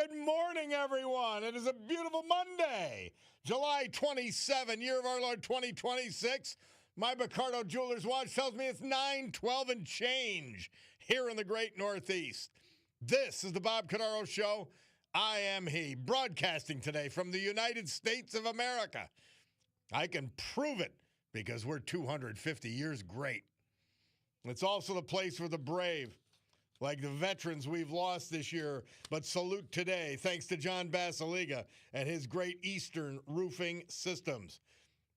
Good morning, everyone. It is a beautiful Monday, July 27, year of our Lord 2026. My Cordaro Jeweler's watch tells me it's 9:12 and change here in the great Northeast. This is the Bob Cordaro Show. I am he, broadcasting today from the United States of America. I can prove it because we're 250 years great. It's also the place for the brave, like the veterans we've lost this year, but salute today, thanks to John Basiliga and his Great Eastern Roofing Systems.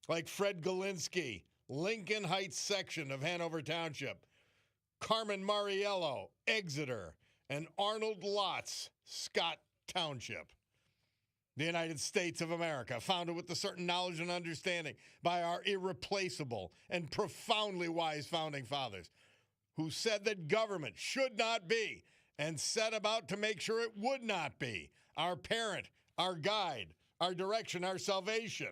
Like Fred Galinsky, Lincoln Heights section of Hanover Township, Carmen Mariello, Exeter, and Arnold Lotz, Scott Township. The United States of America, founded with a certain knowledge and understanding by our irreplaceable and profoundly wise founding fathers, who said that government should not be and set about to make sure it would not be our parent, our guide, our direction, our salvation.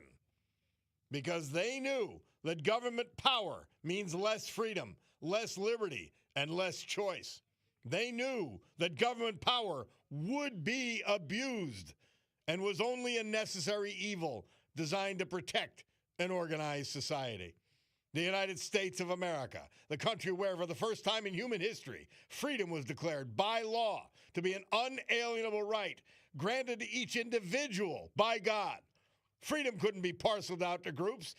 Because they knew that government power means less freedom, less liberty, and less choice. They knew that government power would be abused and was only a necessary evil designed to protect an organized society. The United States of America, the country where, for the first time in human history, freedom was declared by law to be an unalienable right granted to each individual by God. Freedom couldn't be parceled out to groups.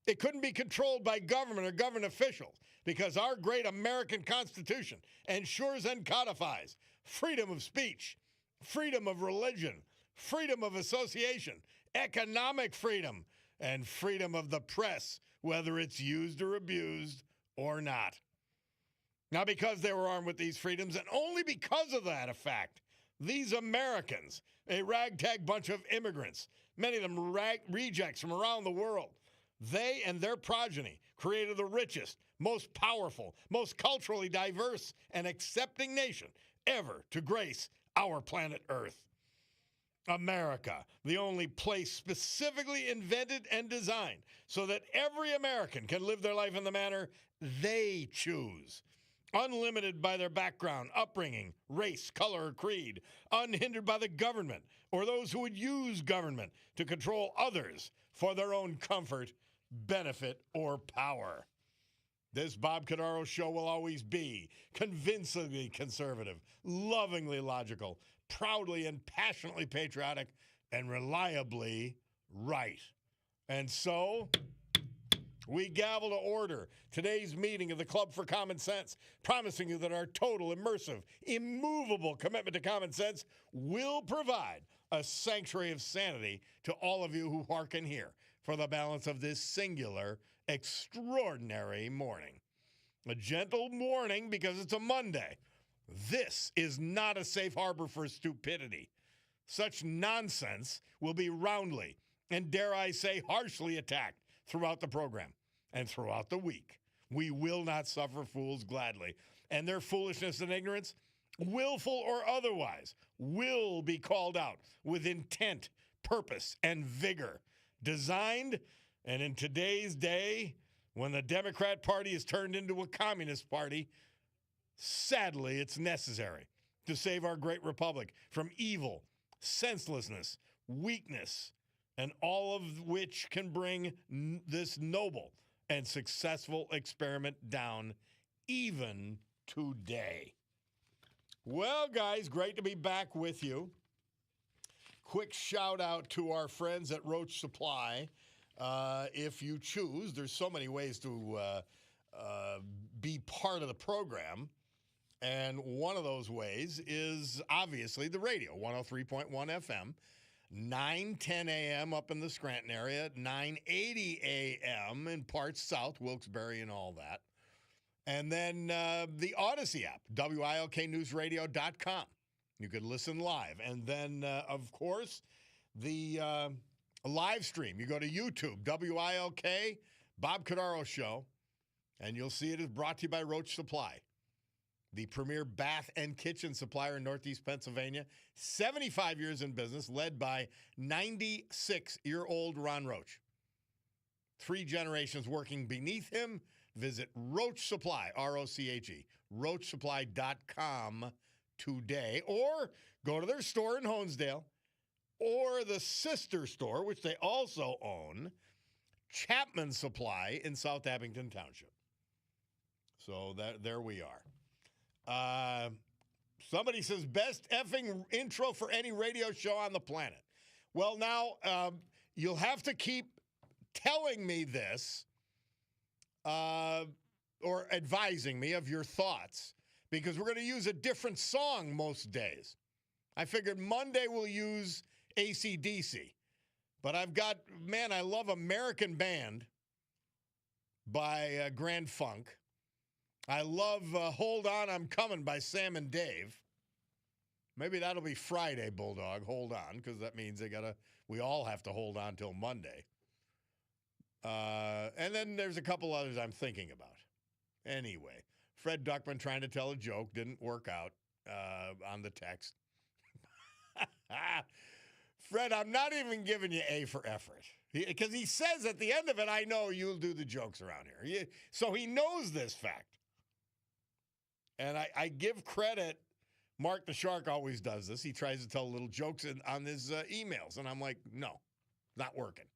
It couldn't be controlled by government or government officials because our great American Constitution ensures and codifies freedom of speech, freedom of religion, freedom of association, economic freedom, and freedom of the press, whether it's used or abused or not. Now, because they were armed with these freedoms, and only because of that fact, these Americans, a ragtag bunch of immigrants, many of them rejects from around the world, they and their progeny created the richest, most powerful, most culturally diverse and accepting nation ever to grace our planet Earth. America, the only place specifically invented and designed so that every American can live their life in the manner they choose, unlimited by their background, upbringing, race, color, or creed, unhindered by the government or those who would use government to control others for their own comfort, benefit, or power. This Bob Cordaro Show will always be convincingly conservative, lovingly logical, proudly and passionately patriotic, and reliably right. And so, we gavel to order today's meeting of the Club for Common Sense, promising you that our total, immersive, immovable commitment to common sense will provide a sanctuary of sanity to all of you who hearken here for the balance of this singular, extraordinary morning. A gentle warning because it's a Monday. This is not a safe harbor for stupidity. Such nonsense will be roundly and, dare I say, harshly attacked throughout the program and throughout the week. We will not suffer fools gladly, and their foolishness and ignorance, willful or otherwise, will be called out with intent, purpose, and vigor, designed, and in today's day, when the Democrat Party is turned into a communist party, sadly, it's necessary to save our great republic from evil, senselessness, weakness, and all of which can bring this noble and successful experiment down even today. Well, guys, great to be back with you. Quick shout out to our friends at Roach Supply. If you choose, there's so many ways to be part of the program. And one of those ways is obviously the radio, 103.1 FM, 9:10 a.m. up in the Scranton area, 9:80 a.m. in parts south, Wilkes-Barre and all that. And then the Odyssey app, WILKNewsRadio.com. You could listen live. And then, of course, the live stream. You go to YouTube, WILK, Bob Cordaro Show, and you'll see it is brought to you by Roach Supply, the premier bath and kitchen supplier in Northeast Pennsylvania. 75 years in business, led by 96-year-old Ron Roach. 3 generations working beneath him. Visit Roach Supply, R-O-C-H-E, roachsupply.com today, or go to their store in Honesdale, or the sister store, which they also own, Chapman Supply in South Abington Township. So there we are. Somebody says, best effing intro for any radio show on the planet. Well, now, you'll have to keep telling me this or advising me of your thoughts, because we're going to use a different song most days. I figured Monday we'll use AC/DC. But I've got, man, I love American Band by Grand Funk. I love Hold On, I'm Coming by Sam and Dave. Maybe that'll be Friday, Bulldog. Hold on, because that means we all have to hold on till Monday. And then there's a couple others I'm thinking about. Anyway, Fred Duckman trying to tell a joke didn't work out on the text. Fred, I'm not even giving you A for effort. Because he says at the end of it, I know you'll do the jokes around here. So he knows this fact. And I give credit. Mark the Shark always does this. He tries to tell little jokes on his emails. And I'm like, no, not working.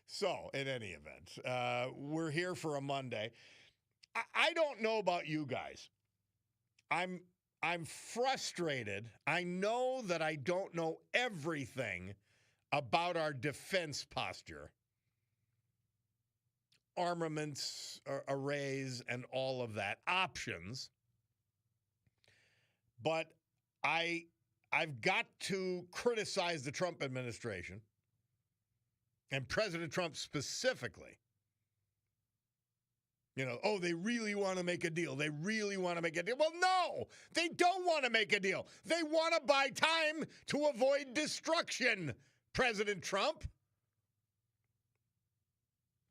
So, in any event, we're here for a Monday. I don't know about you guys. I'm frustrated. I know that I don't know everything about our defense posture, armaments, arrays, and all of that, options. But I've got to criticize the Trump administration and President Trump specifically. You know, oh, they really want to make a deal. They really want to make a deal. Well, no, they don't want to make a deal. They want to buy time to avoid destruction, President Trump.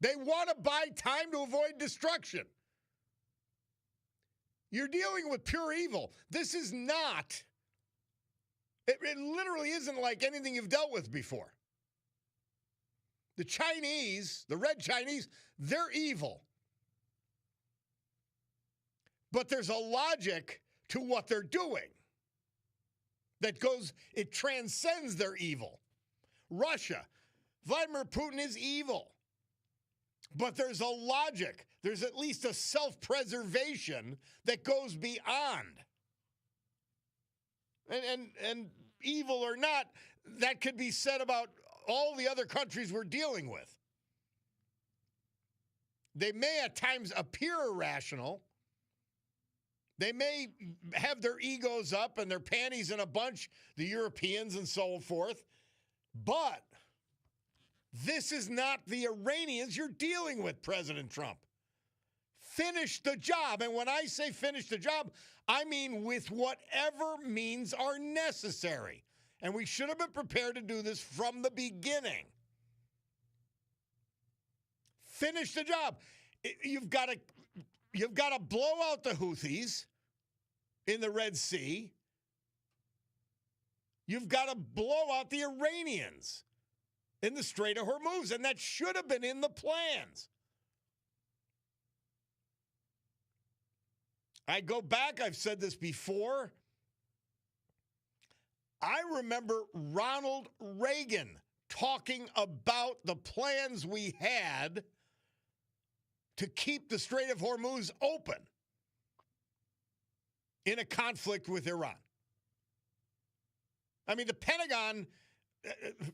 They want to buy time to avoid destruction. You're dealing with pure evil. This is not, it literally isn't like anything you've dealt with before. The Chinese, the red Chinese, they're evil. But there's a logic to what they're doing that goes, it transcends their evil. Russia, Vladimir Putin is evil. But there's a logic. There's at least a self-preservation that goes beyond. And evil or not, that could be said about all the other countries we're dealing with. They may at times appear irrational. They may have their egos up and their panties in a bunch, the Europeans and so forth. But this is not the Iranians you're dealing with, President Trump. Finish the job. And when I say finish the job, I mean with whatever means are necessary. And we should have been prepared to do this from the beginning. Finish the job. You've got to blow out the Houthis in the Red Sea. You've got to blow out the Iranians in the Strait of Hormuz, and that should have been in the plans. I go back, I've said this before. I remember Ronald Reagan talking about the plans we had to keep the Strait of Hormuz open in a conflict with Iran. I mean, the Pentagon,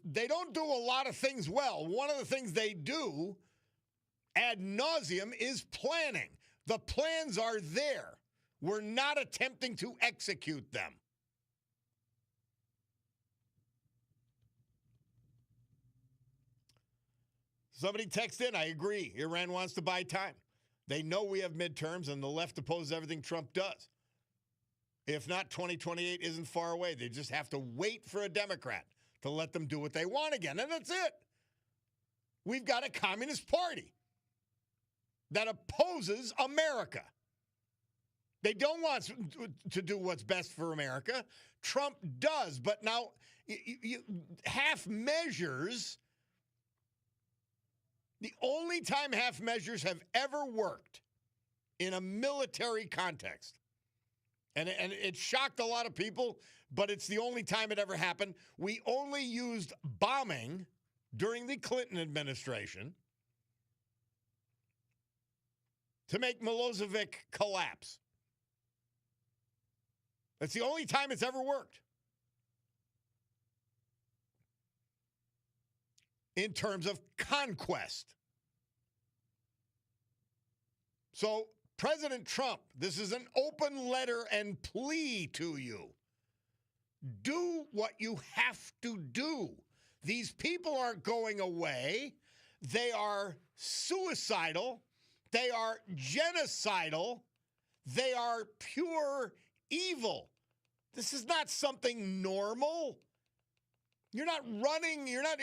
they don't do a lot of things well. One of the things they do ad nauseum is planning. The plans are there. We're not attempting to execute them. Somebody text in, I agree. Iran wants to buy time. They know we have midterms, and the left opposes everything Trump does. If not, 2028 isn't far away. They just have to wait for a Democrat to let them do what they want again, and that's it. We've got a Communist Party that opposes America. They don't want to do what's best for America. Trump does, but now half measures. The only time half measures have ever worked in a military context And it shocked a lot of people, but it's the only time it ever happened. We only used bombing during the Clinton administration to make Milosevic collapse. That's the only time it's ever worked in terms of conquest. So, President Trump, this is an open letter and plea to you. Do what you have to do. These people aren't going away. They are suicidal. They are genocidal. They are pure evil. This is not something normal. You're not running, you're not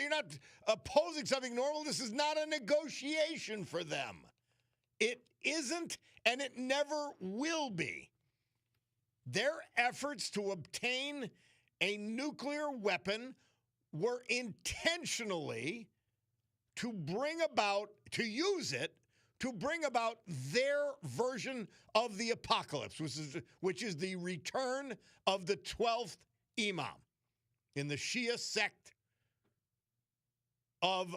opposing something normal. This is not a negotiation for them. It isn't, and it never will be. Their efforts to obtain a nuclear weapon were intentionally to use it to bring about their version of the apocalypse, which is the return of the 12th Imam in the Shia sect of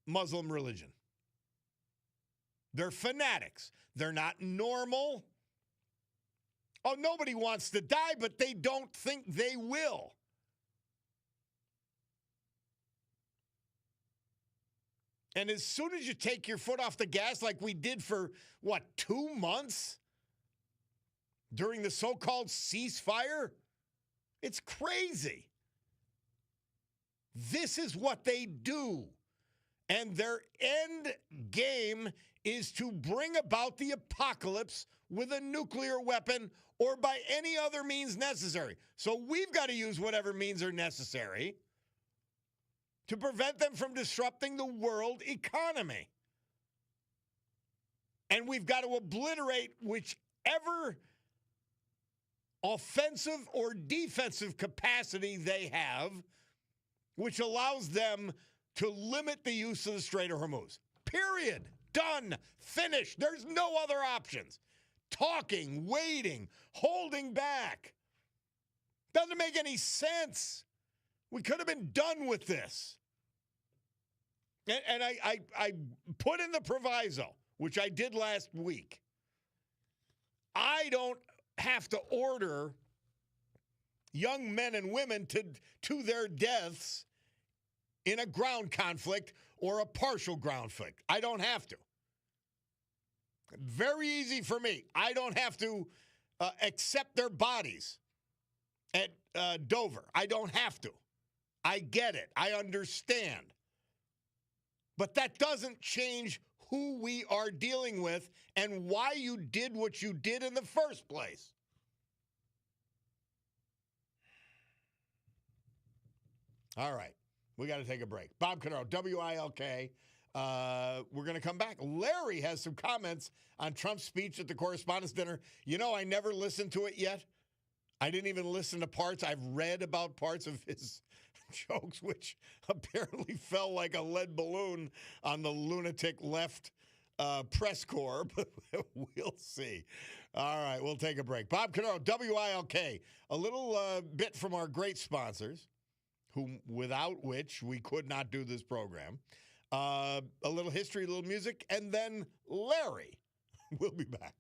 Muslim religion. They're fanatics. They're not normal. Oh, nobody wants to die, but they don't think they will. And as soon as you take your foot off the gas, like we did for, 2 months during the so-called ceasefire, it's crazy. This is what they do. And their end game is to bring about the apocalypse with a nuclear weapon or by any other means necessary. So we've got to use whatever means are necessary to prevent them from disrupting the world economy. And we've got to obliterate whichever offensive or defensive capacity they have, which allows them to limit the use of the Strait of Hormuz. Period. Done. Finished. There's no other options. Talking, waiting, holding back. Doesn't make any sense. We could have been done with this. And I put in the proviso, which I did last week. I don't have to order young men and women to their deaths in a ground conflict or a partial ground conflict. I don't have to. Very easy for me. I don't have to accept their bodies at Dover. I don't have to. I get it. I understand. But that doesn't change who we are dealing with and why you did what you did in the first place. All right. We got to take a break. Bob Cordaro, WILK. We're going to come back. Larry has some comments on Trump's speech at the Correspondents' Dinner. You know, I never listened to it yet. I didn't even listen to parts. I've read about parts of his jokes, which apparently fell like a lead balloon on the lunatic left press corps. But we'll see. All right, we'll take a break. Bob Cordaro, WILK. A little bit from our great sponsors, without which we could not do this program. A little history, a little music, and then Larry. We'll be back.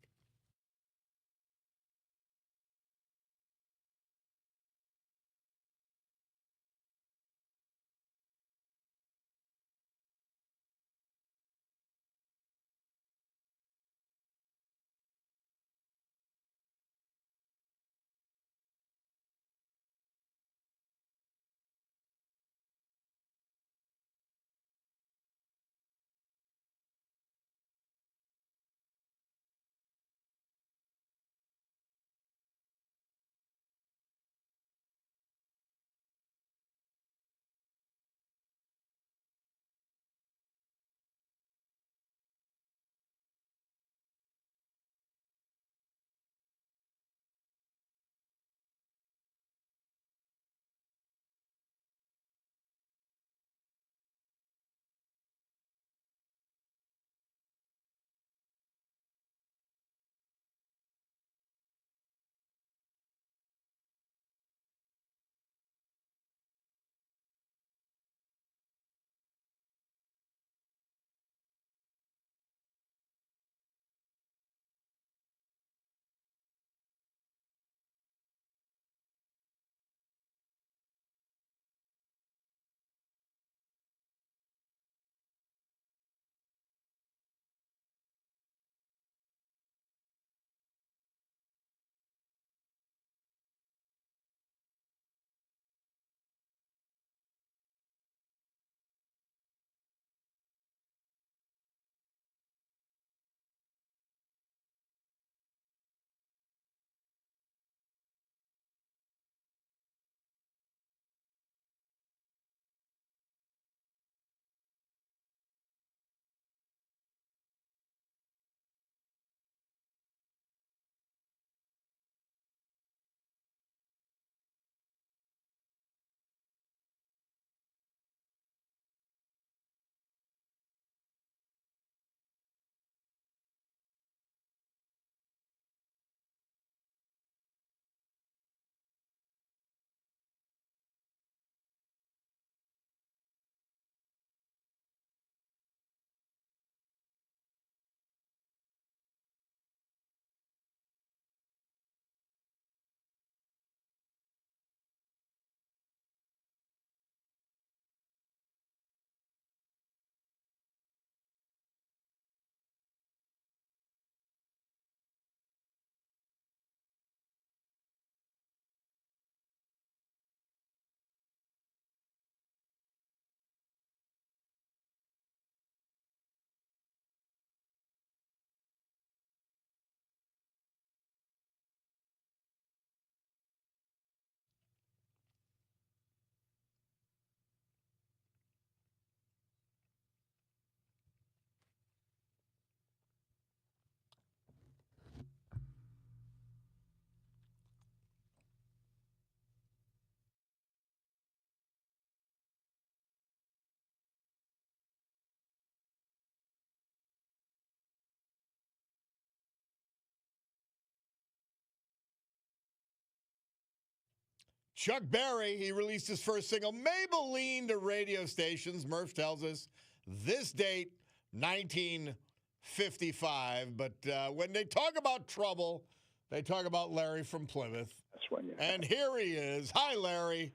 Chuck Berry, he released his first single, Maybelline, to radio stations. Murph tells us this date, 1955. But when they talk about trouble, they talk about Larry from Plymouth. That's when you. And here he is. Hi, Larry.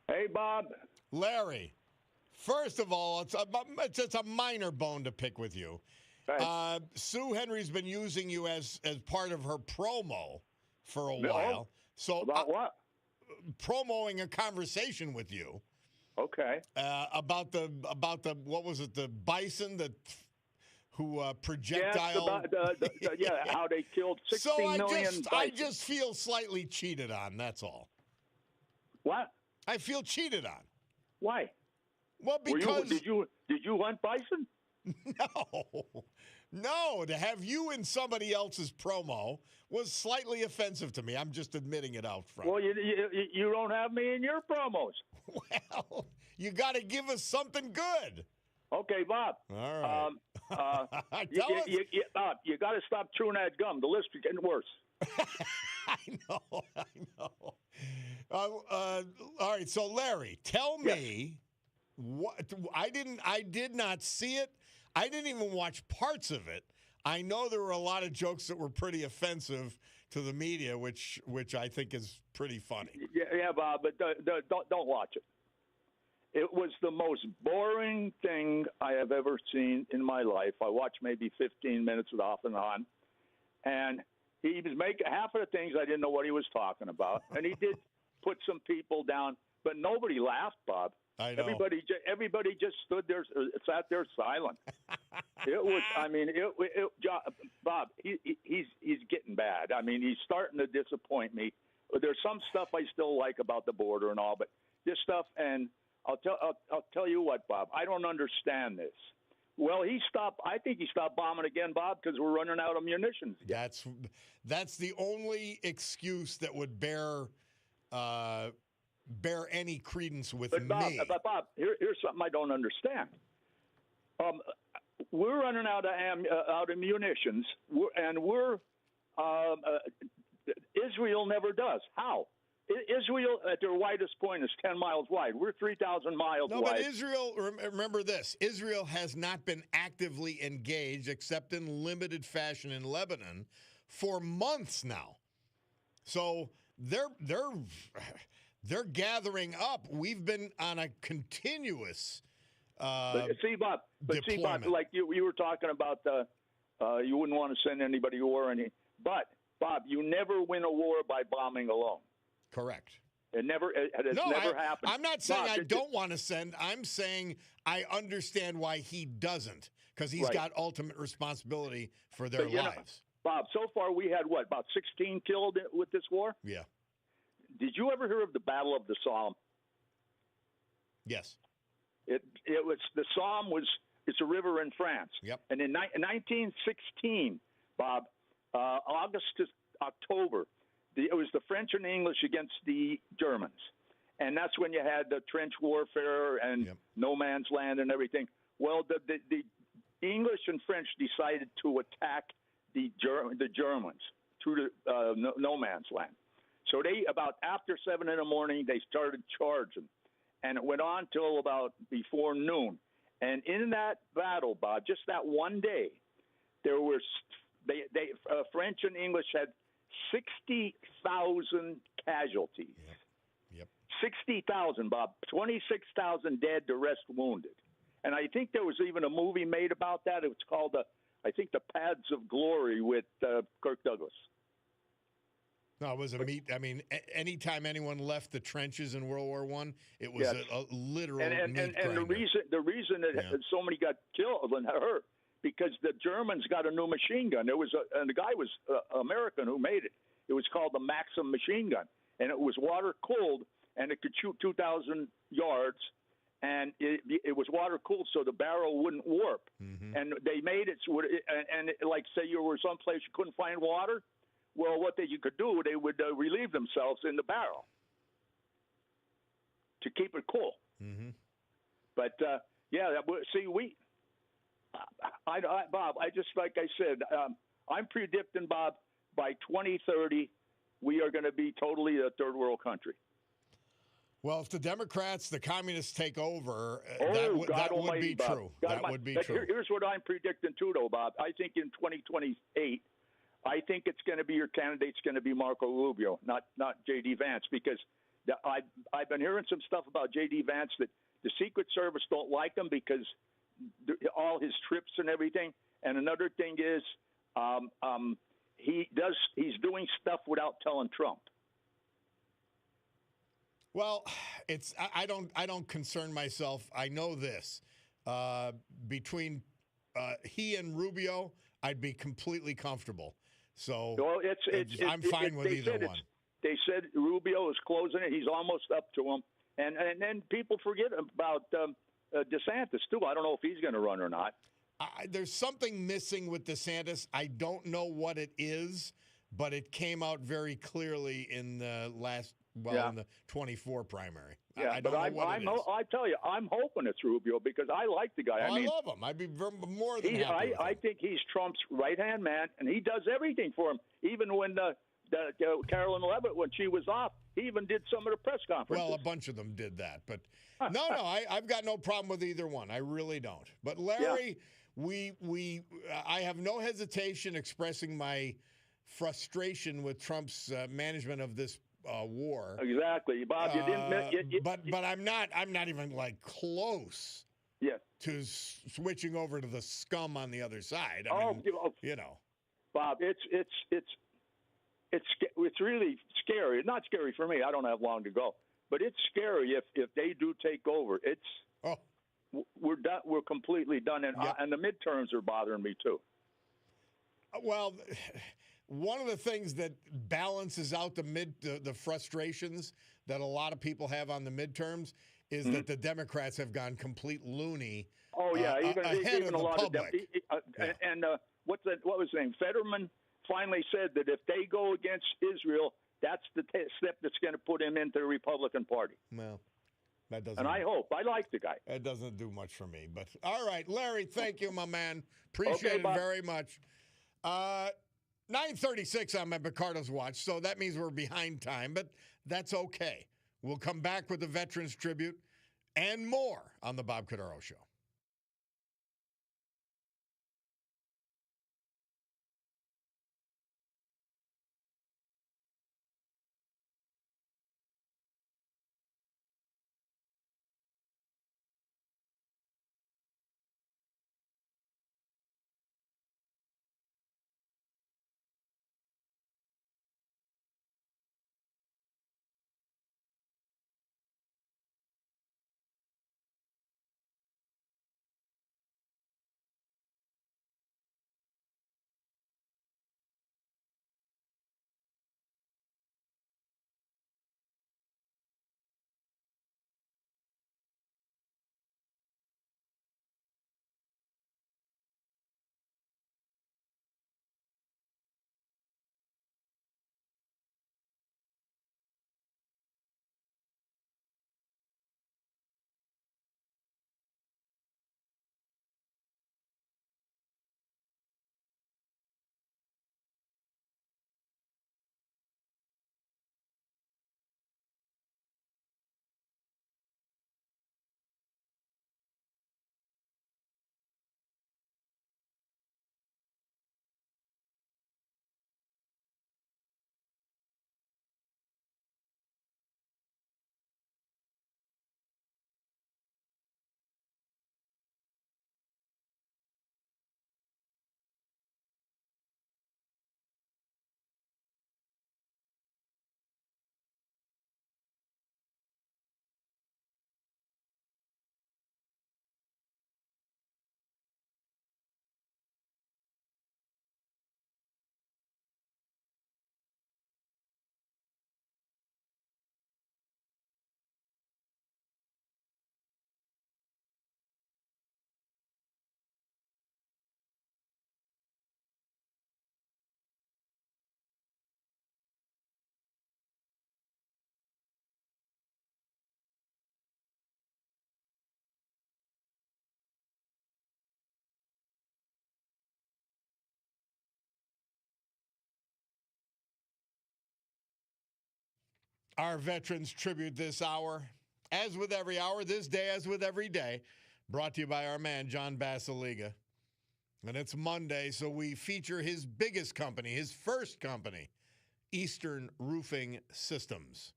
Hey, Bob. Larry, first of all, it's a minor bone to pick with you. Right. Sue Henry's been using you as part of her promo for a while. So about what? Promoting a conversation with you. Okay. About the what was it, the bison who projectile? Yeah, how they killed 16 million bison. I just feel slightly cheated on. That's all. What? I feel cheated on. Why? Well, because did you hunt bison? No. To have you in somebody else's promo was slightly offensive to me. I'm just admitting it out front. Well, you don't have me in your promos. Well, you got to give us something good. Okay, Bob. All right. Bob, you got to stop chewing that gum. The list is getting worse. I know. All right, so Larry, tell me what I did not see it. I didn't even watch parts of it. I know there were a lot of jokes that were pretty offensive to the media, which I think is pretty funny. Yeah, Bob, but don't watch it. It was the most boring thing I have ever seen in my life. I watched maybe 15 minutes of it off and on, and he was making half of the things I didn't know what he was talking about, and he did put some people down, but nobody laughed, Bob. I know. Everybody just stood there, sat there silent. It was, Bob, he's getting bad. I mean, he's starting to disappoint me. There's some stuff I still like about the border and all, but this stuff, and I'll tell you what, Bob, I don't understand this. Well, I think he stopped bombing again, Bob, because we're running out of munitions again. That's the only excuse that would bear any credence with me. But Bob, here's something I don't understand. We're running out of munitions, and Israel never does. How? Israel, at their widest point, is 10 miles wide. We're 3,000 miles wide. No, but Israel, remember this, Israel has not been actively engaged, except in limited fashion in Lebanon, for months now. So they're gathering up. We've been on a continuous Bob, like you were talking about you wouldn't want to send anybody to war. But, Bob, you never win a war by bombing alone. Correct. It has never happened. I'm not saying I don't want to send. I'm saying I understand why he doesn't, because he's got ultimate responsibility for their lives. Bob, so far we had, about 16 killed with this war? Yeah. Did you ever hear of the Battle of the Somme? Yes. It was the Somme it's a river in France. Yep. And in 1916, Bob, August to October, it was the French and English against the Germans. And that's when you had the trench warfare and no man's land and everything. Well, the English and French decided to attack the Germans through the no man's land. So about after 7 in the morning, they started charging. And it went on till about before noon. And in that battle, Bob, just that one day, there were French and English had 60,000 casualties. Yep. 60,000, Bob. 26,000 dead, the rest wounded. And I think there was even a movie made about that. It was called, The Paths of Glory with Kirk Douglas. No, it was a meat. I mean, anytime anyone left the trenches in World War I, it was a literal meat grinder. And the reason that so many got killed and hurt, because the Germans got a new machine gun. And the guy was American who made it. It was called the Maxim machine gun, and it was water cooled, and it could shoot 2,000 yards, and it was water cooled so the barrel wouldn't warp. Mm-hmm. And they made it so like say you were someplace you couldn't find water. Well, what you could do, they would relieve themselves in the barrel to keep it cool. Mm-hmm. But Bob, I just like I said, I'm predicting, Bob, by 2030, we are going to be totally a third world country. Well, if the Democrats, the communists take over, Oh, that would Almighty, be Bob. true. God That Almighty. would be But true. Here's what I'm predicting too, though, Bob. I think in 2028, I think it's going to be your candidate's going to be Marco Rubio, not J.D. Vance, because I've been hearing some stuff about J.D. Vance that the Secret Service don't like him because all his trips and everything. And another thing is, he's doing stuff without telling Trump. Well, I don't concern myself. I know this. Between he and Rubio, I'd be completely comfortable. So Well, I'm fine with either one. They said Rubio is closing it. He's almost up to him. And then people forget about DeSantis, too. I don't know if he's going to run or not. There's something missing with DeSantis. I don't know what it is, but it came out very clearly in the in the 24 primary. Yeah, I don't know what it is. I tell you, I'm hoping it's Rubio because I like the guy. I love him. I'd be more than happy with him. I think he's Trump's right-hand man, and he does everything for him. Even when Carolyn Levitt, when she was off, he even did some of the press conferences. Well, a bunch of them did that. But no, I've got no problem with either one. I really don't. But Larry, I have no hesitation expressing my frustration with Trump's management of this war. Exactly, Bob. You didn't. But I'm not even like close. Yeah. To switching over to the scum on the other side. I mean, you know, Bob, it's really scary. Not scary for me. I don't have long to go, but it's scary if they do take over. We're done. We're completely done, and the midterms are bothering me too. Well, one of the things that balances out the frustrations that a lot of people have on the midterms is that the Democrats have gone complete loony. Oh yeah, ahead even of a lot the public. And what was his name? Fetterman finally said that if they go against Israel, that's the step that's going to put him into the Republican Party. Well, that doesn't. And I like the guy. It doesn't do much for me, but all right, Larry, thank you, my man. Appreciate it very much. 9:36 on my Picardo's watch, so that means we're behind time, but that's okay. We'll come back with the Veterans Tribute and more on the Bob Cordaro Show. Our Veterans Tribute this hour As with every hour, this day, as with every day, brought to you by our man, John Basiliga. And it's Monday, so we feature his biggest company, his first company, Eastern Roofing Systems.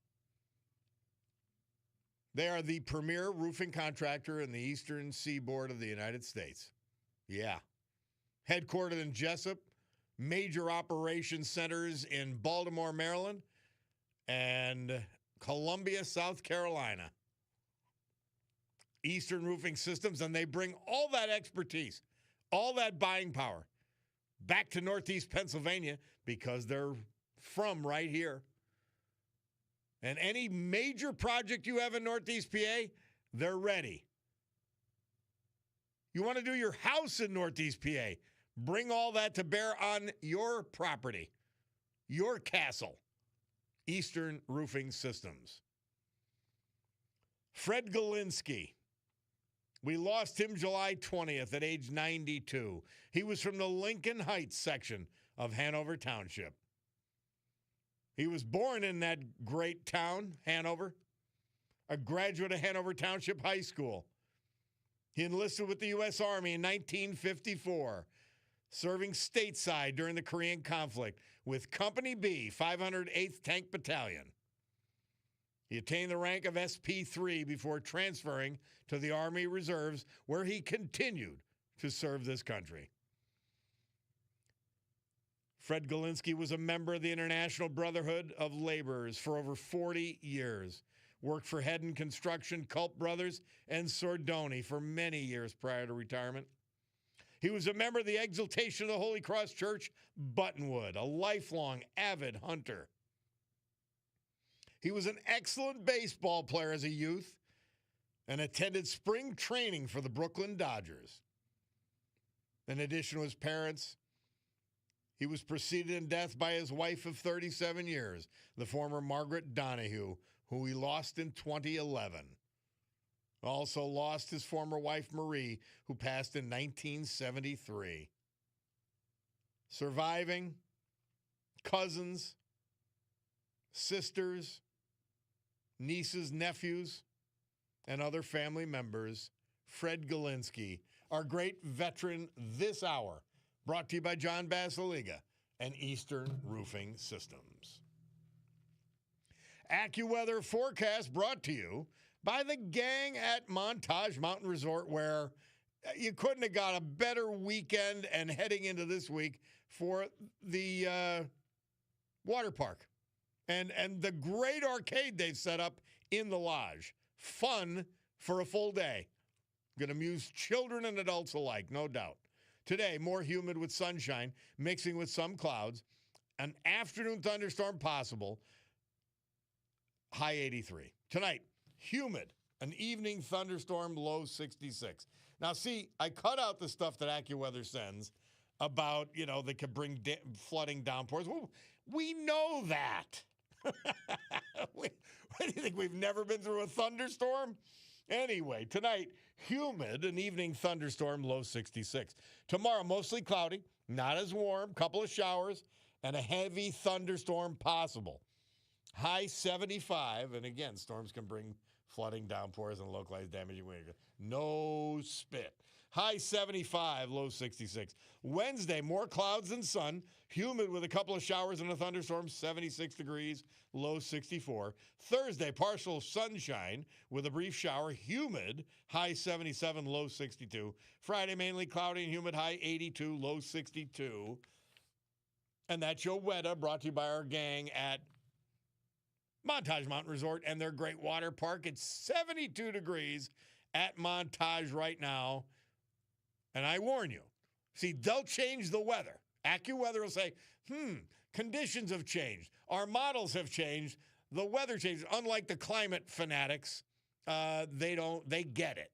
They are the premier roofing contractor in the eastern seaboard of the United States. Yeah. Headquartered in Jessup, major operations centers in Baltimore, Maryland, and Columbia, South Carolina. Eastern Roofing Systems, and they bring all that expertise, all that buying power back to Northeast Pennsylvania because they're from right here. And any major project you have in Northeast PA, they're ready. You want to do your house in Northeast PA, bring all that to bear on your property, your castle. Eastern Roofing Systems. Fred Galinsky. We lost him July 20th at age 92. He was from the Lincoln Heights section of Hanover Township. He was born in that great town, Hanover, a graduate of Hanover Township High School. He enlisted with the U.S. Army in 1954, serving stateside during the Korean conflict with Company B, 508th Tank Battalion. He attained the rank of SP3 before transferring to the Army Reserves, where he continued to serve this country. Fred Galinsky was a member of the International Brotherhood of Laborers for over 40 years. Worked for Hedden Construction, Culp Brothers, and Sordoni for many years prior to retirement. He was a member of the Exaltation of the Holy Cross Church, Buttonwood, a lifelong avid hunter. He was an excellent baseball player as a youth and attended spring training for the Brooklyn Dodgers. In addition to his parents, he was preceded in death by his wife of 37 years, the former Margaret Donahue, who he lost in 2011. Also lost his former wife, Marie, who passed in 1973. Surviving cousins, sisters, nieces, nephews, and other family members, Fred Galinsky, our great veteran this hour, brought to you by John Basiliga and Eastern Roofing Systems. AccuWeather forecast brought to you by the gang at Montage Mountain Resort, where you couldn't have got a better weekend and heading into this week for the water park. And the great arcade they've set up in the lodge. Fun for a full day. Going to amuse children and adults alike, no doubt. Today, more humid with sunshine, mixing with some clouds. An afternoon thunderstorm possible. High 83. Tonight, humid. An evening thunderstorm, low 66. Now, see, I cut out the stuff that AccuWeather sends about, they could bring flooding downpours. Well, we know that. What do you think? We've never been through a thunderstorm? Anyway, tonight, humid, an evening thunderstorm, low 66. Tomorrow, mostly cloudy, not as warm, couple of showers, and a heavy thunderstorm possible. High 75, and again, storms can bring flooding, downpours, and localized damaging wind. No spit. High 75, low 66. Wednesday, more clouds than sun. Humid with a couple of showers and a thunderstorm, 76 degrees, low 64. Thursday, partial sunshine with a brief shower. Humid, high 77, low 62. Friday, mainly cloudy and humid, high 82, low 62. And that's your weather, brought to you by our gang at Montage Mountain Resort and their great water park. It's 72 degrees at Montage right now. And I warn you, see, they'll change the weather. AccuWeather will say, conditions have changed. Our models have changed. The weather changes. Unlike the climate fanatics, they get it.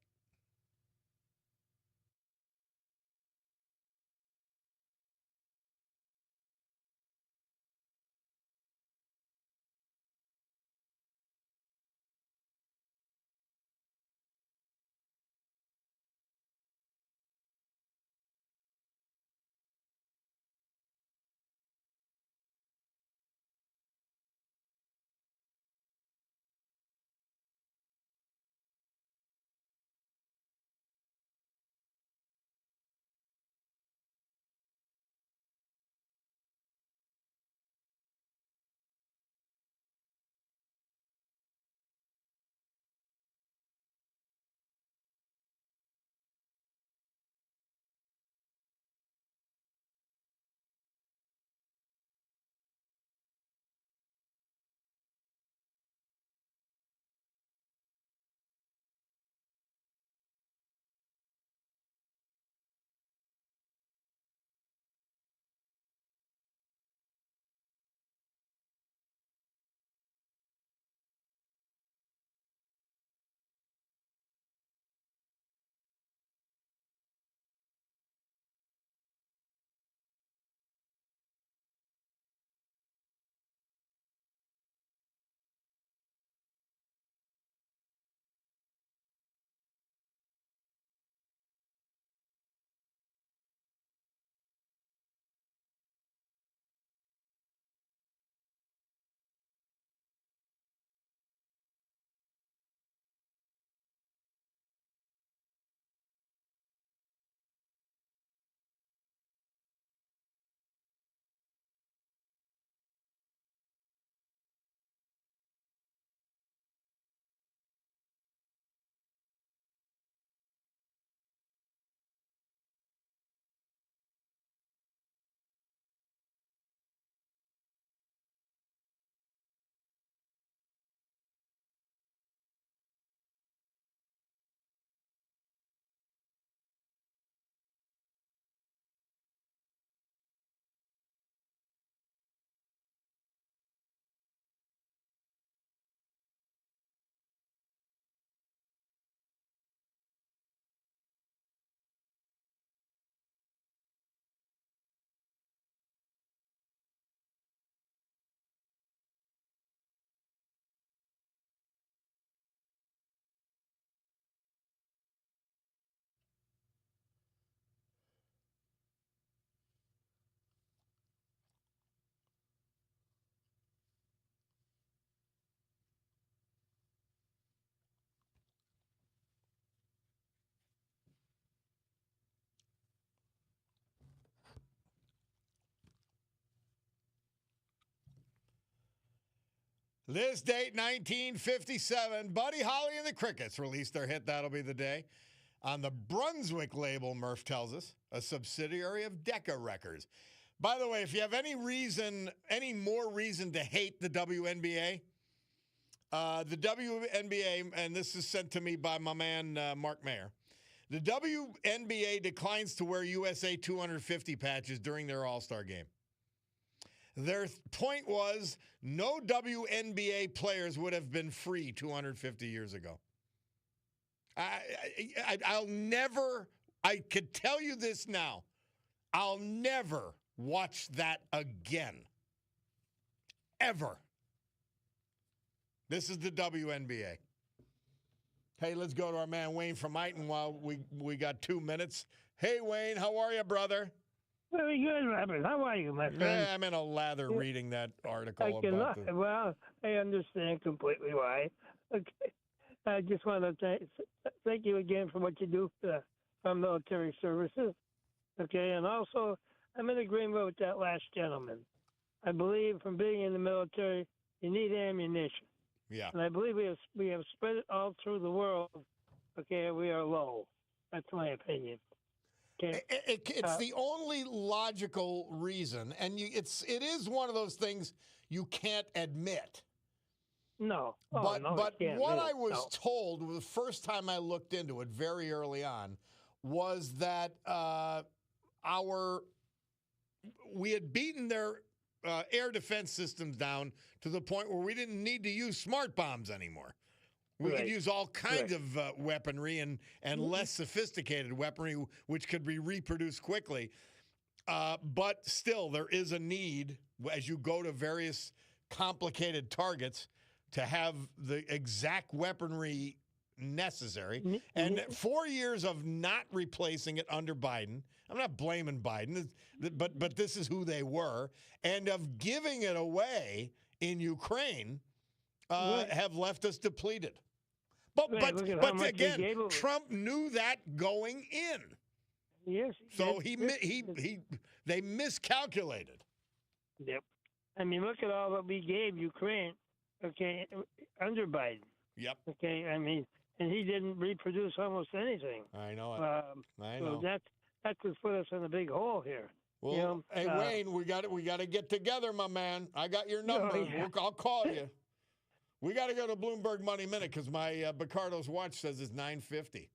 This date, 1957, Buddy Holly and the Crickets released their hit, That'll Be the Day, on the Brunswick label, Murph tells us, a subsidiary of Decca Records. By the way, if you have any more reason to hate the WNBA, the WNBA, and this is sent to me by my man Mark Mayer, the WNBA declines to wear USA 250 patches during their All-Star game. Their point was no WNBA players would have been free 250 years ago. I could tell you this now, I'll never watch that again. Ever. This is the WNBA. Hey, let's go to our man Wayne from Iton while we got 2 minutes. Hey, Wayne, how are you, brother? Very good, Robert. How are you, my friend? Yeah, I'm in a lather reading that article about the... Well, I understand completely why. Okay. I just want to thank you again for what you do for our military services. Okay, and also, I'm in agreement with that last gentleman. I believe from being in the military, you need ammunition. Yeah. And I believe we have spread it all through the world. Okay, we are low. That's my opinion. Okay. It's the only logical reason, and it is one of those things you can't admit. No. But can't what admit I it. was told the first time I looked into it very early on was that we had beaten their air defense systems down to the point where we didn't need to use smart bombs anymore. We could use all kinds of weaponry and less sophisticated weaponry, which could be reproduced quickly. But still, there is a need, as you go to various complicated targets, to have the exact weaponry necessary. And 4 years of not replacing it under Biden, I'm not blaming Biden, but this is who they were, and of giving it away in Ukraine have left us depleted. But again, Trump knew that going in. Yes. So they miscalculated. Yep. I mean, look at all that we gave Ukraine, okay, under Biden. Yep. Okay, I mean, and he didn't reproduce almost anything. I know it. I know. So that could put us in a big hole here. Well, hey, Wayne, we got to get together, my man. I got your number. I'll call you. We got to go to Bloomberg Money Minute because my Bacardo's watch says it's 9:50.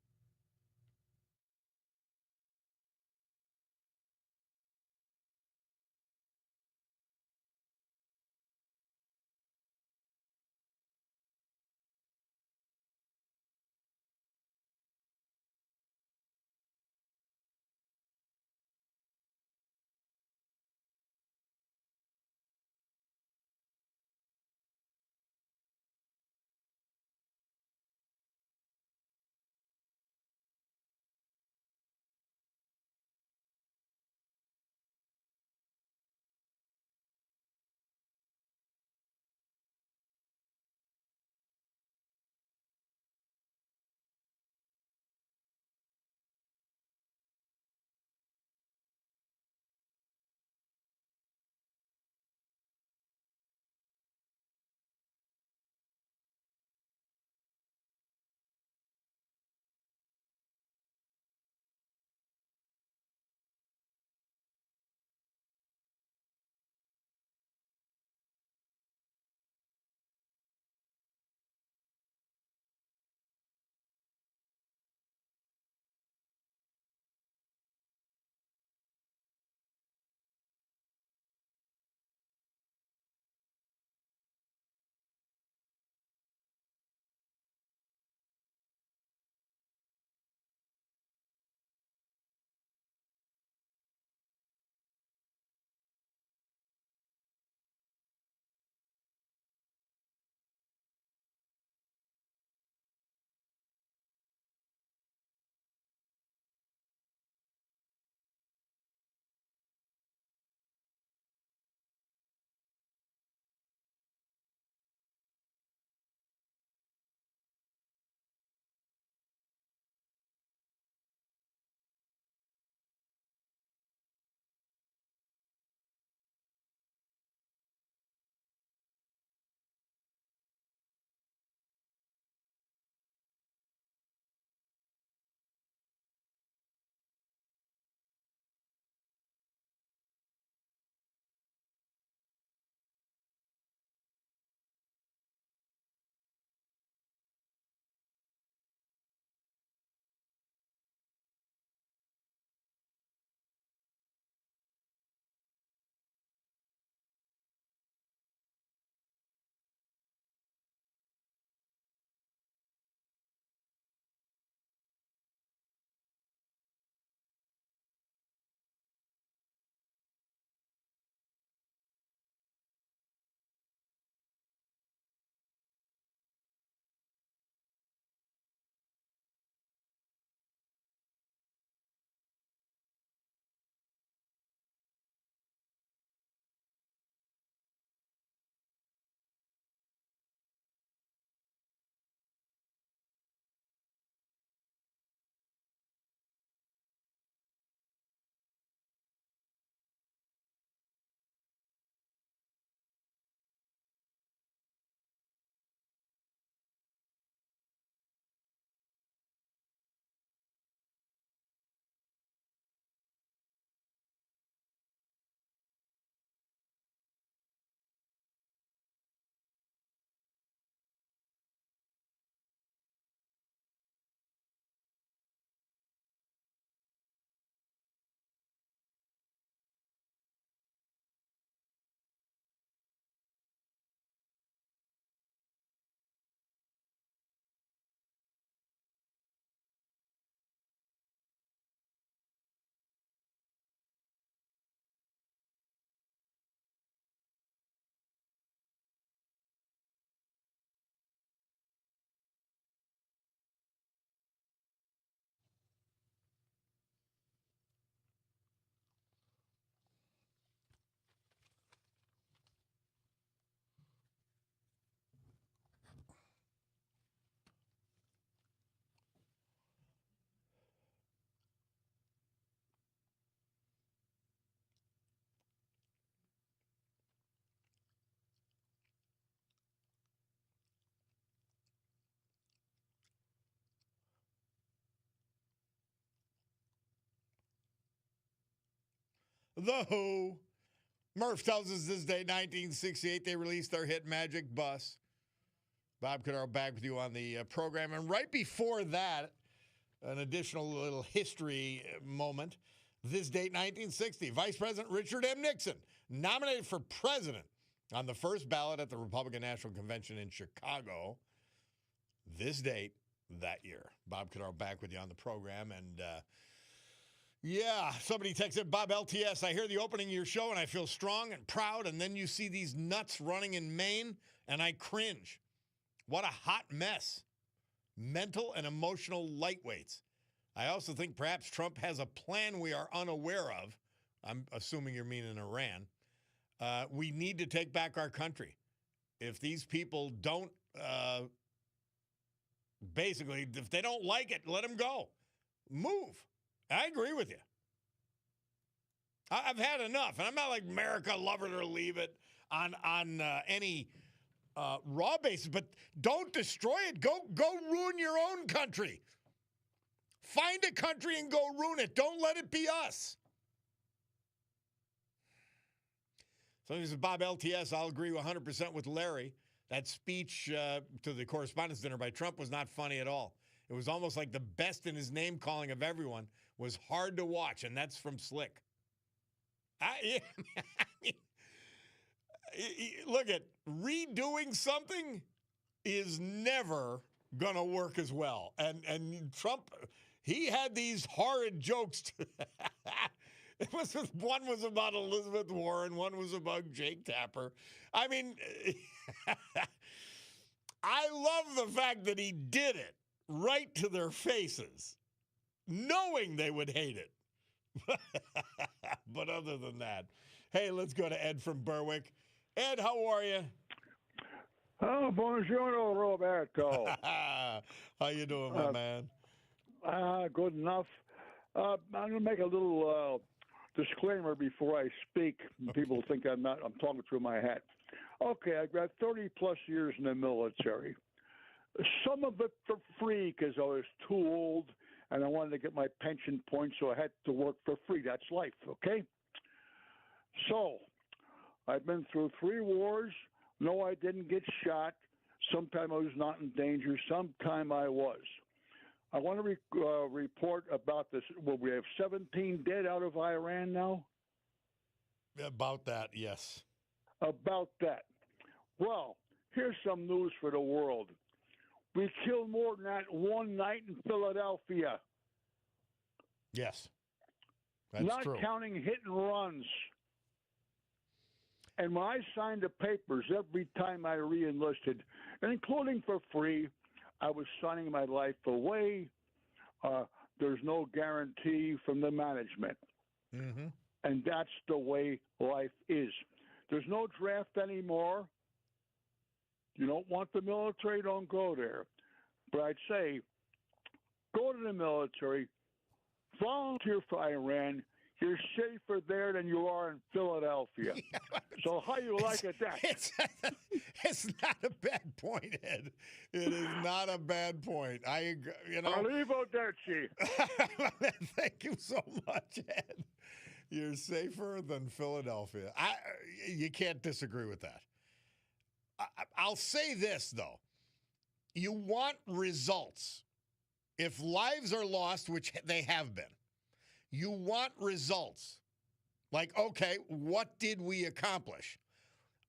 The Who. Murph tells us this day, 1968, they released their hit Magic Bus. Bob Cordaro back with you on the program. And right before that, an additional little history moment. This date, 1960, Vice President Richard M. Nixon nominated for president on the first ballot at the Republican National Convention in Chicago. This date, that year. Bob Cordaro back with you on the program. And, somebody texted, Bob LTS, I hear the opening of your show and I feel strong and proud, and then you see these nuts running in Maine and I cringe. What a hot mess. Mental and emotional lightweights. I also think perhaps Trump has a plan we are unaware of. I'm assuming you're meaning Iran. We need to take back our country. If these people don't, basically, if they don't like it, let them go. Move. I agree with you. I've had enough. And I'm not like America, love it or leave it on any raw basis. But don't destroy it. Go ruin your own country. Find a country and go ruin it. Don't let it be us. Somebody says, Bob LTS, I'll agree 100% with Larry. That speech to the Correspondents' Dinner by Trump was not funny at all. It was almost like the best in his name calling of everyone was hard to watch, and that's from Slick. Look at redoing something is never going to work as well. And Trump, he had these horrid jokes. One was about Elizabeth Warren. One was about Jake Tapper. I mean, I love the fact that he did it right to their faces, knowing they would hate it. But other than that, hey, let's go to Ed from Berwick. Ed, how are you? Oh, buongiorno, Roberto. How you doing, my man? Good enough. I'm going to make a little disclaimer before I speak. People think I'm talking through my hat. Okay, I've got 30-plus years in the military. Some of it for free because I was too old and I wanted to get my pension points, so I had to work for free. That's life, okay? So I've been through 3 wars. No, I didn't get shot. Sometime I was not in danger. Sometime I was. I want to report about this. Well, we have 17 dead out of Iran now? About that, yes. About that. Well, here's some news for the world. We killed more than that one night in Philadelphia. Yes, that's not true. Not counting hit and runs. And when I signed the papers every time I re-enlisted, including for free, I was signing my life away. There's no guarantee from the management. Mm-hmm. And that's the way life is. There's no draft anymore. You don't want the military, don't go there. But I'd say go to the military, volunteer for Iran. You're safer there than you are in Philadelphia. So how you like it that? It's not a bad point, Ed. It is not a bad point. I agree. Arrivederci. Thank you so much, Ed. You're safer than Philadelphia. You can't disagree with that. I'll say this, though. You want results. If lives are lost, which they have been, you want results. Like, okay, what did we accomplish?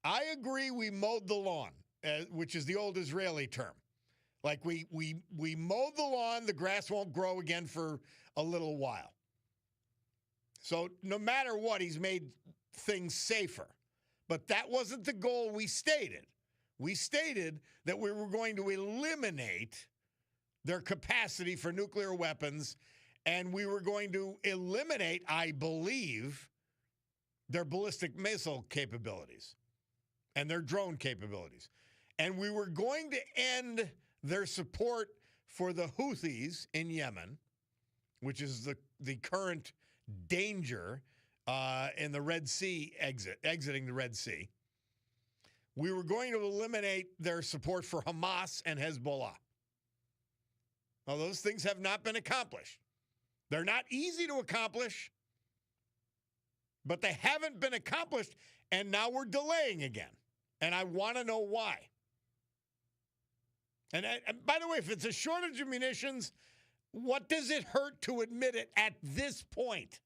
I agree we mowed the lawn, which is the old Israeli term. Like, we mowed the lawn, the grass won't grow again for a little while. So no matter what, he's made things safer. But that wasn't the goal we stated. We stated that we were going to eliminate their capacity for nuclear weapons, and we were going to eliminate, I believe, their ballistic missile capabilities and their drone capabilities. And we were going to end their support for the Houthis in Yemen, which is the current danger in the Red Sea exiting the Red Sea. We were going to eliminate their support for Hamas and Hezbollah. Now, those things have not been accomplished. They're not easy to accomplish, but they haven't been accomplished, and now we're delaying again. And I want to know why. And by the way, if it's a shortage of munitions, what does it hurt to admit it at this point?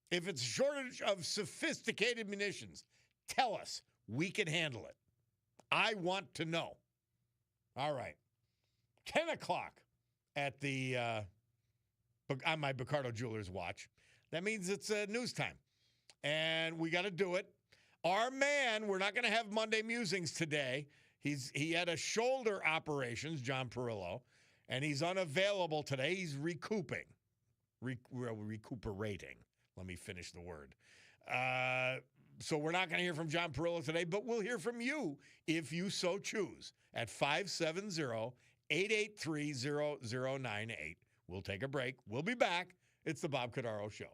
If it's a shortage of sophisticated munitions, tell us. We can handle it. I want to know. All right. 10 o'clock at the on my Picardo Jewelers watch. That means it's news time. And we got to do it. Our man, we're not going to have Monday Musings today. He had a shoulder operations, John Perillo, and he's unavailable today. He's recuperating. Let me finish the word. So we're not going to hear from John Perillo today, but we'll hear from you if you so choose at 570-883-0098. We'll take a break. We'll be back. It's the Bob Cordaro Show.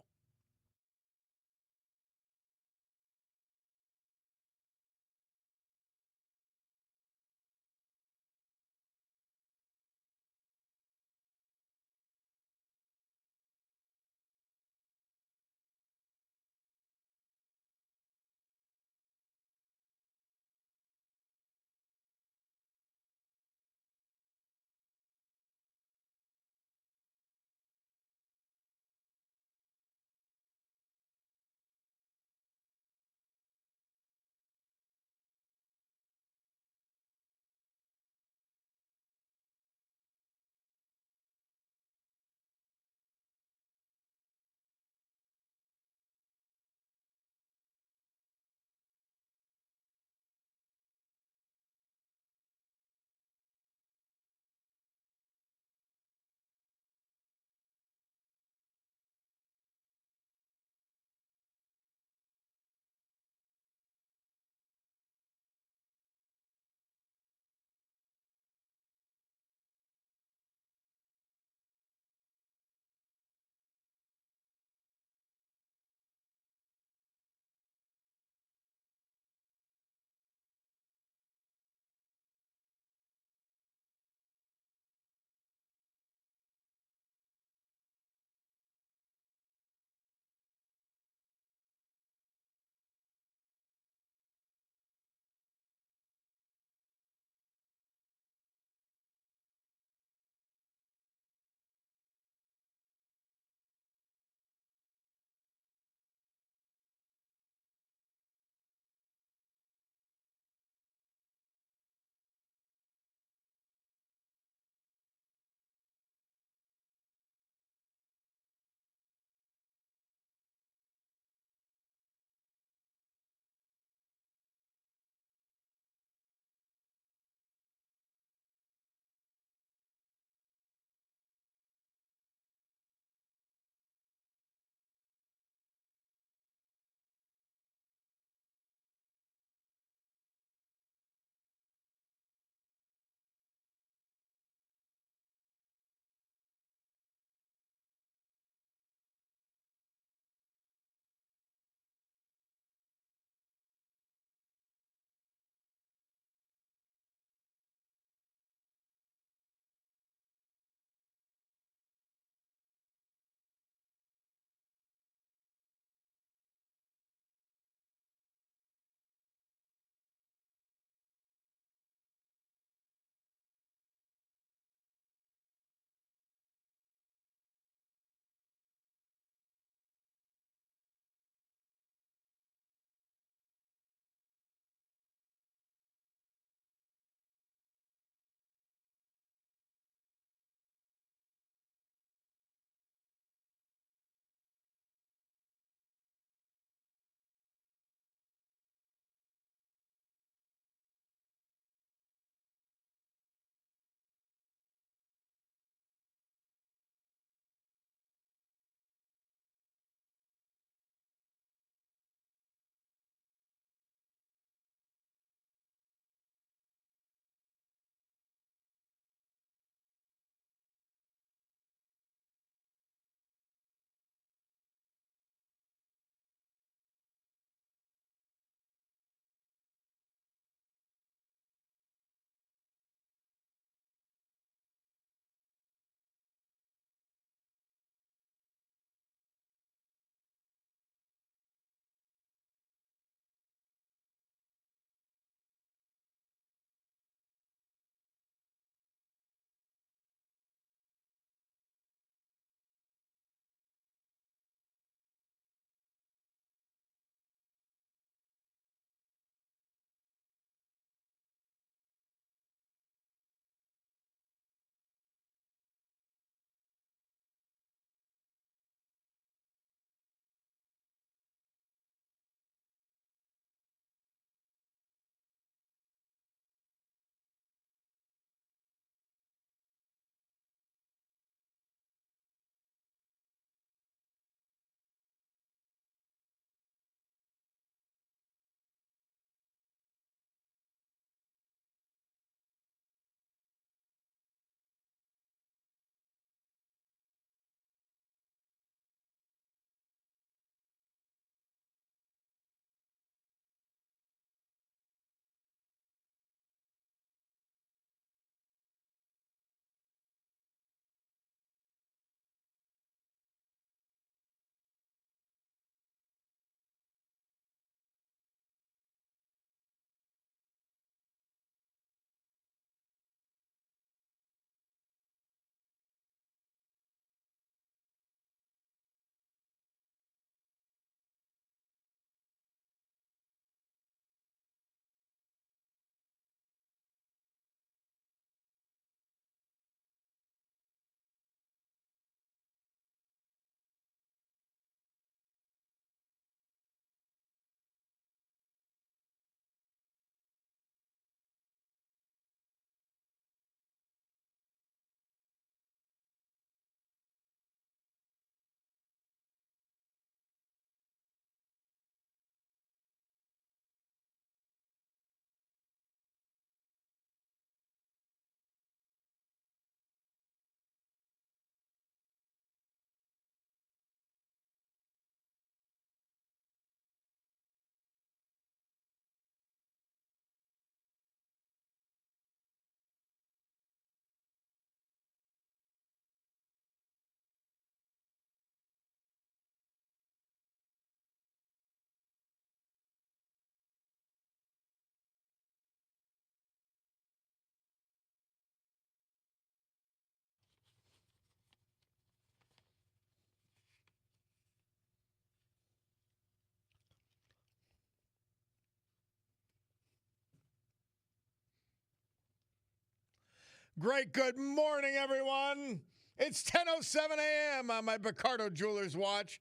Great good morning, everyone. It's 10:07 a.m. on my Picardo Jewelers watch.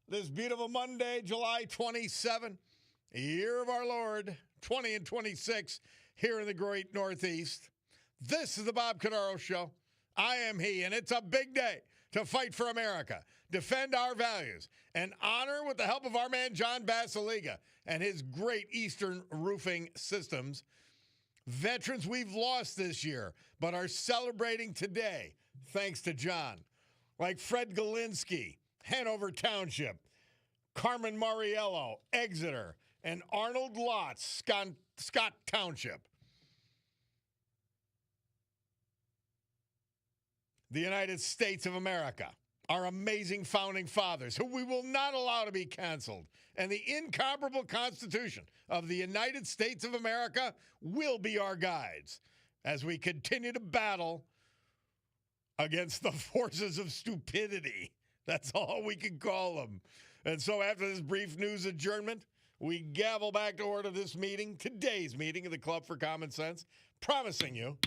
This beautiful Monday, July 27, year of our Lord, 20 and 26, here in the great Northeast. This is the Bob Cordaro Show. I am he, and it's a big day to fight for America, defend our values, and honor, with the help of our man John Basiliga and his great Eastern Roofing Systems, veterans we've lost this year, but are celebrating today, thanks to John. Like Fred Galinsky, Hanover Township, Carmen Mariello, Exeter, and Arnold Lotz, Scott Township. The United States of America, our amazing founding fathers, who we will not allow to be canceled, and the incomparable Constitution of the United States of America will be our guides as we continue to battle against the forces of stupidity. That's all we can call them. And so after this brief news adjournment, we gavel back to order this meeting, today's meeting of the Club for Common Sense, promising you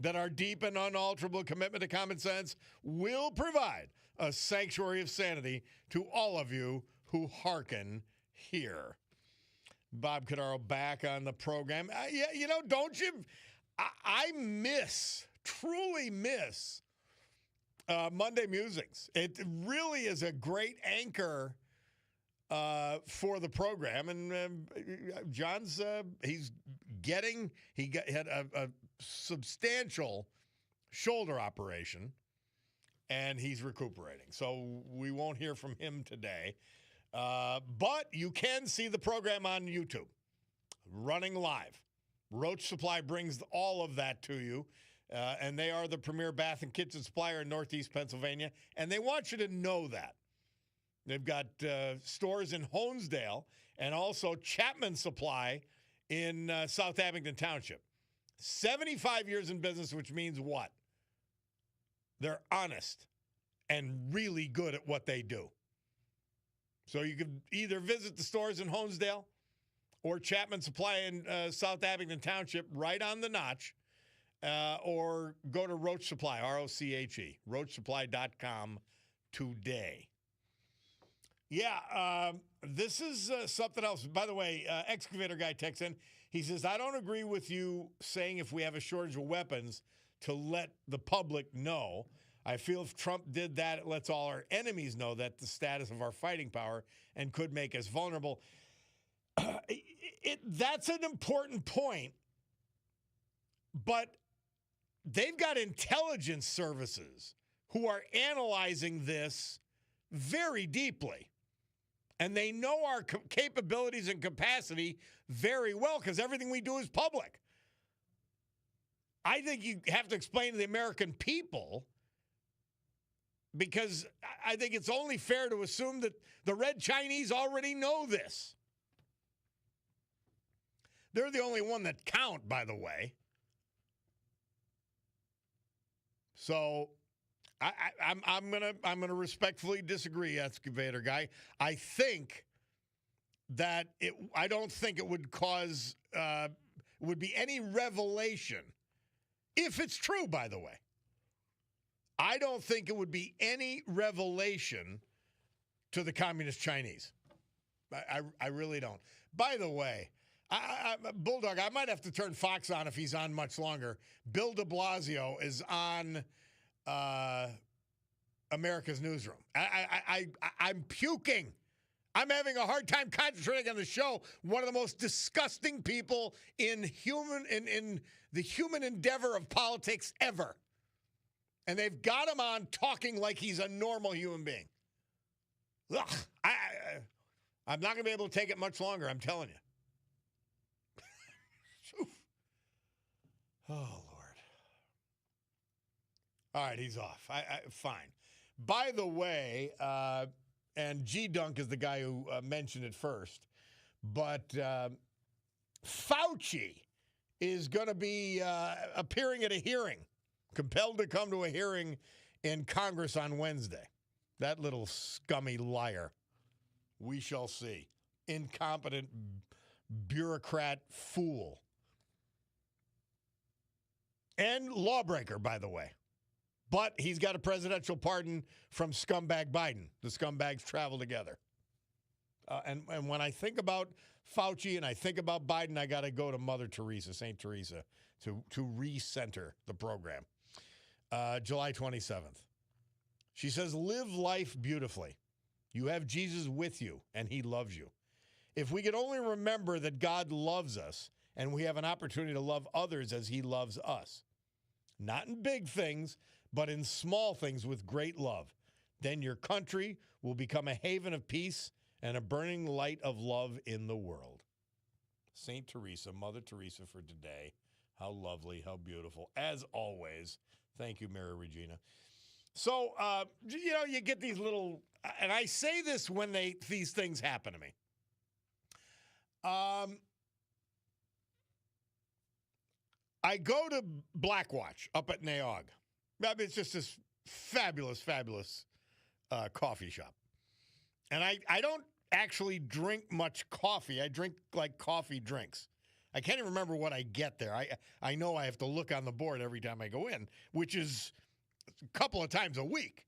that our deep and unalterable commitment to common sense will provide a sanctuary of sanity to all of you who hearken here. Bob Cordaro back on the program. Don't you? I truly miss Monday Musings. It really is a great anchor for the program. And John's, he had a substantial shoulder operation, and he's recuperating. So we won't hear from him today. But you can see the program on YouTube, running live. Roach Supply brings all of that to you, and they are the premier bath and kitchen supplier in Northeast Pennsylvania, and they want you to know that. They've got stores in Honesdale and also Chapman Supply in South Abington Township. 75 years in business, which means what? They're honest and really good at what they do. So you can either visit the stores in Honesdale or Chapman Supply in South Abington Township, right on the notch, or go to Roach Supply, R-O-C-H-E, roachsupply.com today. Yeah, this is something else. By the way, Excavator Guy texts in. He says, I don't agree with you saying if we have a shortage of weapons to let the public know. I feel if Trump did that, it lets all our enemies know that the status of our fighting power and could make us vulnerable. That's an important point, but they've got intelligence services who are analyzing this very deeply. And they know our capabilities and capacity very well because everything we do is public. I think you have to explain to the American people, because I think it's only fair to assume that the Red Chinese already know this. They're the only one that count, by the way. So I'm gonna respectfully disagree, Excavator Guy. I think that I don't think it would cause would be any revelation, if it's true, by the way. I don't think it would be any revelation to the Communist Chinese. I really don't. By the way, Bulldog, I might have to turn Fox on if he's on much longer. Bill de Blasio is on America's Newsroom. I'm puking. I'm having a hard time concentrating on the show. One of the most disgusting people in the human endeavor of politics ever. And they've got him on talking like he's a normal human being. Ugh, I'm not going to be able to take it much longer, I'm telling you. Oh, Lord. All right, he's off. Fine. By the way, and G-Dunk is the guy who mentioned it first, but Fauci is going to be appearing at a hearing, compelled to come to a hearing in Congress on Wednesday. That little scummy liar. We shall see. Incompetent bureaucrat fool. And lawbreaker, by the way. But he's got a presidential pardon from scumbag Biden. The scumbags travel together. And when I think about Fauci and I think about Biden, I got to go to Mother Teresa, St. Teresa, to recenter the program. July 27th. She says, live life beautifully. You have Jesus with you, and he loves you. If we could only remember that God loves us, and we have an opportunity to love others as he loves us, not in big things, but in small things with great love, then your country will become a haven of peace and a burning light of love in the world. St. Teresa, Mother Teresa for today. How lovely, how beautiful. As always, thank you, Mary Regina. So, you get these little, and I say this when these things happen to me. I go to Blackwatch up at Naog. I mean, it's just this fabulous, fabulous coffee shop. And I don't actually drink much coffee. I drink like coffee drinks. I can't even remember what I get there. I know I have to look on the board every time I go in, which is a couple of times a week.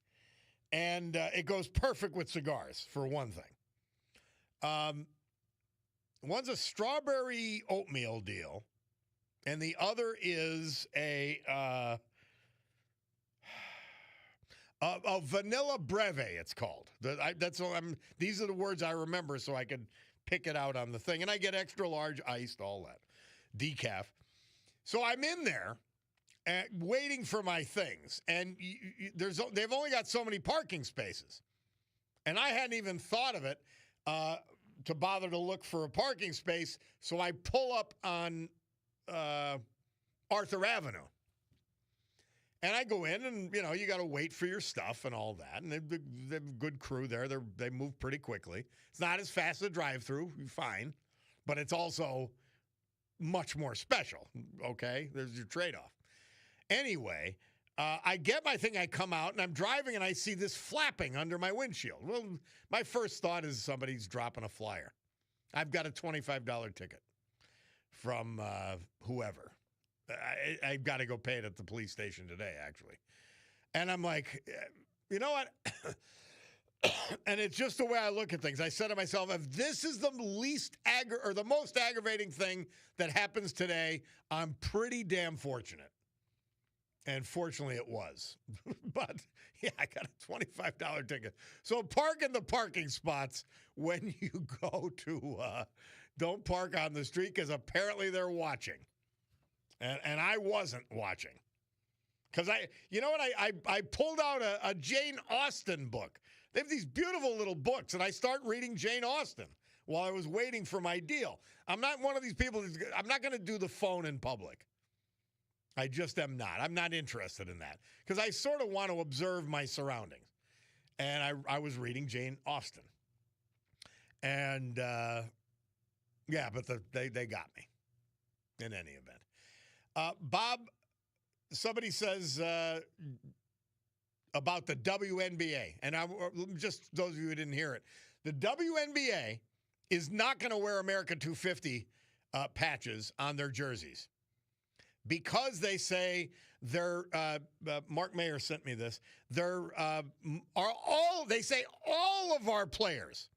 And it goes perfect with cigars, for one thing. One's a strawberry oatmeal deal, and the other is a vanilla breve, it's called. These are the words I remember so I could pick it out on the thing. And I get extra large, iced, all that, decaf. So I'm in there waiting for my things. And they've only got so many parking spaces. And I hadn't even thought of it to bother to look for a parking space. So I pull up on Arthur Avenue. And I go in and, you got to wait for your stuff and all that. And they have a good crew there. They move pretty quickly. It's not as fast as a drive-through. Fine. But it's also much more special. Okay? There's your trade-off. Anyway, I get my thing. I come out, and I'm driving, and I see this flapping under my windshield. Well, my first thought is somebody's dropping a flyer. I've got a $25 ticket from whoever. I've got to go pay it at the police station today, actually. And I'm like, you know what? And it's just the way I look at things. I said to myself, if this is the the most aggravating thing that happens today, I'm pretty damn fortunate. And fortunately it was. But, yeah, I got a $25 ticket. So park in the parking spots when you go to, don't park on the street because apparently they're watching. And I wasn't watching. Because I pulled out a Jane Austen book. They have these beautiful little books, and I start reading Jane Austen while I was waiting for my deal. I'm not one of these people, I'm not going to do the phone in public. I just am not. I'm not interested in that. Because I sort of want to observe my surroundings. And I was reading Jane Austen. And, yeah, but they got me in any event. Bob, somebody says about the WNBA, and just those of you who didn't hear it, the WNBA is not going to wear America 250 patches on their jerseys because they say they're, Mark Mayer sent me this, they say all of our players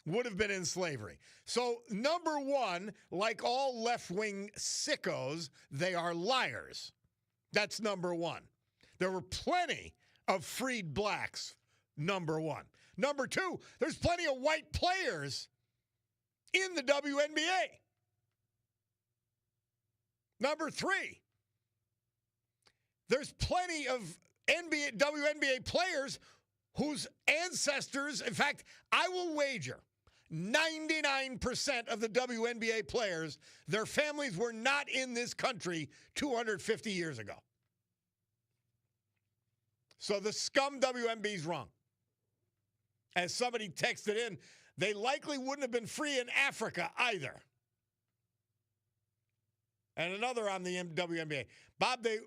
would have been in slavery. So, number one, like all left-wing sickos, they are liars. That's number one. There were plenty of freed blacks, number one. Number two, there's plenty of white players in the WNBA. Number three, there's plenty of WNBA players whose ancestors, in fact, I will wager 99% of the WNBA players, their families were not in this country 250 years ago. So the scum WNBA is wrong. As somebody texted in, they likely wouldn't have been free in Africa either. And another on the WNBA. Bob, they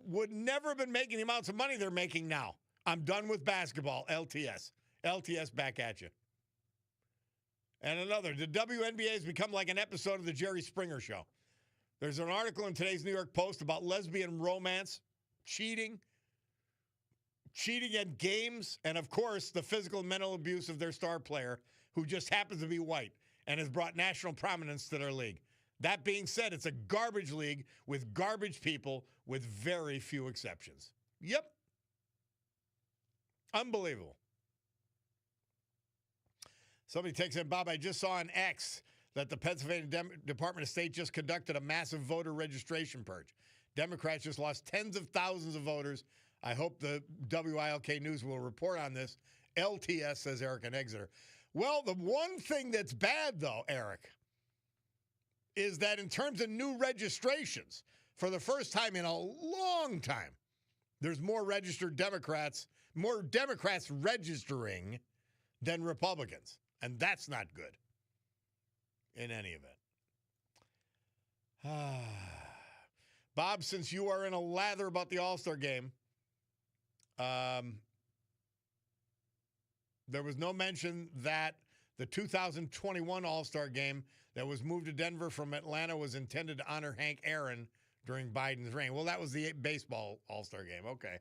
would never have been making the amounts of money they're making now. I'm done with basketball, LTS. LTS back at you. And another, the WNBA has become like an episode of the Jerry Springer Show. There's an article in today's New York Post about lesbian romance, cheating at games, and, of course, the physical and mental abuse of their star player, who just happens to be white and has brought national prominence to their league. That being said, it's a garbage league with garbage people with very few exceptions. Yep. Unbelievable. Somebody takes in, Bob, I just saw on X that the Pennsylvania Department of State just conducted a massive voter registration purge. Democrats just lost tens of thousands of voters. I hope the WILK News will report on this. LTS, says Eric in Exeter. Well, the one thing that's bad, though, Eric, is that in terms of new registrations, for the first time in a long time, there's more registered Democrats, more Democrats registering than Republicans. And that's not good in any event. Bob, since you are in a lather about the All-Star game, there was no mention that the 2021 All-Star game that was moved to Denver from Atlanta was intended to honor Hank Aaron during Biden's reign. Well, that was the baseball All-Star game. Okay.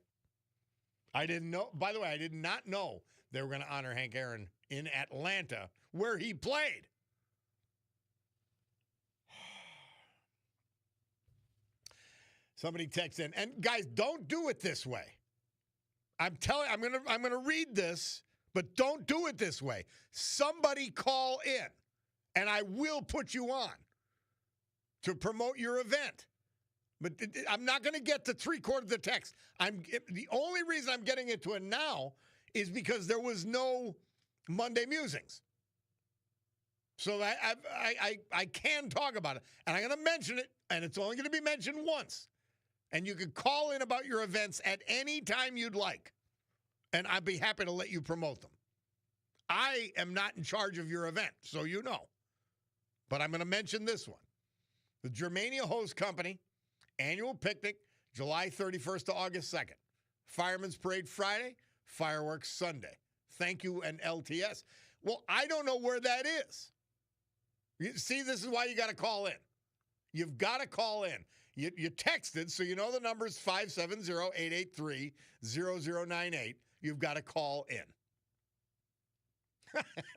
I didn't know. By the way, I did not know they were going to honor Hank Aaron in Atlanta, where he played. Somebody texts in, and guys, don't do it this way. I'm gonna read this, but don't do it this way. Somebody call in, and I will put you on to promote your event. But I'm not going to get to three-quarters of the text. The only reason I'm getting into it now is because there was no Monday musings. So I can talk about it. And I'm going to mention it, and it's only going to be mentioned once. And you can call in about your events at any time you'd like. And I'd be happy to let you promote them. I am not in charge of your event, so you know. But I'm going to mention this one. The Germania Hose Company annual picnic, July 31st to August 2nd. Fireman's Parade Friday, fireworks Sunday. Thank you, and LTS. Well, I don't know where that is. See, this is why you got to call in. You've got to call in. You texted, so you know the number's 570-883-0098. You've got to call in.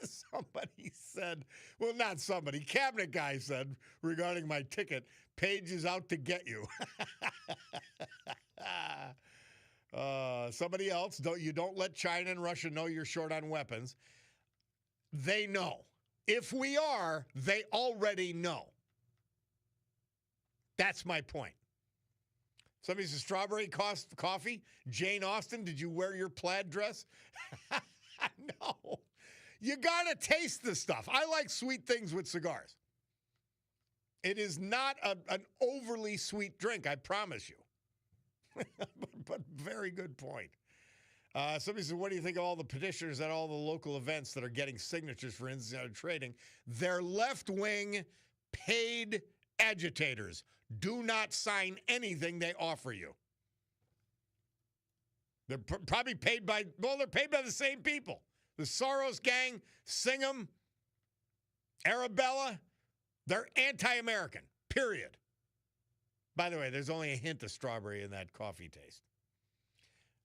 Somebody said, well, not somebody, cabinet guy said regarding my ticket, Paige is out to get you. Somebody else, you don't let China and Russia know you're short on weapons. They know. If we are, they already know. That's my point. Somebody says, strawberry coffee. Jane Austen, did you wear your plaid dress? No. You got to taste the stuff. I like sweet things with cigars. It is not an overly sweet drink, I promise you. but very good point. Somebody said, what do you think of all the petitioners at all the local events that are getting signatures for insider trading? They're left-wing paid agitators. Do not sign anything they offer you. They're probably paid by, they're paid by the same people. The Soros gang, Singham, Arabella, they're anti-American, period. By the way, there's only a hint of strawberry in that coffee taste.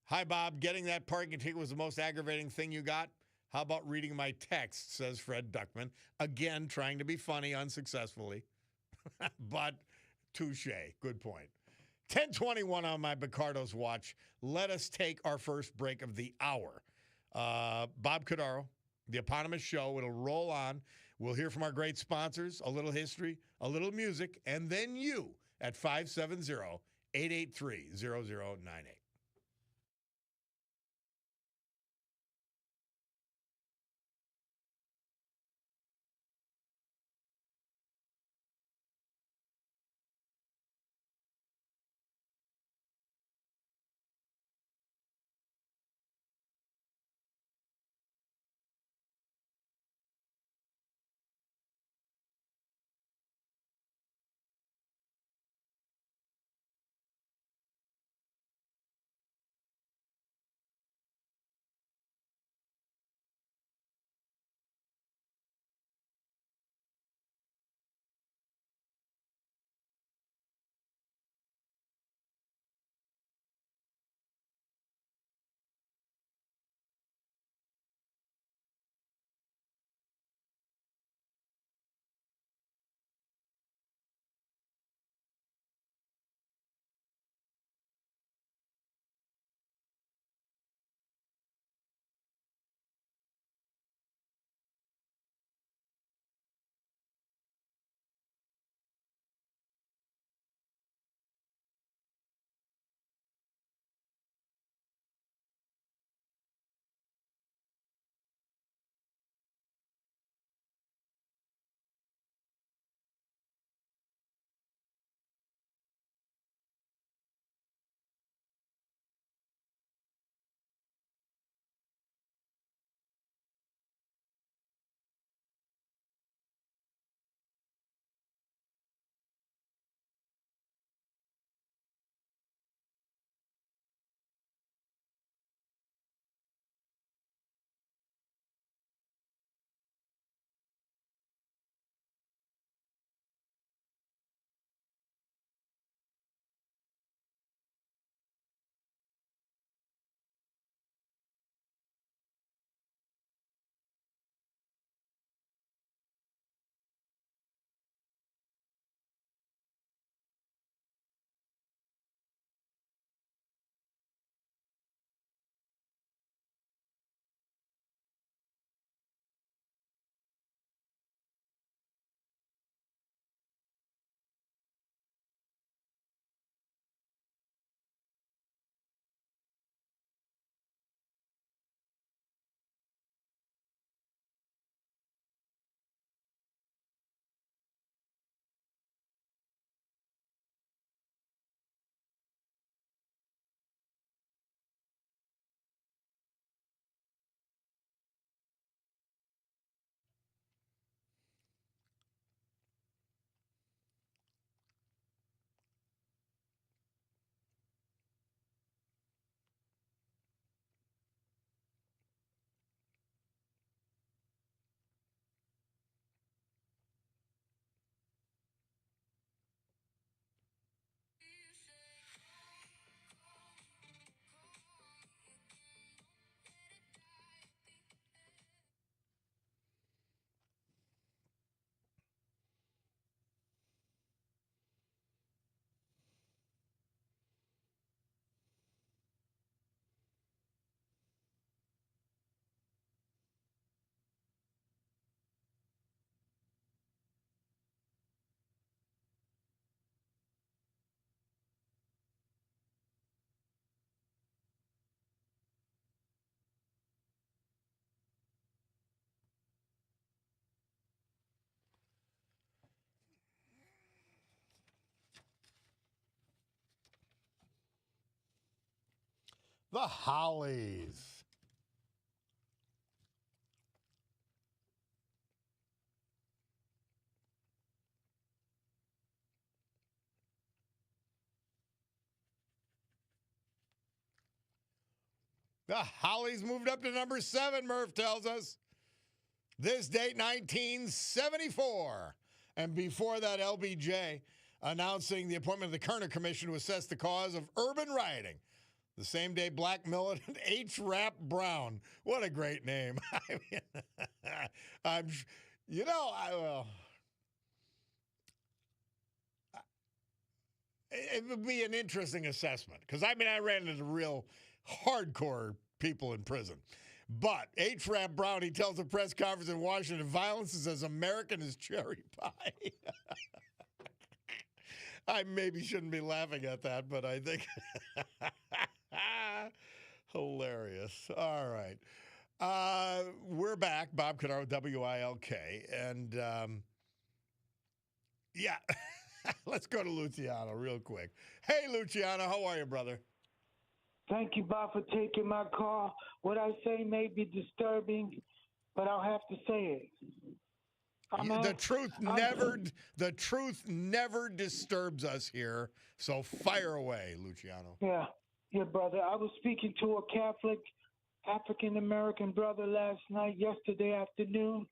Hi, Bob. Getting that parking ticket was the most aggravating thing you got? How about reading my text, says Fred Duckman. Again, trying to be funny unsuccessfully. But touche. Good point. 10:21 on my Picardo's watch. Let us take our first break of the hour. Bob Cordaro, the eponymous show. It'll roll on. We'll hear from our great sponsors, a little history, a little music, and then you at 570-883-0098. The Hollies. The Hollies moved up to number 7, Murph tells us. This date, 1974. And before that, LBJ announcing the appointment of the Kerner Commission to assess the cause of urban rioting. The same day, black militant H. Rap Brown. What a great name. I mean, it would be an interesting assessment because, I ran into real hardcore people in prison. But H. Rap Brown, he tells a press conference in Washington, violence is as American as cherry pie. I maybe shouldn't be laughing at that, but I think hilarious. All right. We're back. Bob Cordaro, WILK. And, yeah, let's go to Luciano real quick. Hey, Luciano, how are you, brother? Thank you, Bob, for taking my call. What I say may be disturbing, but I'll have to say it. The truth never disturbs us here. So fire away, Luciano. Yeah, brother. I was speaking to a Catholic African-American brother yesterday afternoon,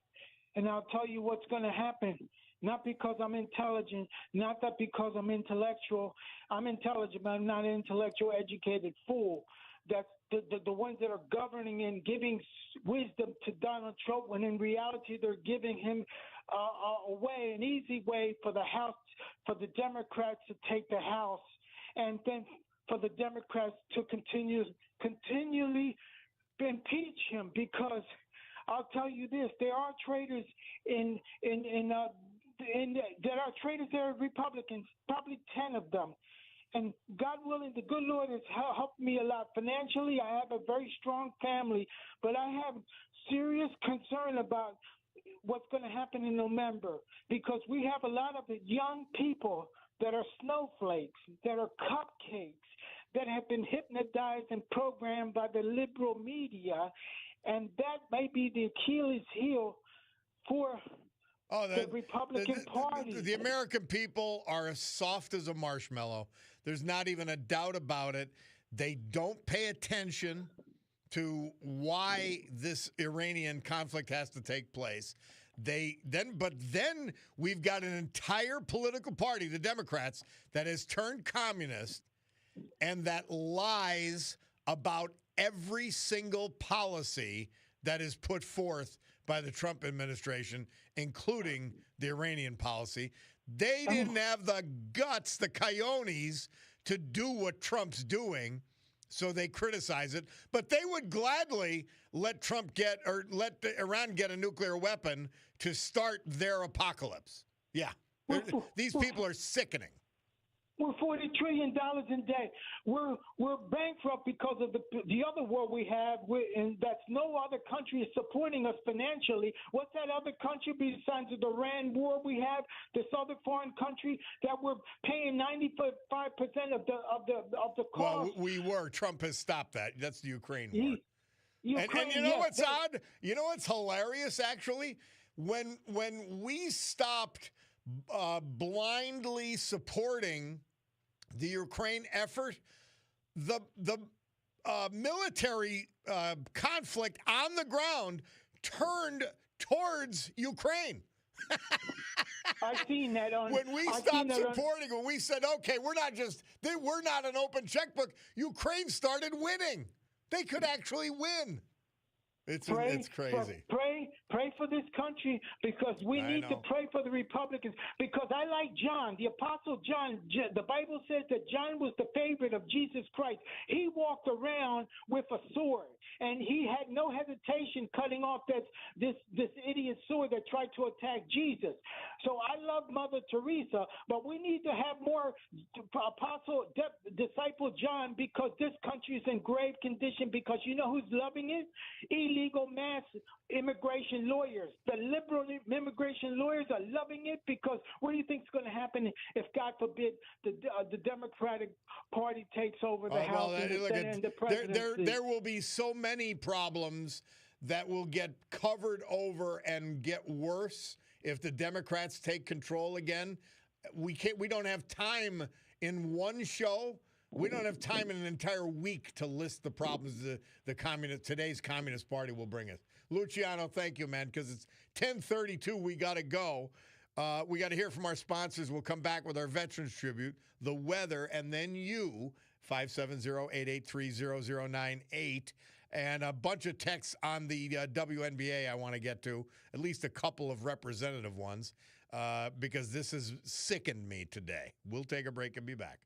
and I'll tell you what's going to happen. Not because I'm intelligent, not that because I'm intellectual. I'm intelligent, but I'm not an intellectual, educated fool. That's the ones that are governing and giving wisdom to Donald Trump, when in reality they're giving him an easy way for the House, for the Democrats to take the House, and then for the Democrats to continually impeach him. Because I'll tell you this: there are traitors there are traitors. There are Republicans, probably 10 of them. And God willing, the good Lord has helped me a lot financially. I have a very strong family, but I have serious concern about what's going to happen in November, because we have a lot of young people that are snowflakes, that are cupcakes, that have been hypnotized and programmed by the liberal media, and that may be the Achilles heel for the Republican Party. The American people are as soft as a marshmallow. There's not even a doubt about it. They don't pay attention to why this Iranian conflict has to take place. But then we've got an entire political party, the Democrats, that has turned communist and that lies about every single policy that is put forth by the Trump administration, including the Iranian policy. They didn't have the guts, the coyotes, to do what Trump's doing, so they criticize it. But they would gladly let Iran get a nuclear weapon to start their apocalypse. Yeah, these people are sickening. We're $40 trillion in debt. We're bankrupt because of the other war we have, and that's no other country is supporting us financially. What's that other country besides the Iran war we have? This other foreign country that we're paying 95% of the cost. Well, Trump has stopped that. That's the Ukraine war. Ukraine, and you know what's odd? You know what's hilarious, actually? When we stopped blindly supporting the Ukraine effort, the military conflict on the ground turned towards Ukraine. I've seen that on. When we stopped supporting, when we said, okay, we're not an open checkbook, Ukraine started winning. They could actually win. It's crazy. Pray for this country, because we need to pray for the Republicans. Because I like John, the Apostle John. The Bible says that John was the favorite of Jesus Christ. He walked around with a sword, and he had no hesitation cutting off this idiot sword that tried to attack Jesus. So I love Mother Teresa, but we need to have more disciple John, because this country is in grave condition. Because you know who's loving it? illegal mass immigration lawyers. The liberal immigration lawyers are loving it because what do you think is going to happen if, God forbid, the Democratic Party takes over the House and the Senate and the presidency? There will be so many problems that will get covered over and get worse if the Democrats take control again. We don't have time in one show. We don't have time in an entire week to list the problems today's Communist Party will bring us. Luciano, thank you, man, because it's 10:32. We got to go. We got to hear from our sponsors. We'll come back with our Veterans Tribute, the weather, and then you, 570-883-0098. And a bunch of texts on the WNBA I want to get to, at least a couple of representative ones, because this has sickened me today. We'll take a break and be back.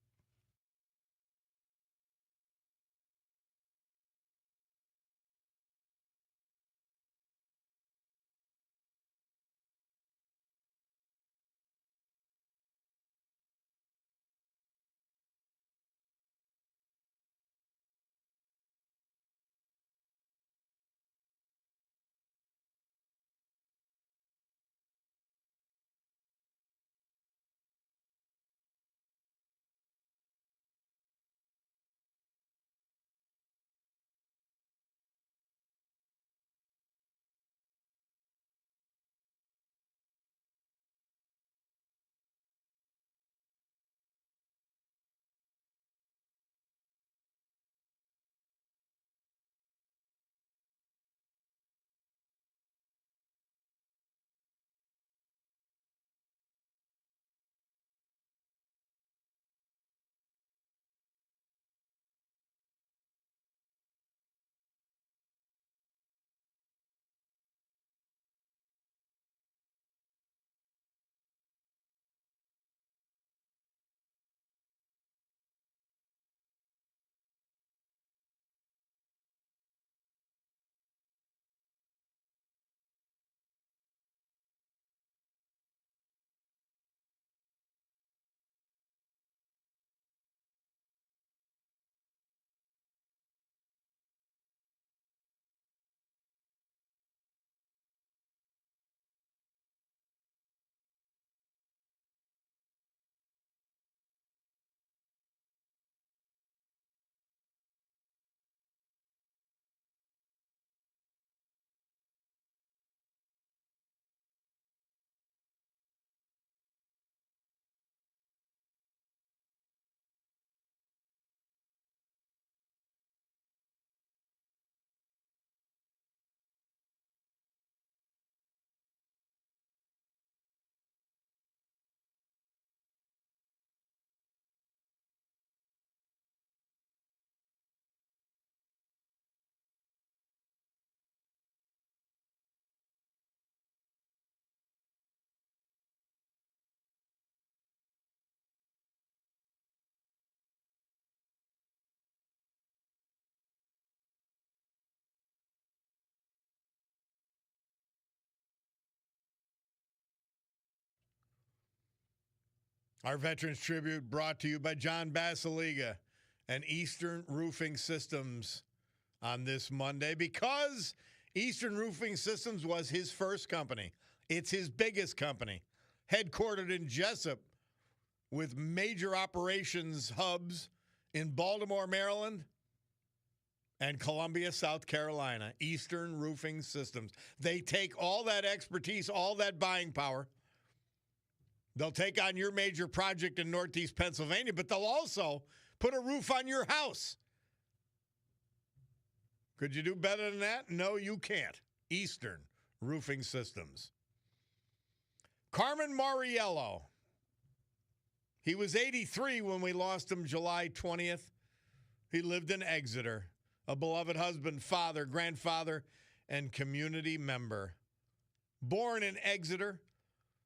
Our Veterans Tribute brought to you by John Basiliga and Eastern Roofing Systems on this Monday, because Eastern Roofing Systems was his first company. It's his biggest company, headquartered in Jessup with major operations hubs in Baltimore, Maryland, and Columbia, South Carolina. Eastern Roofing Systems. They take all that expertise, all that buying power. They'll take on your major project in Northeast Pennsylvania, but they'll also put a roof on your house. Could you do better than that? No, you can't. Eastern Roofing Systems. Carmen Mariello. He was 83 when we lost him July 20th. He lived in Exeter. A beloved husband, father, grandfather, and community member. Born in Exeter,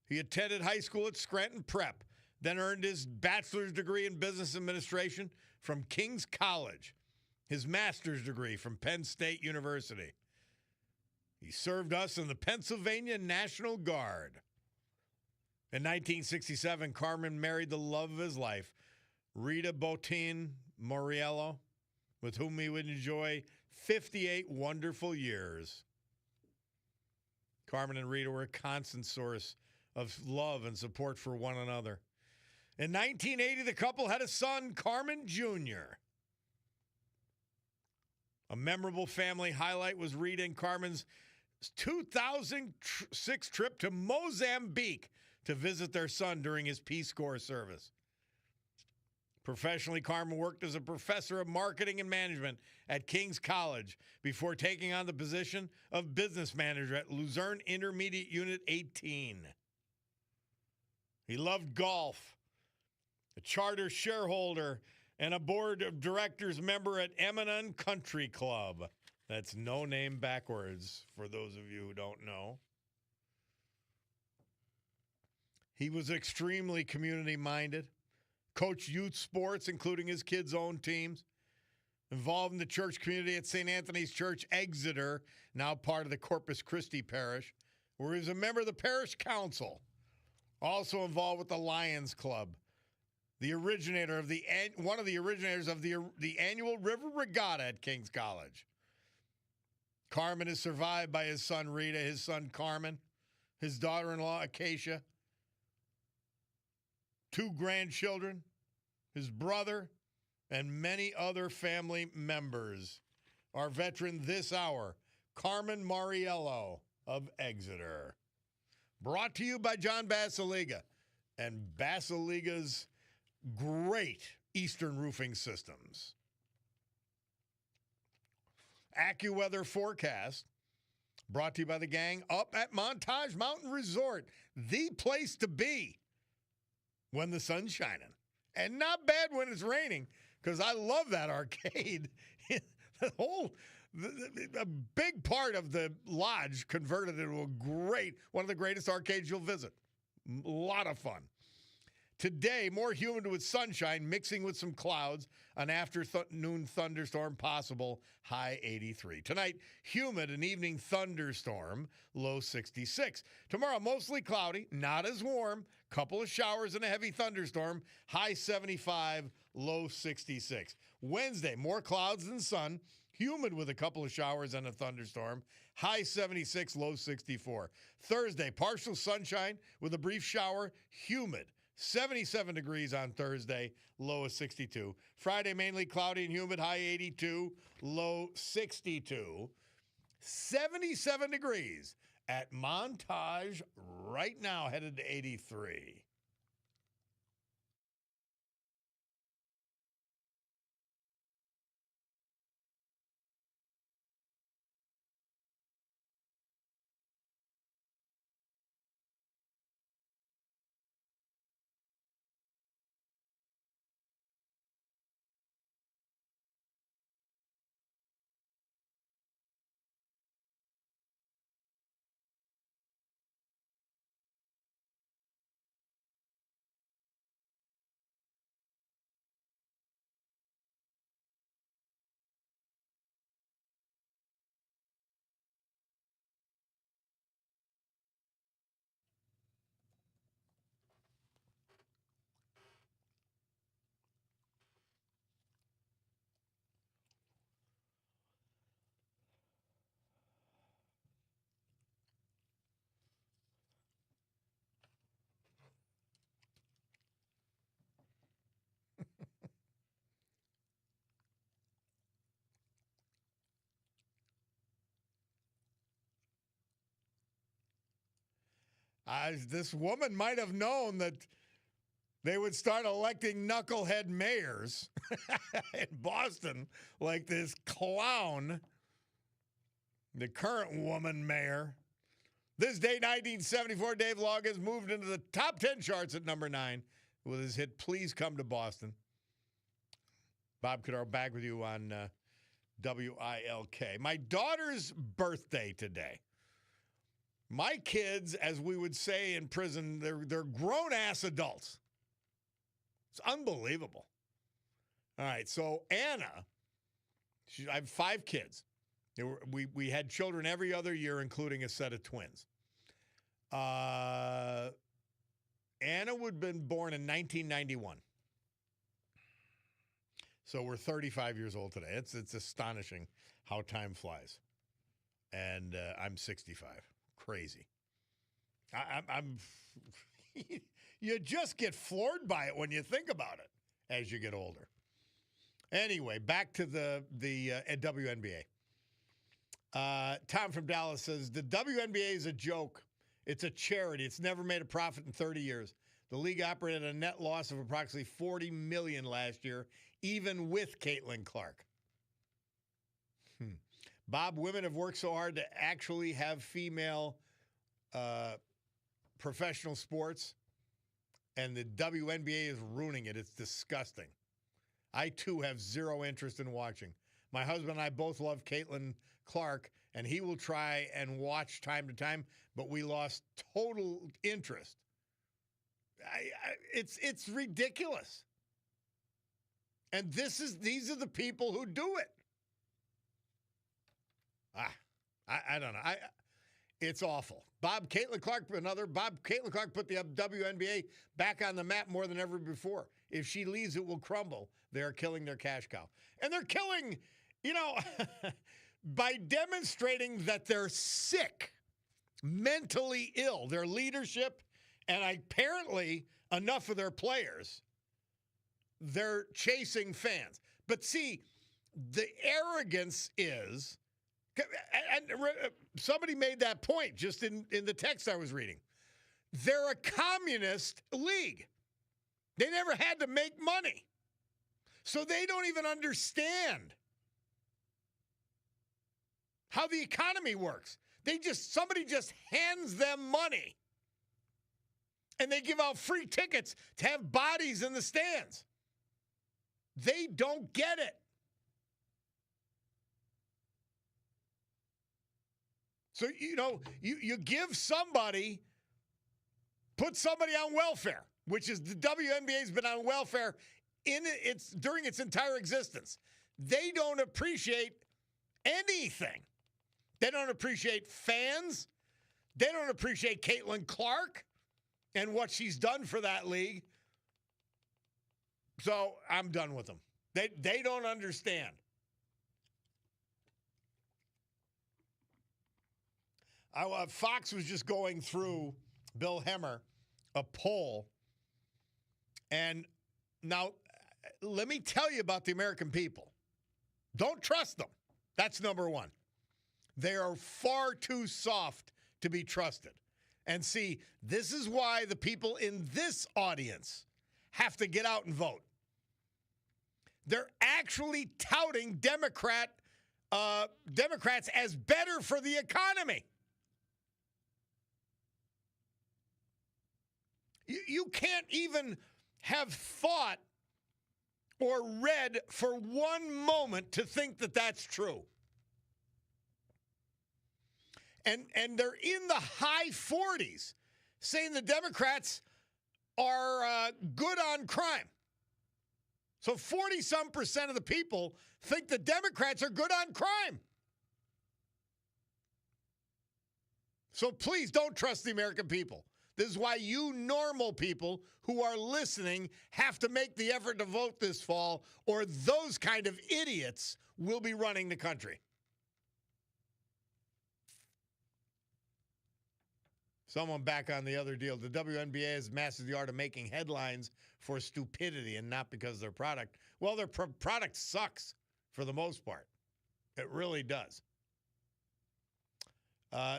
he attended high school at Scranton Prep, then earned his bachelor's degree in business administration from King's College, his master's degree from Penn State University. He served us in the Pennsylvania National Guard. In 1967, Carmen married the love of his life, Rita Botin Moriello, with whom he would enjoy 58 wonderful years. Carmen and Rita were a constant source of love and support for one another. In 1980, the couple had a son, Carmen Jr. A memorable family highlight was Rita and Carmen's 2006 trip to Mozambique to visit their son during his Peace Corps service. Professionally, Carmen worked as a professor of marketing and management at King's College before taking on the position of business manager at Luzerne Intermediate Unit 18. He loved golf, a charter shareholder, and a board of directors member at Eminem Country Club. That's no name backwards, for those of you who don't know. He was extremely community-minded, coached youth sports, including his kids' own teams, involved in the church community at St. Anthony's Church, Exeter, now part of the Corpus Christi Parish, where he was a member of the parish council. Also involved with the Lions Club, the originator of one of the originators of the annual River Regatta at King's College. Carmen is survived by his son Rita, his son Carmen, his daughter-in-law Acacia, 2 grandchildren, his brother, and many other family members. Our veteran this hour, Carmen Mariello of Exeter. Brought to you by John Basiliga and Basiliga's great Eastern roofing systems. AccuWeather forecast brought to you by the gang up at Montage Mountain Resort, the place to be when the sun's shining. And not bad when it's raining, because I love that arcade. A big part of the lodge converted into one of the greatest arcades you'll visit. A lot of fun. Today, more humid with sunshine mixing with some clouds. An afternoon thunderstorm possible, high 83. Tonight, humid, an evening thunderstorm, low 66. Tomorrow, mostly cloudy, not as warm. Couple of showers and a heavy thunderstorm, high 75, low 66. Wednesday, more clouds than sun. Humid with a couple of showers and a thunderstorm. High 76, low 64. Thursday, partial sunshine with a brief shower. Humid. 77 degrees on Thursday, low of 62. Friday, mainly cloudy and humid, high 82, low 62. 77 degrees at Montage right now, headed to 83. This woman might have known that they would start electing knucklehead mayors in Boston, like this clown, the current woman mayor. This day, 1974, Dave Loggins moved into the top 10 charts at number 9 with his hit, Please Come to Boston. Bob Cordaro back with you on WILK. My daughter's birthday today. My kids, as we would say in prison, they're grown-ass adults. It's unbelievable. All right, so Anna, I have 5 kids. We had children every other year, including a set of twins. Anna would have been born in 1991. So we're 35 years old today. It's astonishing how time flies. And I'm 65. Crazy. I'm you just get floored by it when you think about it as you get older. Anyway, back to the WNBA. Tom from Dallas says, the WNBA is a joke. It's a charity. It's never made a profit in 30 years. The league operated a net loss of approximately $40 million last year, even with Caitlin Clark. Bob, women have worked so hard to actually have female professional sports, and the WNBA is ruining it. It's disgusting. I, too, have zero interest in watching. My husband and I both love Caitlin Clark, and he will try and watch time to time, but we lost total interest. It's ridiculous. And these are the people who do it. I don't know. It's awful. Caitlin Clark put the WNBA back on the map more than ever before. If she leaves, it will crumble. They're killing their cash cow. And they're killing, by demonstrating that they're sick, mentally ill, their leadership, and apparently enough of their players, they're chasing fans. But see, the arrogance is, and somebody made that point just in the text I was reading. They're a communist league. They never had to make money. So they don't even understand how the economy works. Somebody just hands them money. And they give out free tickets to have bodies in the stands. They don't get it. So, you give somebody, put somebody on welfare, which is the WNBA's been on welfare during its entire existence. They don't appreciate anything. They don't appreciate fans. They don't appreciate Caitlin Clark and what she's done for that league. So I'm done with them. They don't understand. Fox was just going through, Bill Hemmer, a poll. And now, let me tell you about the American people. Don't trust them. That's number one. They are far too soft to be trusted. And see, this is why the people in this audience have to get out and vote. They're actually touting Democrats as better for the economy. You can't even have thought or read for one moment to think that that's true. And they're in the high 40s saying the Democrats are good on crime. So 40-some% of the people think the Democrats are good on crime. So please don't trust the American people. This is why you normal people who are listening have to make the effort to vote this fall, or those kind of idiots will be running the country. Someone back on the other deal. The WNBA has mastered the art of making headlines for stupidity and not because of their product. Well, their product sucks for the most part. It really does.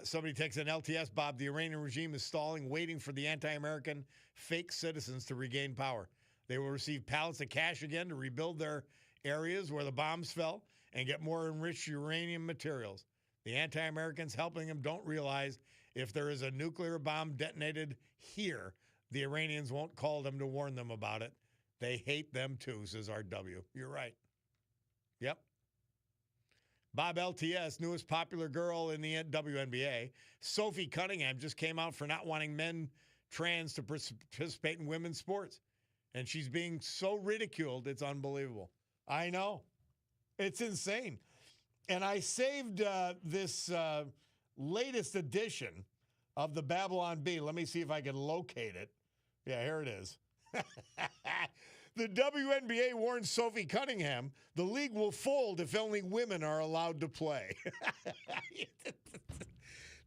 Somebody takes an LTS, Bob. The Iranian regime is stalling, waiting for the anti-American fake citizens to regain power. They will receive pallets of cash again to rebuild their areas where the bombs fell and get more enriched uranium materials. The anti-Americans helping them don't realize if there is a nuclear bomb detonated here, the Iranians won't call them to warn them about it. They hate them too, says RW. You're right. Yep. Bob LTS, newest popular girl in the WNBA. Sophie Cunningham just came out for not wanting men trans to participate in women's sports. And she's being so ridiculed, it's unbelievable. I know. It's insane. And I saved this latest edition of the Babylon Bee. Let me see if I can locate it. Yeah, here it is. The WNBA warns Sophie Cunningham the league will fold if only women are allowed to play.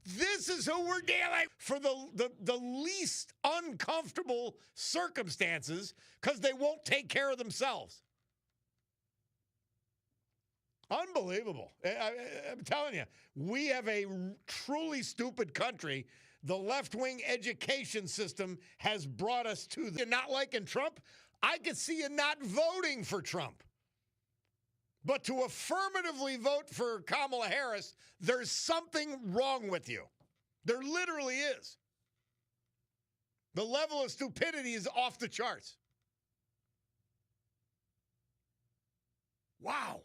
This is who we're dealing for the least uncomfortable circumstances because they won't take care of themselves. Unbelievable. I'm telling you, we have a truly stupid country. The left-wing education system has brought us to the not liking Trump. I could see you not voting for Trump. But to affirmatively vote for Kamala Harris, there's something wrong with you. There literally is. The level of stupidity is off the charts. Wow.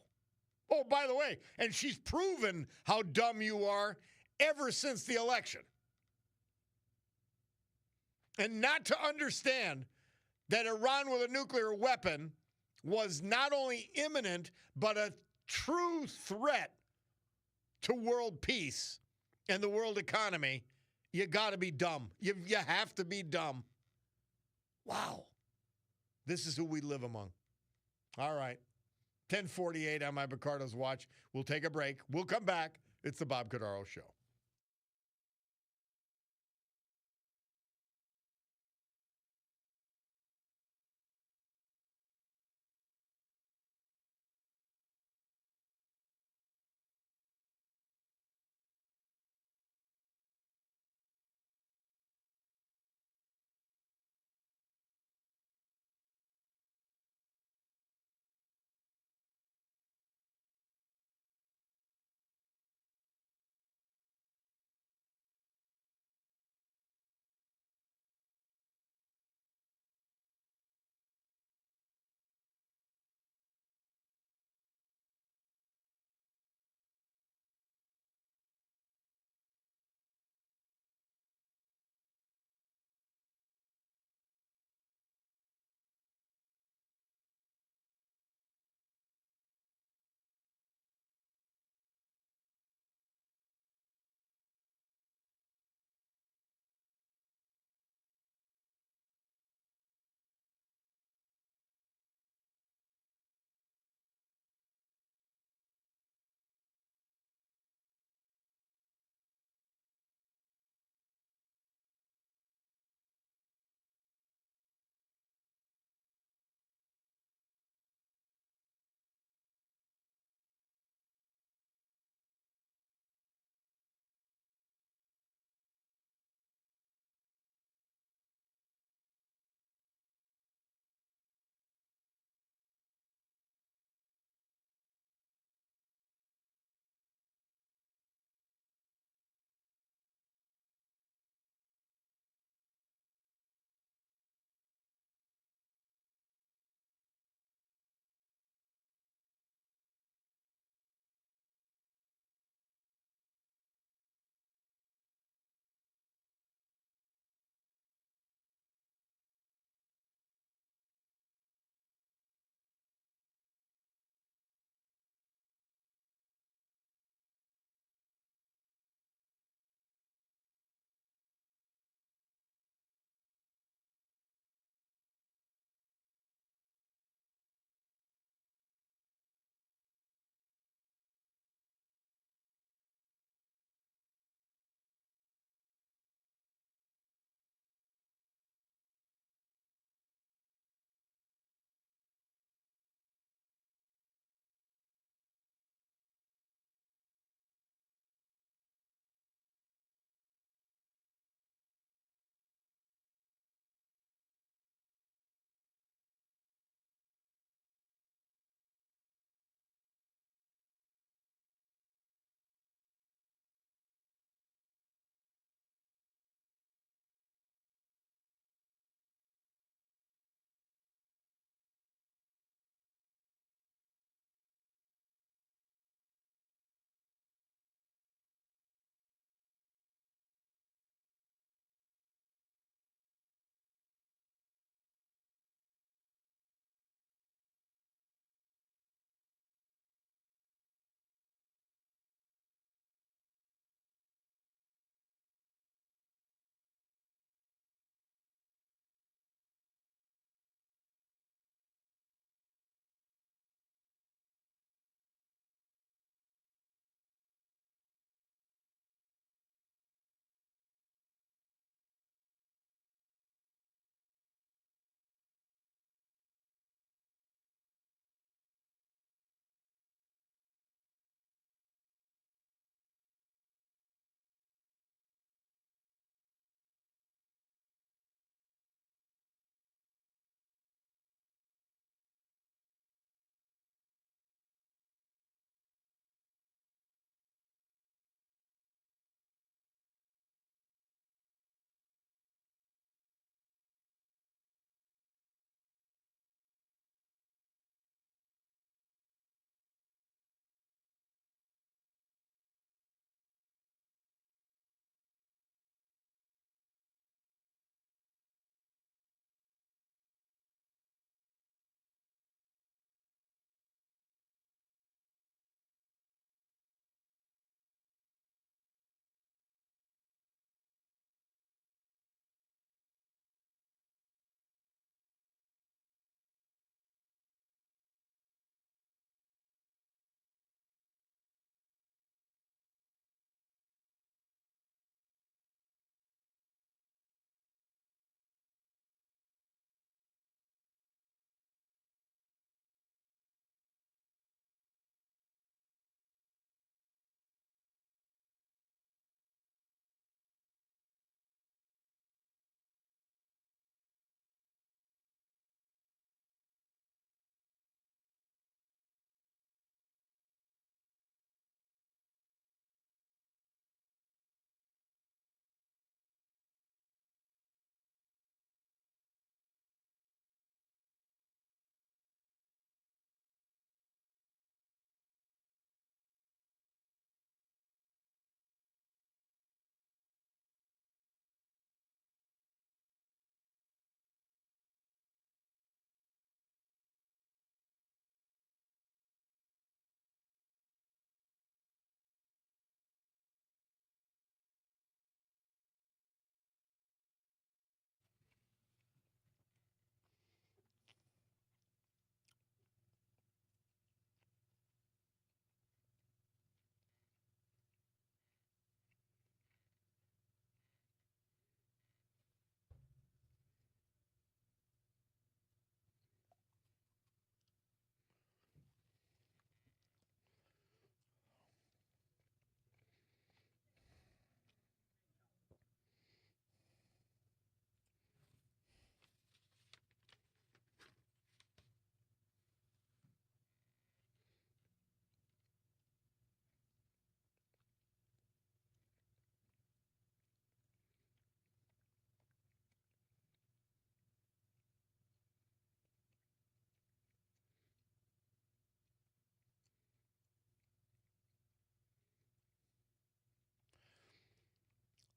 Oh, by the way, and she's proven how dumb you are ever since the election. And not to understand that Iran with a nuclear weapon was not only imminent, but a true threat to world peace and the world economy, you got to be dumb. You have to be dumb. Wow. This is who we live among. All right. 10:48 on my Picardo's watch. We'll take a break. We'll come back. It's the Bob Cordaro Show.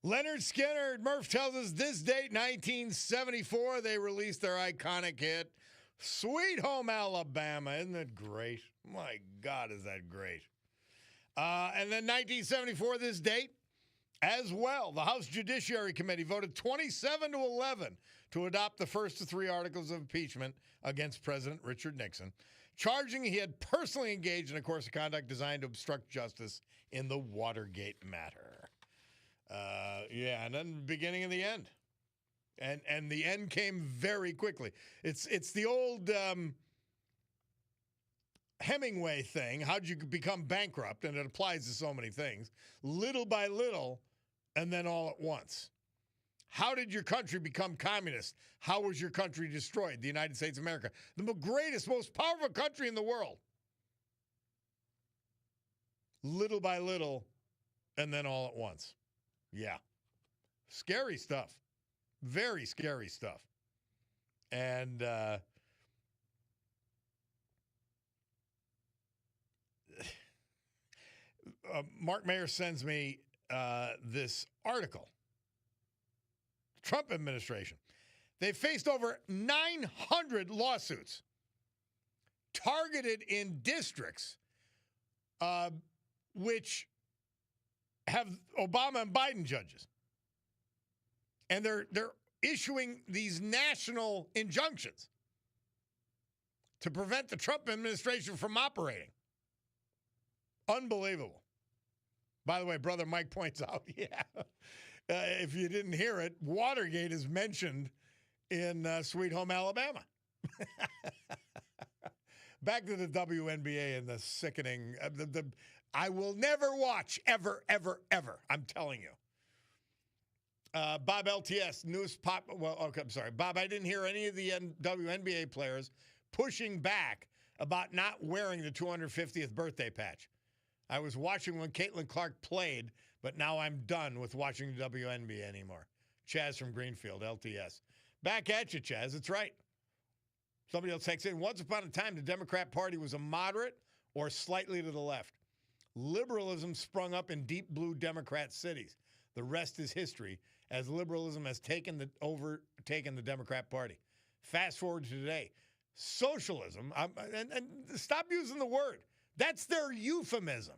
Leonard Skinner, Murph tells us this date, 1974, they released their iconic hit, Sweet Home Alabama. Isn't that great? My God, is that great? And then 1974, this date, as well, the House Judiciary Committee voted 27-11 to adopt the first of 3 articles of impeachment against President Richard Nixon, charging he had personally engaged in a course of conduct designed to obstruct justice in the Watergate matter. And then beginning of the end. And the end came very quickly. It's the old Hemingway thing. How'd you become bankrupt? And it applies to so many things. Little by little, and then all at once. How did your country become communist? How was your country destroyed? The United States of America. The greatest, most powerful country in the world. Little by little, and then all at once. Yeah. Scary stuff. Very scary stuff. And Mark Mayer sends me this article. Trump administration. They faced over 900 lawsuits targeted in districts which have Obama and Biden judges. And they're issuing these national injunctions to prevent the Trump administration from operating. Unbelievable. By the way, Brother Mike points out, if you didn't hear it, Watergate is mentioned in Sweet Home Alabama. Back to the WNBA and the sickening, I will never watch, ever, ever, ever. I'm telling you. Bob LTS, newest pop. Well, okay, I'm sorry. Bob, I didn't hear any of the WNBA players pushing back about not wearing the 250th birthday patch. I was watching when Caitlin Clark played, but now I'm done with watching the WNBA anymore. Chaz from Greenfield, LTS. Back at you, Chaz. It's right. Somebody else texts in. Once upon a time, the Democrat Party was a moderate or slightly to the left. Liberalism sprung up in deep blue Democrat cities. The rest is history, as liberalism has overtaken the Democrat Party. Fast forward to today. Socialism, and stop using the word. That's their euphemism.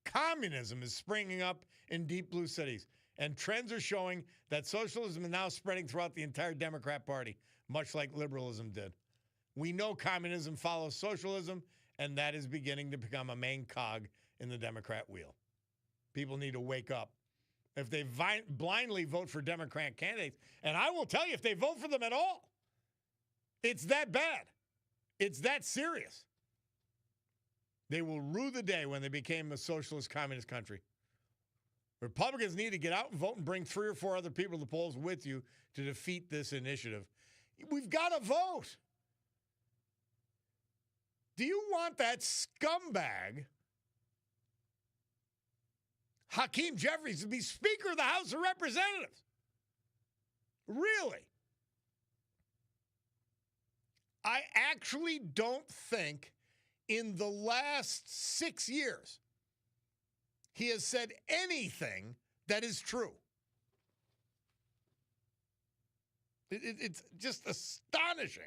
Communism is springing up in deep blue cities, and trends are showing that socialism is now spreading throughout the entire Democrat Party, much like liberalism did. We know communism follows socialism, and that is beginning to become a main cog in the Democrat wheel. People need to wake up. If they blindly vote for Democrat candidates, and I will tell you, if they vote for them at all, it's that bad. It's that serious. They will rue the day when they became a socialist communist country. Republicans need to get out and vote and bring 3 or 4 other people to the polls with you to defeat this initiative. We've got to vote. Do you want that scumbag, Hakeem Jeffries, to be Speaker of the House of Representatives? Really? I actually don't think in the last 6 years he has said anything that is true. It's just astonishing.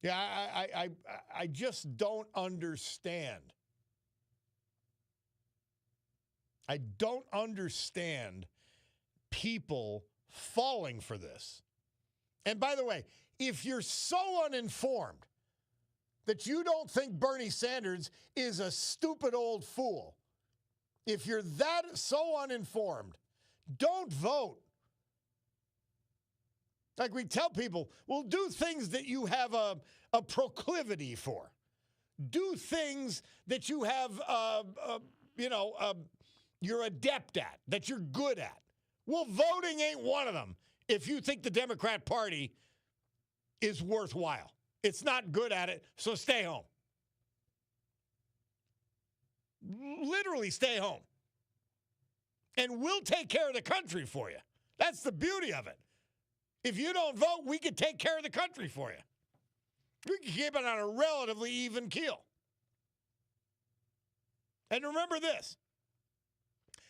Yeah, I just don't understand. I don't understand people falling for this. And by the way, if you're so uninformed that you don't think Bernie Sanders is a stupid old fool, if you're that so uninformed, don't vote. Like we tell people, well, do things that you have a proclivity for. Do things that you have, you're adept at, that you're good at. Well, voting ain't one of them if you think the Democrat Party is worthwhile. It's not good at it, so stay home. Literally stay home. And we'll take care of the country for you. That's the beauty of it. If you don't vote, we can take care of the country for you. We can keep it on a relatively even keel. And remember this.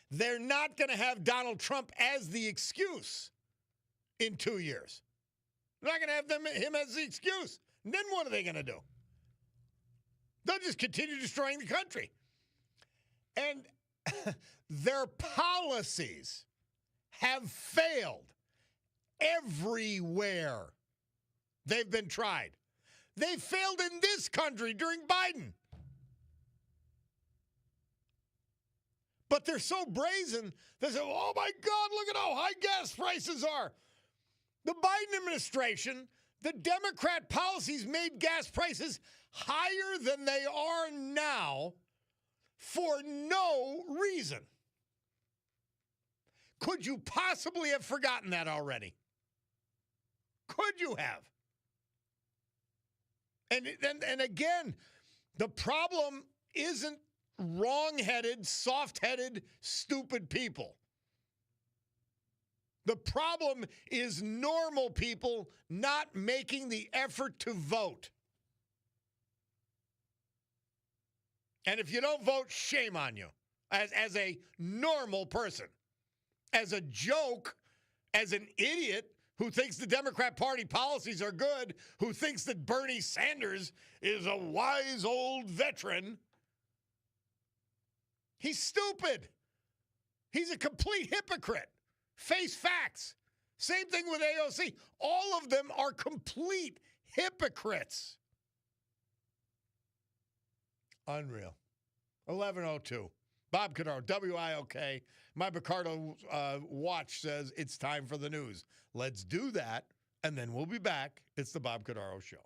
They're not going to have Donald Trump as the excuse in 2 years. They're not going to have him as the excuse. And then what are they going to do? They'll just continue destroying the country. And their policies have failed everywhere they've been tried. They failed in this country during Biden. But they're so brazen, they say, oh my God, look at how high gas prices are. The Biden administration, the Democrat policies made gas prices higher than they are now for no reason. Could you possibly have forgotten that already? Could you have? And again, the problem isn't wrong-headed, soft-headed, stupid people. The problem is normal people not making the effort to vote. And if you don't vote, shame on you as a normal person. As a joke, as an idiot who thinks the Democrat Party policies are good, who thinks that Bernie Sanders is a wise old veteran, he's stupid. He's a complete hypocrite. Face facts. Same thing with AOC. All of them are complete hypocrites. Unreal. 11:02. Bob Cordaro, WILK. My Picardo watch says it's time for the news. Let's do that, and then we'll be back. It's the Bob Cordaro Show.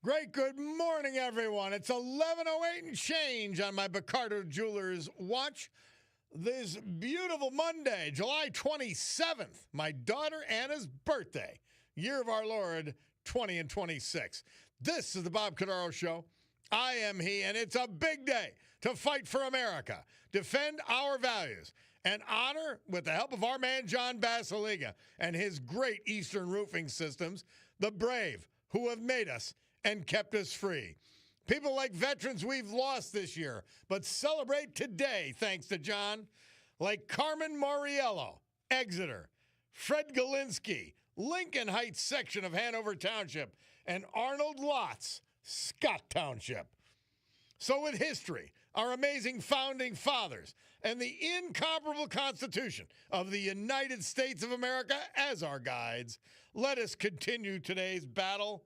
Great good morning, everyone. It's 11:08 and change on my Cordaro Jewelers watch. This beautiful Monday, July 27th, my daughter Anna's birthday, year of our Lord 20 and 26. This is the Bob Cordaro Show. I am he, and it's a big day to fight for America, defend our values, and honor, with the help of our man John Basiliga and his great Eastern roofing systems, the brave who have made us and kept us free. People like veterans we've lost this year, but celebrate today thanks to John, like Carmen Moriello, Exeter, Fred Galinsky, Lincoln Heights section of Hanover Township, and Arnold Lotz, Scott Township. So with history, our amazing founding fathers, and the incomparable Constitution of the United States of America as our guides, let us continue today's battle.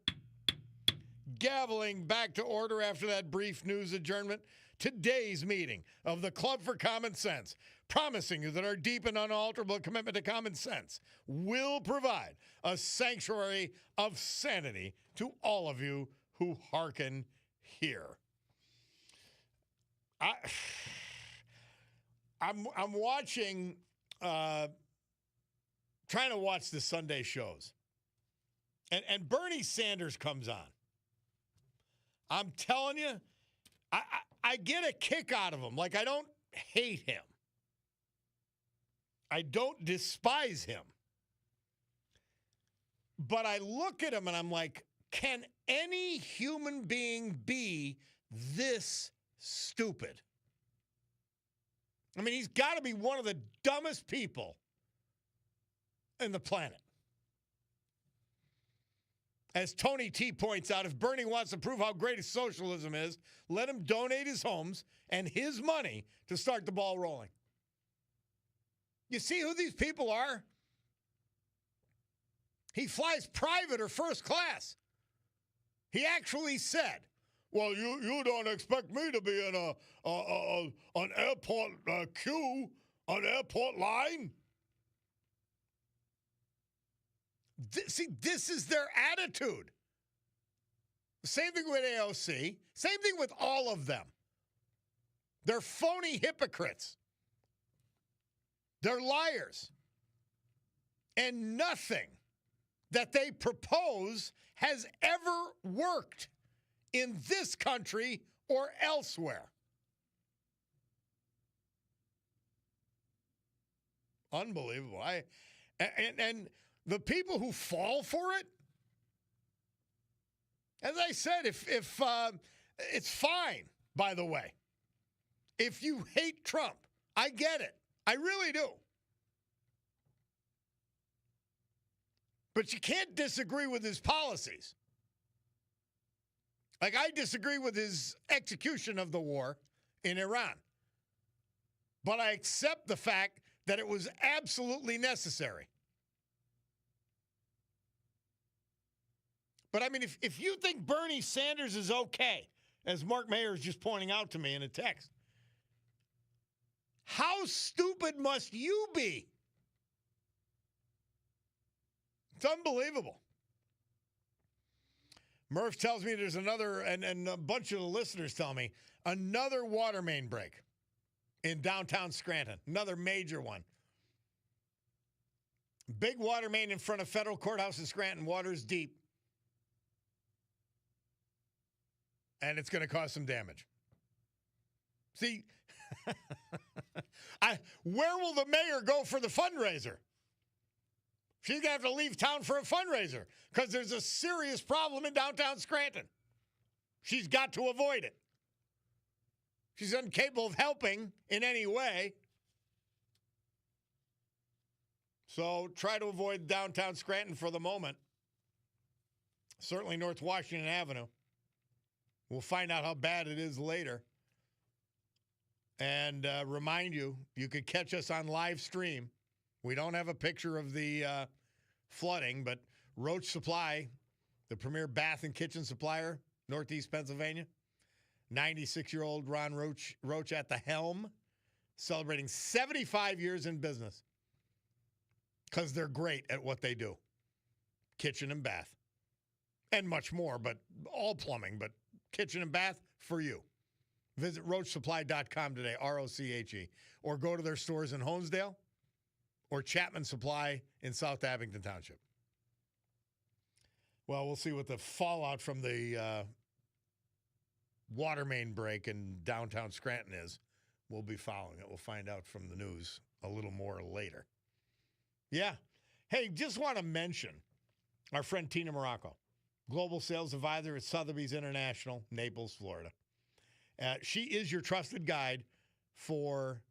Gaveling back to order after that brief news adjournment, today's meeting of the Club for Common Sense, promising you that our deep and unalterable commitment to common sense will provide a sanctuary of sanity to all of you who hearken here. I'm watching, trying to watch the Sunday shows, and Bernie Sanders comes on. I'm telling you, I get a kick out of him. Like, I don't hate him. I don't despise him. But I look at him and I'm like, can any human being be this stupid? I mean, he's got to be one of the dumbest people in the planet. As Tony T points out, if Bernie wants to prove how great his socialism is, let him donate his homes and his money to start the ball rolling. You see who these people are? He flies private or first class. He actually said, well, you don't expect me to be in an airport queue, an airport line? See, this is their attitude. Same thing with AOC. Same thing with all of them. They're phony hypocrites. They're liars. And nothing that they propose has ever worked in this country or elsewhere. Unbelievable. And the people who fall for it, as I said, if it's fine, by the way. If you hate Trump, I get it. I really do. But you can't disagree with his policies. Like, I disagree with his execution of the war in Iran. But I accept the fact that it was absolutely necessary. But, I mean, if you think Bernie Sanders is okay, as Mark Mayer is just pointing out to me in a text, how stupid must you be? It's unbelievable. Murph tells me there's another, and a bunch of the listeners tell me, another water main break in downtown Scranton, another major one. Big water main in front of Federal Courthouse in Scranton, water's deep. And it's going to cause some damage. See, where will the mayor go for the fundraiser? She's going to have to leave town for a fundraiser because there's a serious problem in downtown Scranton. She's got to avoid it. She's incapable of helping in any way. So try to avoid downtown Scranton for the moment. Certainly North Washington Avenue. We'll find out how bad it is later. And remind you, you could catch us on live stream. We don't have a picture of the flooding, but Roach Supply, the premier bath and kitchen supplier, Northeast Pennsylvania, 96-year-old Ron Roach at the helm, celebrating 75 years in business because they're great at what they do, kitchen and bath. and much more, but all plumbing, but kitchen and bath for you. Visit roachsupply.com today, ROCHE, or go to their stores in Honesdale or Chapman Supply in South Abington Township. Well, we'll see what the fallout from the water main break in downtown Scranton is. We'll be following it. We'll find out from the news a little more later. Yeah. Hey, just want to mention our friend Tina Morocco, Global Sales Advisor at Sotheby's International, Naples, Florida. She is your trusted guide for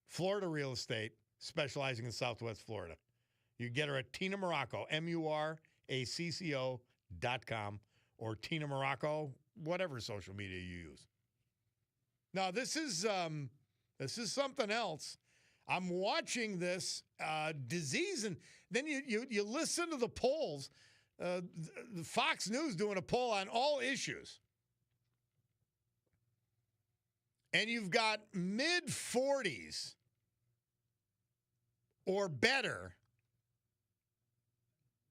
Florida real estate, specializing in Southwest Florida. You get her at Tina Morocco, MURACCO.com, or Tina Morocco, whatever social media you use. Now, this is something else. I'm watching this disease, and then you listen to the polls. The Fox News doing a poll on all issues. And you've got mid-40s or better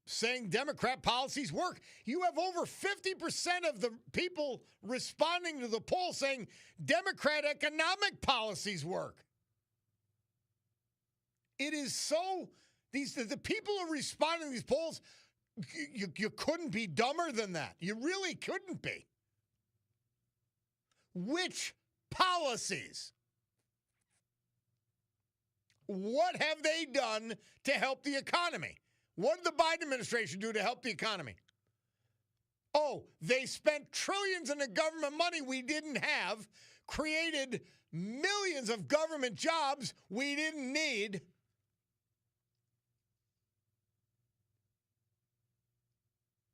saying Democrat policies work. You have over 50% of the people responding to the poll saying Democrat economic policies work. It is so, the people who are responding to these polls, you couldn't be dumber than that. You really couldn't be. Which policies? What have they done to help the economy? What did the Biden administration do to help the economy? Oh, they spent trillions in the government money we didn't have, created millions of government jobs we didn't need.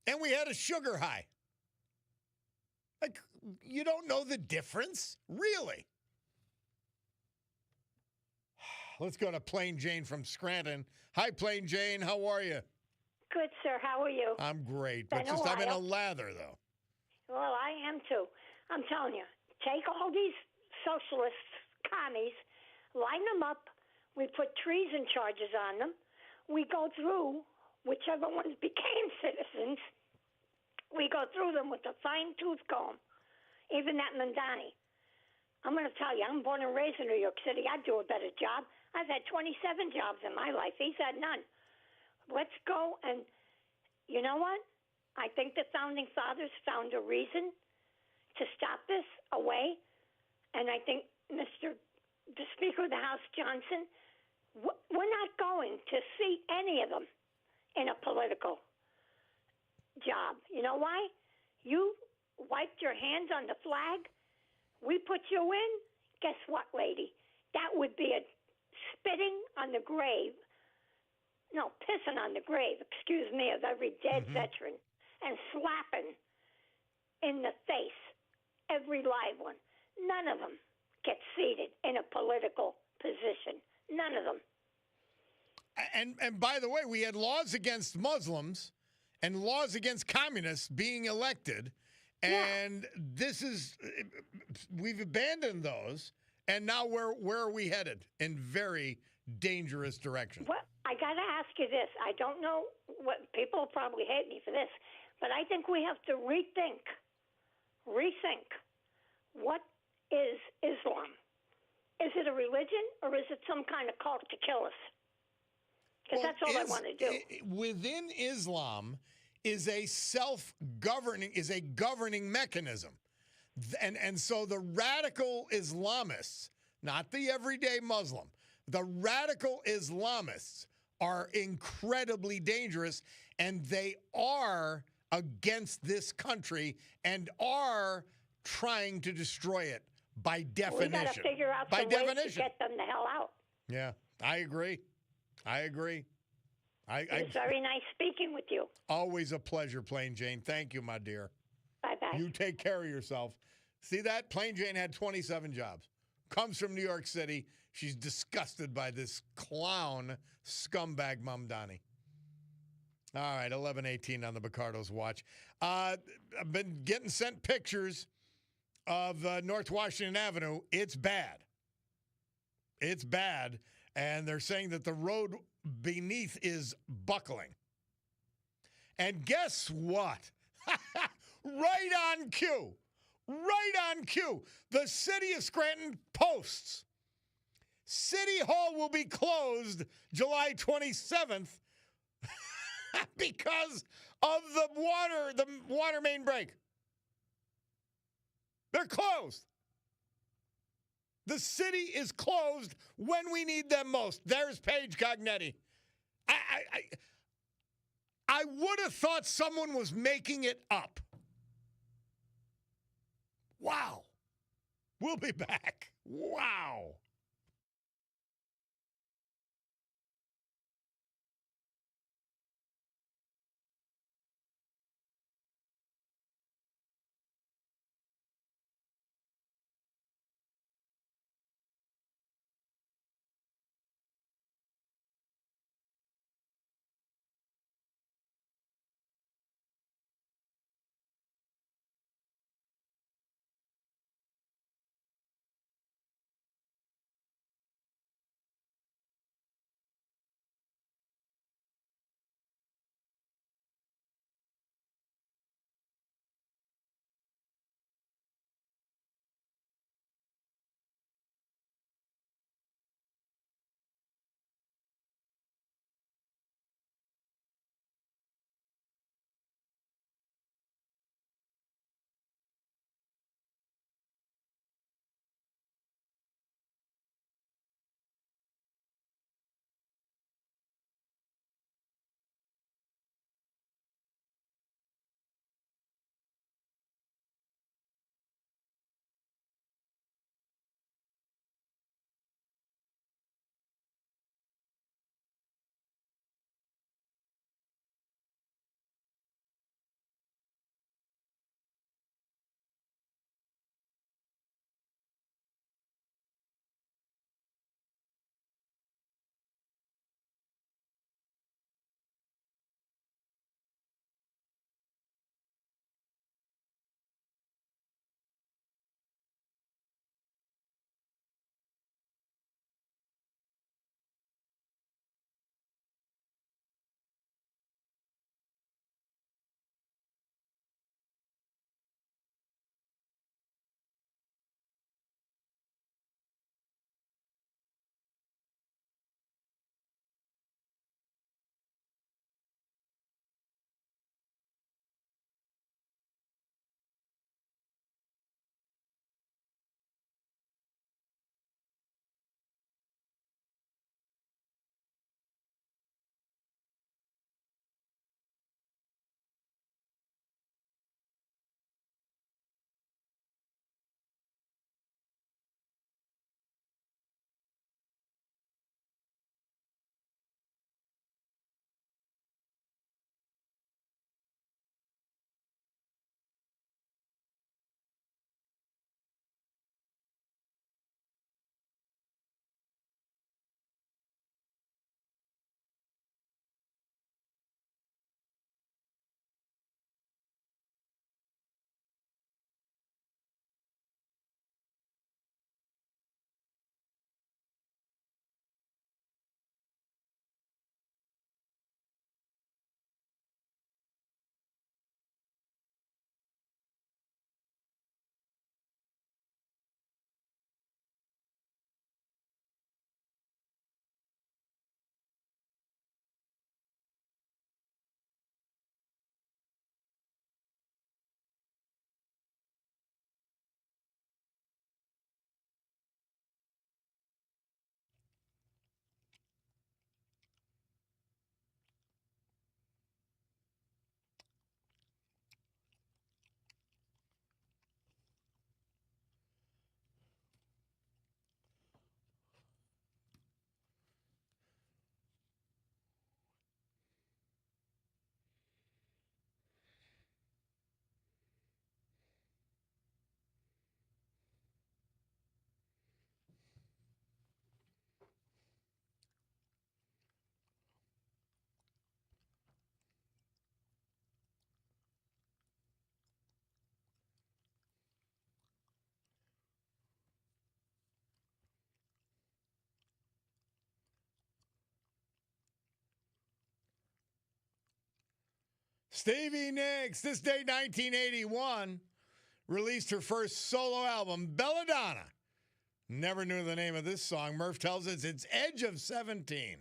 And we had a sugar high. Like, you don't know the difference? Really? Let's go to Plain Jane from Scranton. Hi, Plain Jane. How are you? Good, sir. How are you? I'm great. But just I'm in a lather, though. Well, I am, too. I'm telling you, take all these socialist commies, line them up. We put treason charges on them. We go through whichever ones became citizens. We go through them with a fine-tooth comb. Even that Mandani. I'm going to tell you, I'm born and raised in New York City. I'd do a better job. I've had 27 jobs in my life. He's had none. Let's go, and you know what? I think the Founding Fathers found a reason to stop this away, and I think the Speaker of the House, Johnson, we're not going to see any of them in a political job. You know why? You wiped your hands on the flag. We put you in. Guess what, lady? That would be a spitting on the grave. No, pissing on the grave, excuse me, of every dead veteran, and slapping in the face every live one. None of them get seated in a political position. None of them. And by the way, we had laws against Muslims and laws against communists being elected. And this is, we've abandoned those. And now where are we headed? In very dangerous direction. Well, I got to ask you this. I don't know what people will probably hate me for this, but I think we have to rethink what is Islam? Is it a religion or is it some kind of cult to kill us? Because that's all I want to do. Within Islam is a governing mechanism. And so the radical Islamists, not the everyday Muslim, the radical Islamists are incredibly dangerous, and they are against this country and are trying to destroy it by definition. We got to figure out some ways to get them the hell out. Yeah, I agree. It's very nice speaking with you. Always a pleasure, Plain Jane. Thank you, my dear. Bye-bye. You take care of yourself. See that? Plain Jane had 27 jobs. Comes from New York City. She's disgusted by this clown scumbag Mamdani. All right, 11:18 on the Picardo's watch. I've been getting sent pictures of North Washington Avenue. It's bad. It's bad. And they're saying that the road beneath is buckling. And guess what? Right on cue. Right on cue. The city of Scranton posts. City Hall will be closed July 27th because of the water main break. They're closed. The city is closed when we need them most. There's Paige Cognetti. I would have thought someone was making it up. Wow. We'll be back. Wow. Stevie Nicks, this day 1981, released her first solo album, Belladonna. Never knew the name of this song. Murph tells us it's Edge of 17.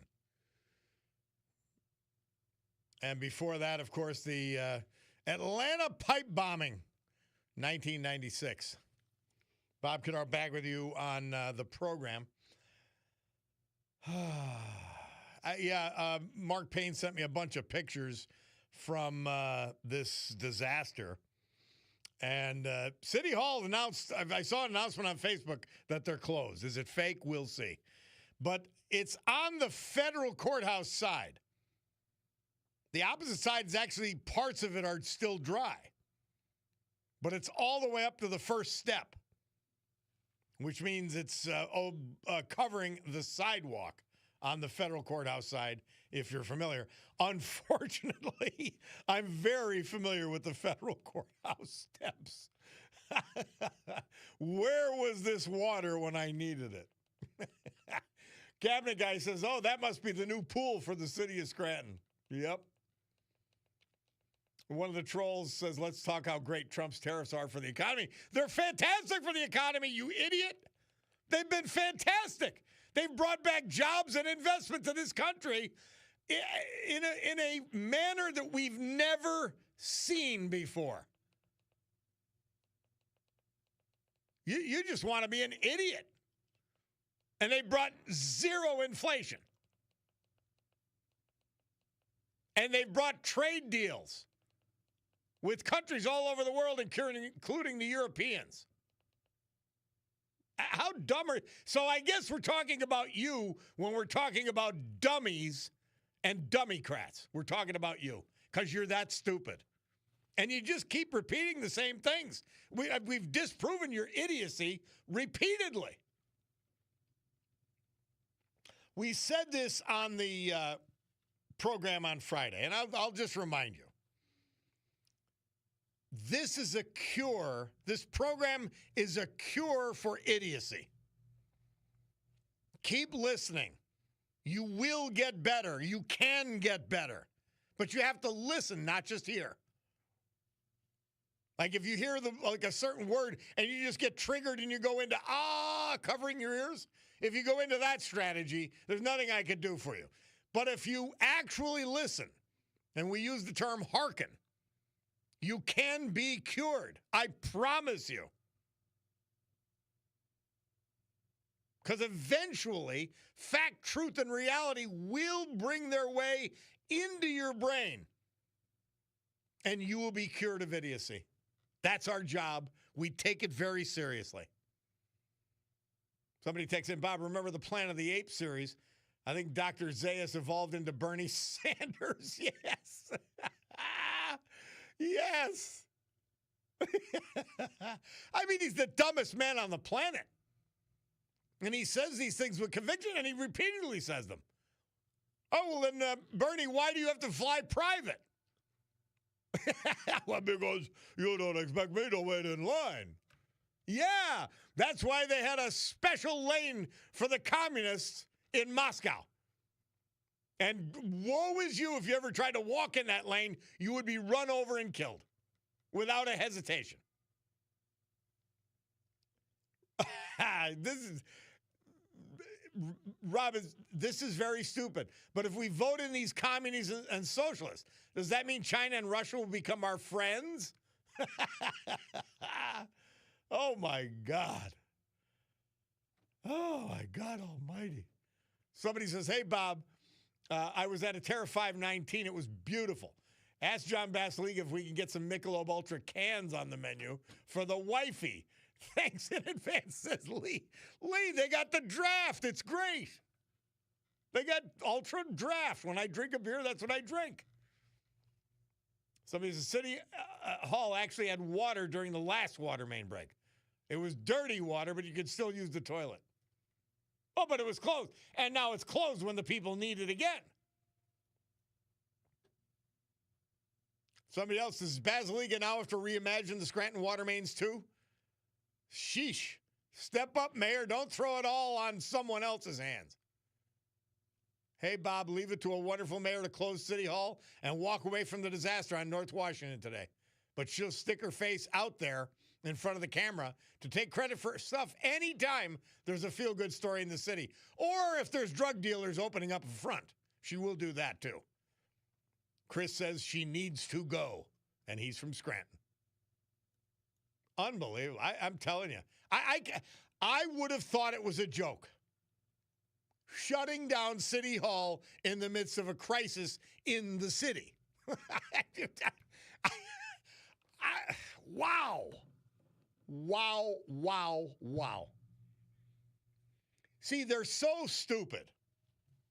And before that, of course, the Atlanta pipe bombing, 1996. Bob Cordaro back with you on the program. Mark Payne sent me a bunch of pictures from this disaster. And City Hall announced, I saw an announcement on Facebook that they're closed. Is it fake? We'll see. But it's on the federal courthouse side. The opposite side is actually, parts of it are still dry. But it's all the way up to the first step, which means it's covering the sidewalk on the federal courthouse side, if you're familiar. Unfortunately, I'm very familiar with the federal courthouse steps. Where was this water when I needed it? Cabinet guy says, oh, that must be the new pool for the city of Scranton. Yep. One of the trolls says, let's talk how great Trump's tariffs are for the economy. They're fantastic for the economy, you idiot. They've been fantastic. They've brought back jobs and investment to this country in a manner that we've never seen before. You just want to be an idiot. And they brought zero inflation. And they brought trade deals with countries all over the world, including the Europeans. How dumb are... So I guess we're talking about you when we're talking about dummies and dummycrats. We're talking about you because you're that stupid. And you just keep repeating the same things. We've disproven your idiocy repeatedly. We said this on the program on Friday, and I'll just remind you. This is a cure. This program is a cure for idiocy. Keep listening. You will get better. You can get better. But you have to listen, not just hear. Like if you hear a certain word and you just get triggered and you go into, covering your ears. If you go into that strategy, there's nothing I could do for you. But if you actually listen, and we use the term hearken, you can be cured. I promise you. Because eventually, fact, truth, and reality will bring their way into your brain. And you will be cured of idiocy. That's our job. We take it very seriously. Somebody texts in, Bob, remember the Planet of the Apes series? I think Dr. Zayas evolved into Bernie Sanders. Yes. Yes. I mean, he's the dumbest man on the planet. And he says these things with conviction, and he repeatedly says them. Oh, well, then, Bernie, why do you have to fly private? Well, because you don't expect me to wait in line. Yeah, that's why they had a special lane for the communists in Moscow. And woe is you if you ever tried to walk in that lane, you would be run over and killed without a hesitation. This is very stupid. But if we vote in these communists and socialists, does that mean China and Russia will become our friends? Oh, my God. Oh, my God almighty. Somebody says, hey, Bob, I was at a Terra 519. It was beautiful. Ask John Basiliga if we can get some Michelob Ultra cans on the menu for the wifey. Thanks in advance, says Lee. Lee, they got the draft. It's great. They got Ultra Draft. When I drink a beer, that's what I drink. Somebody says City Hall actually had water during the last water main break. It was dirty water, but you could still use the toilet. Oh, but it was closed. And now it's closed when the people need it again. Somebody else says, Basiliga now have to reimagine the Scranton water mains too? Sheesh. Step up, Mayor. Don't throw it all on someone else's hands. Hey, Bob, leave it to a wonderful mayor to close City Hall and walk away from the disaster on North Washington today. But she'll stick her face out there in front of the camera to take credit for stuff anytime there's a feel-good story in the city. Or if there's drug dealers opening up a front, she will do that too. Chris says she needs to go, and he's from Scranton. Unbelievable. I'm telling you. I would have thought it was a joke. Shutting down City Hall in the midst of a crisis in the city. Wow. Wow, wow, wow. See, they're so stupid.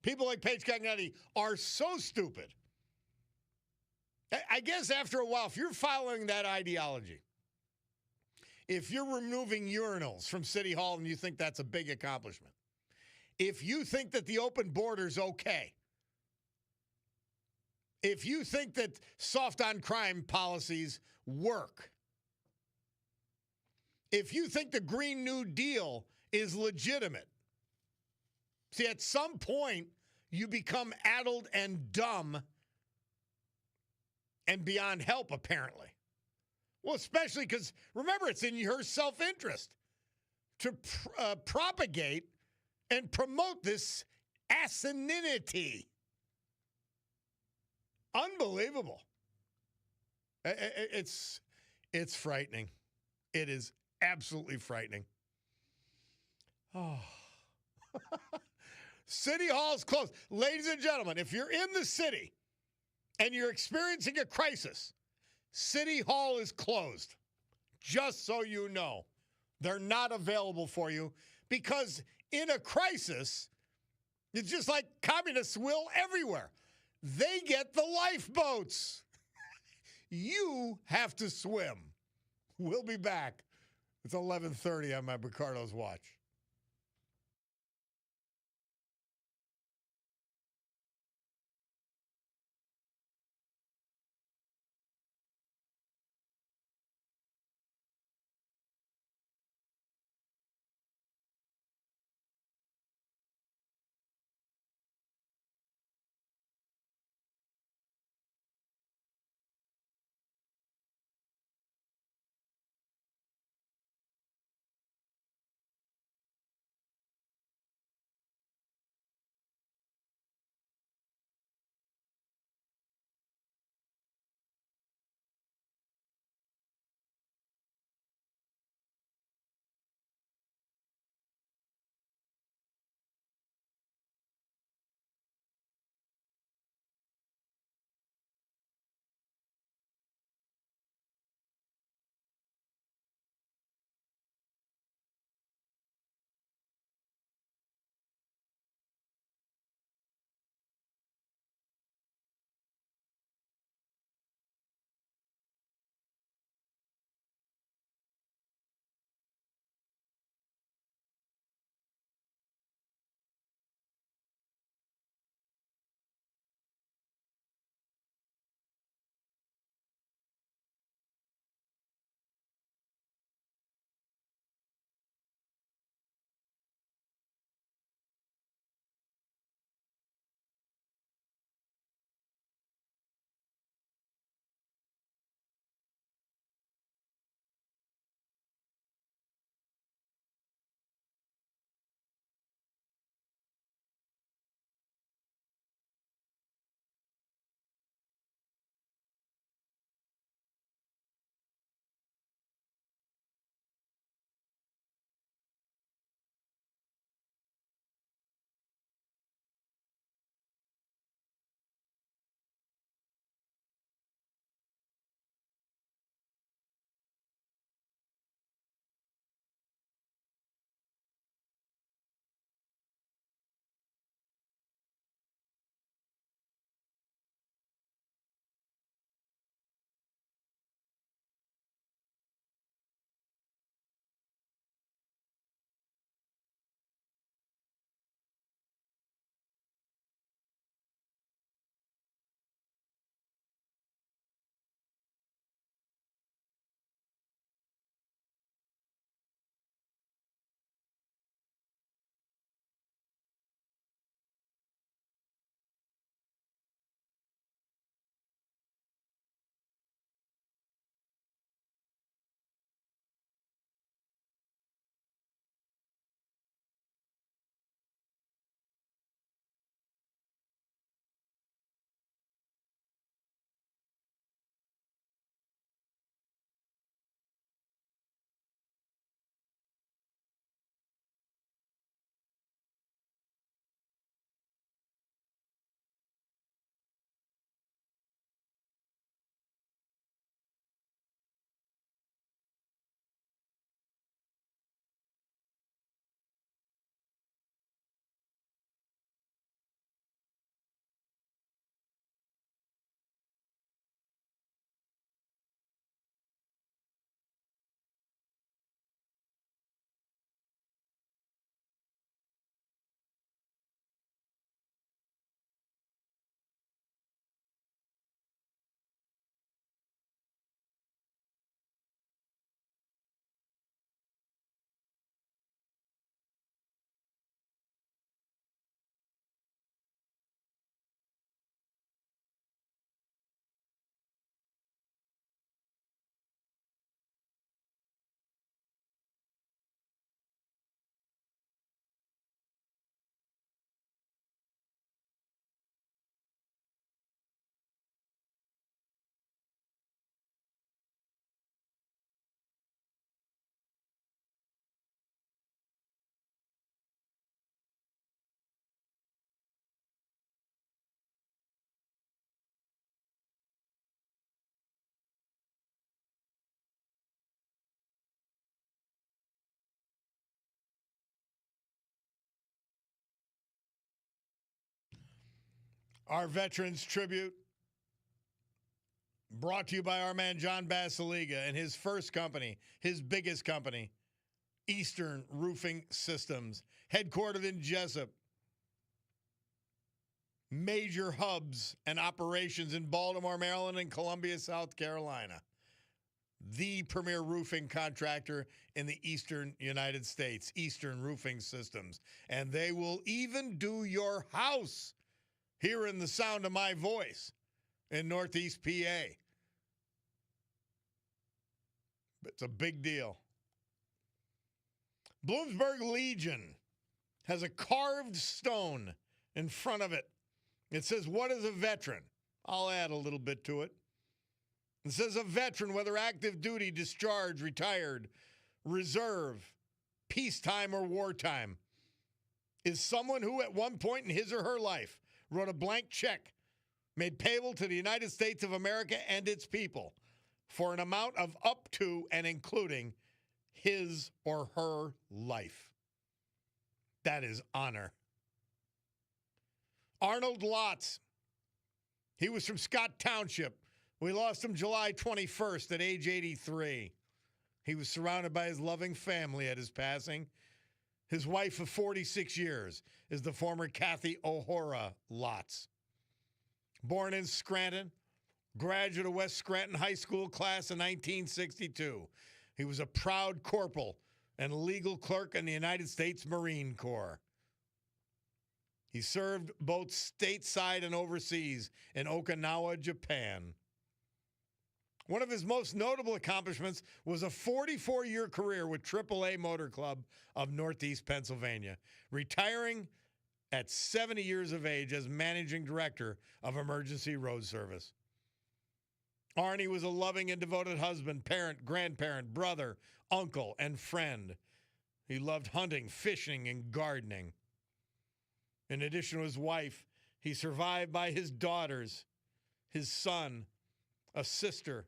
People like Paige Cagnetti are so stupid. I guess after a while, if you're following that ideology, if you're removing urinals from City Hall and you think that's a big accomplishment, if you think that the open border's okay, if you think that soft on crime policies work, if you think the Green New Deal is legitimate, see, at some point, you become addled and dumb and beyond help, apparently. Well, especially because, remember, it's in your self-interest to propagate and promote this asininity. Unbelievable. It's frightening. It is absolutely frightening. Oh. City Hall's closed. Ladies and gentlemen, if you're in the city and you're experiencing a crisis, City Hall is closed. Just so you know. They're not available for you because in a crisis, it's just like communists will everywhere. They get the lifeboats. You have to swim. We'll be back. It's 11:30 on my Ricardo's watch. Our Veterans Tribute brought to you by our man John Basiliga and his first company, his biggest company, Eastern Roofing Systems, headquartered in Jessup. Major hubs and operations in Baltimore, Maryland, and Columbia, South Carolina. The premier roofing contractor in the eastern United States, Eastern Roofing Systems. And they will even do your house hearing the sound of my voice in Northeast PA. It's a big deal. Bloomsburg Legion has a carved stone in front of it. It says, "What is a veteran?" I'll add a little bit to it. It says a veteran, whether active duty, discharged, retired, reserve, peacetime, or wartime, is someone who at one point in his or her life wrote a blank check made payable to the United States of America and its people for an amount of up to and including his or her life. That is honor. Arnold Lotz. He was from Scott Township. We lost him July 21st at age 83. He was surrounded by his loving family at his passing. His wife of 46 years is the former Kathy O'Hora Lotz. Born in Scranton, graduate of West Scranton High School class in 1962. He was a proud corporal and legal clerk in the United States Marine Corps. He served both stateside and overseas in Okinawa, Japan. One of his most notable accomplishments was a 44-year career with AAA Motor Club of Northeast Pennsylvania, retiring at 70 years of age as managing director of Emergency Road Service. Arnie was a loving and devoted husband, parent, grandparent, brother, uncle, and friend. He loved hunting, fishing, and gardening. In addition to his wife, he's survived by his daughters, his son, a sister,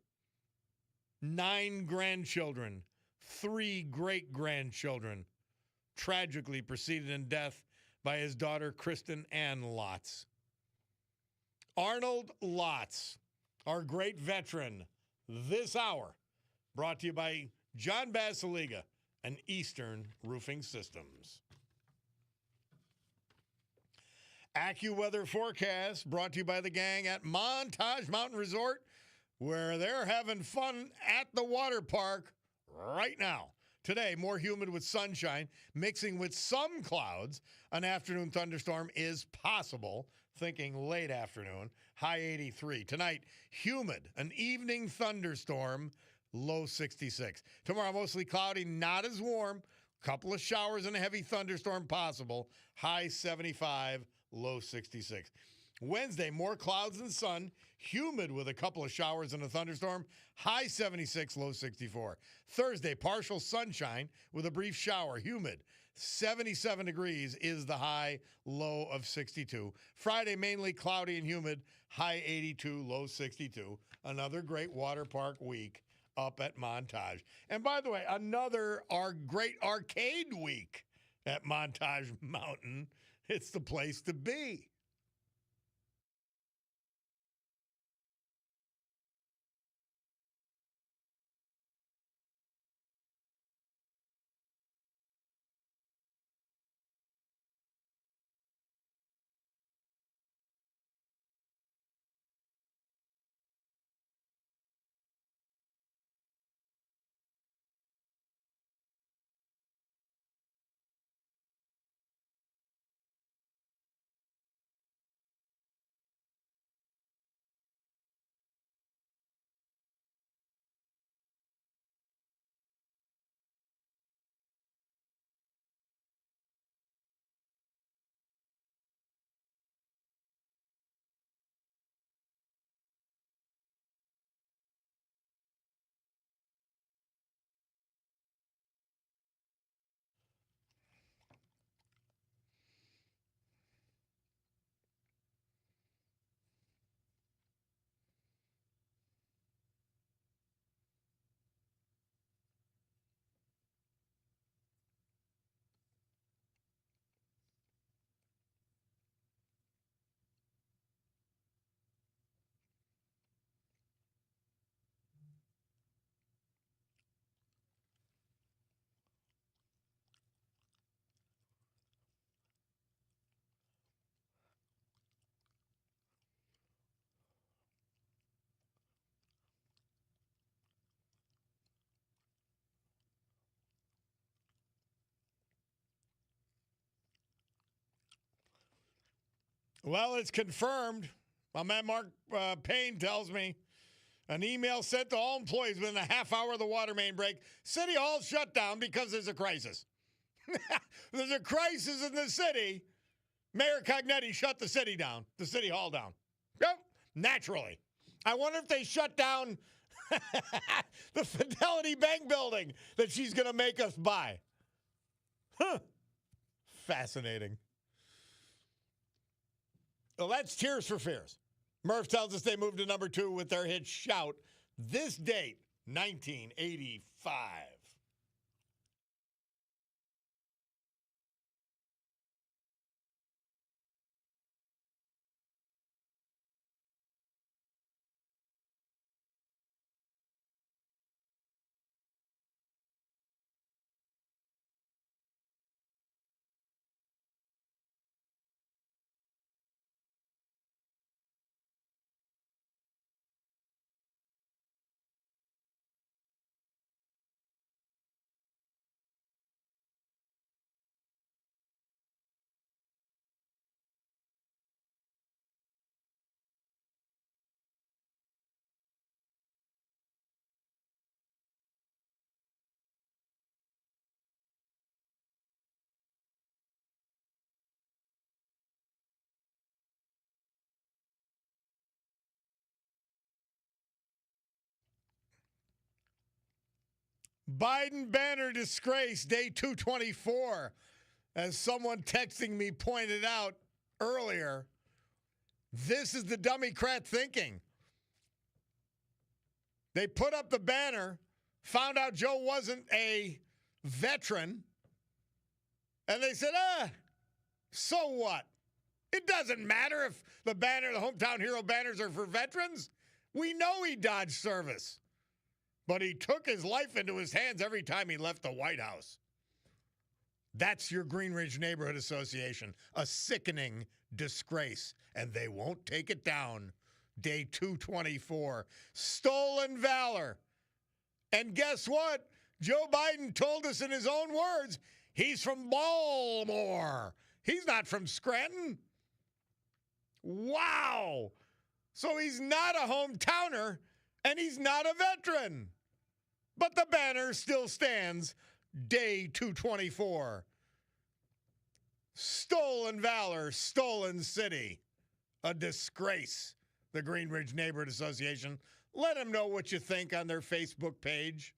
9 grandchildren, 3 great-grandchildren, tragically preceded in death by his daughter, Kristen Ann Lotz. Arnold Lotz, our great veteran, this hour, brought to you by John Basiliga and Eastern Roofing Systems. AccuWeather forecast brought to you by the gang at Montage Mountain Resort, where they're having fun at the water park right now. Today, more humid with sunshine, mixing with some clouds. An afternoon thunderstorm is possible, thinking late afternoon, high 83. Tonight, humid, an evening thunderstorm, low 66. Tomorrow, mostly cloudy, not as warm. Couple of showers and a heavy thunderstorm possible, high 75, low 66. Wednesday, more clouds than sun, humid with a couple of showers and a thunderstorm, high 76, low 64. Thursday, partial sunshine with a brief shower, humid, 77 degrees is the high, low of 62. Friday, mainly cloudy and humid, high 82, low 62. Another great water park week up at Montage. And by the way, our great arcade week at Montage Mountain. It's the place to be. Well, it's confirmed. My man Mark Payne tells me an email sent to all employees within a half hour of the water main break. City Hall shut down because there's a crisis. There's a crisis in the city. Mayor Cognetti shut the city down, the city hall down. Yep, naturally. I wonder if they shut down the Fidelity Bank building that she's going to make us buy. Huh. Fascinating. Well, that's Tears for Fears. Murph tells us they moved to number 2 with their hit Shout. This date, 1985. Biden banner disgrace, day 224. As someone texting me pointed out earlier, this is the Democrat thinking. They put up the banner, found out Joe wasn't a veteran, and they said, so what? It doesn't matter if the banner, the hometown hero banners are for veterans. We know he dodged service. But he took his life into his hands every time he left the White House. That's your Green Ridge Neighborhood Association, a sickening disgrace, and they won't take it down. Day 224, stolen valor. And guess what? Joe Biden told us in his own words, he's from Baltimore. He's not from Scranton. Wow. So he's not a hometowner, and he's not a veteran. But the banner still stands, day 224. Stolen valor, stolen city. A disgrace. The Green Ridge Neighborhood Association. Let them know what you think on their Facebook page.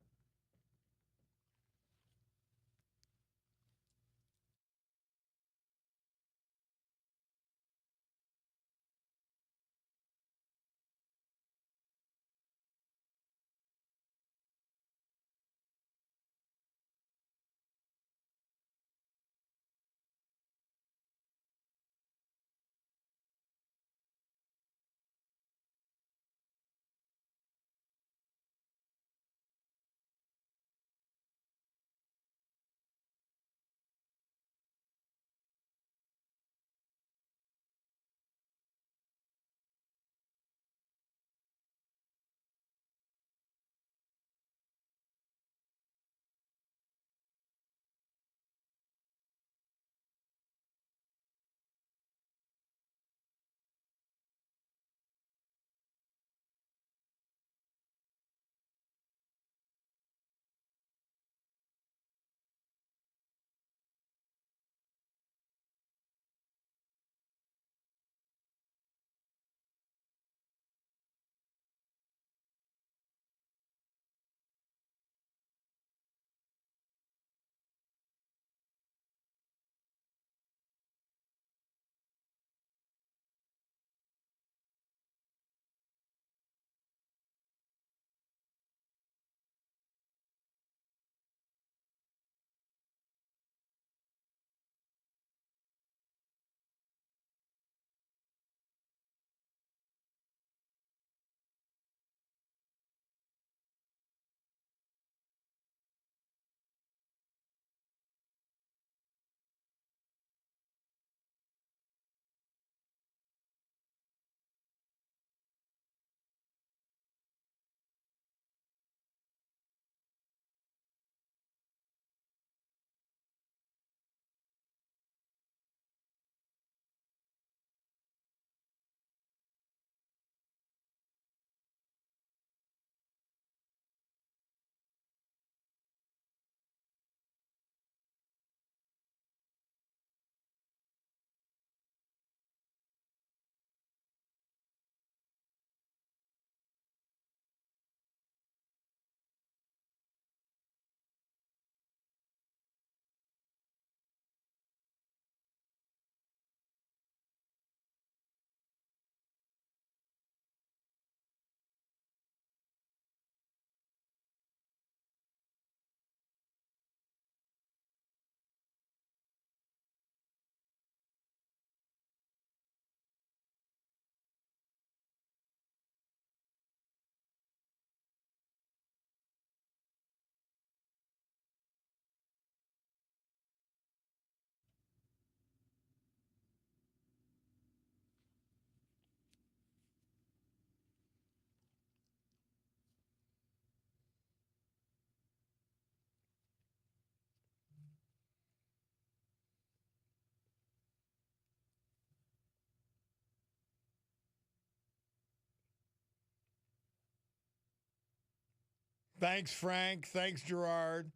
Thanks, Frank. Thanks, Gerard.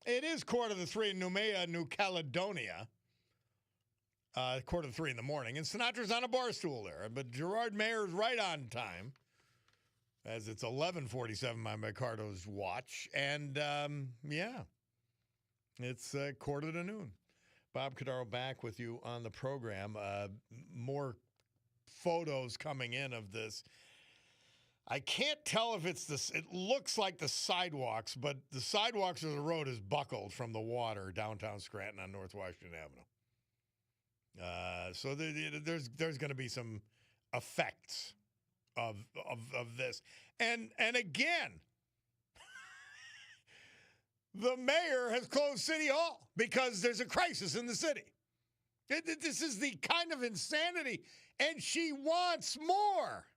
It is 2:45 in Noumea, New Caledonia. 2:45 in the morning. And Sinatra's on a bar stool there. But Gerard Mayer's right on time, as it's 11:47 by Ricardo's watch. And, yeah, it's 12:45. Bob Cordaro back with you on the program. More photos coming in of this. I can't tell if it's this. It looks like the sidewalks, but the sidewalks of the road is buckled from the water downtown Scranton on North Washington Avenue. So there's going to be some effects of this, and again, the mayor has closed City Hall because there's a crisis in the city. This is the kind of insanity, and she wants more.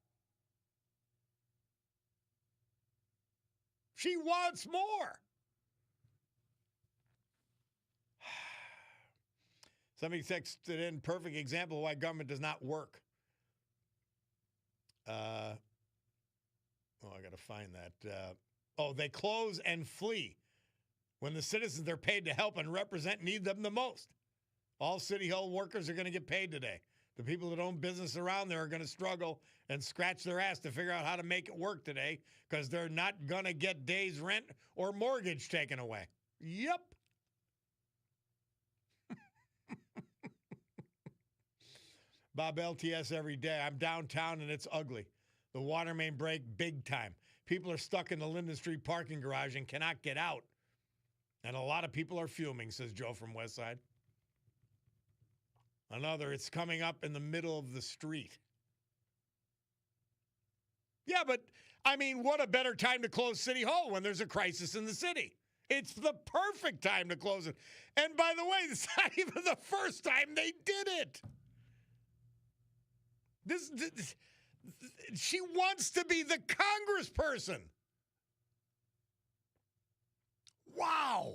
She wants more. Somebody texted in, perfect example of why government does not work. I got to find that. They close and flee when the citizens they're paid to help and represent need them the most. All City Hall workers are going to get paid today. The people that own business around there are going to struggle and scratch their ass to figure out how to make it work today because they're not going to get days' rent or mortgage taken away. Yep. Bob, LTS every day. I'm downtown and it's ugly. The water main break big time. People are stuck in the Linden Street parking garage and cannot get out. And a lot of people are fuming, says Joe from Westside. Another, it's coming up in the middle of the street. Yeah, but, I mean, what a better time to close City Hall when there's a crisis in the city. It's the perfect time to close it. And by the way, it's not even the first time they did it. This she wants to be the congressperson. Wow.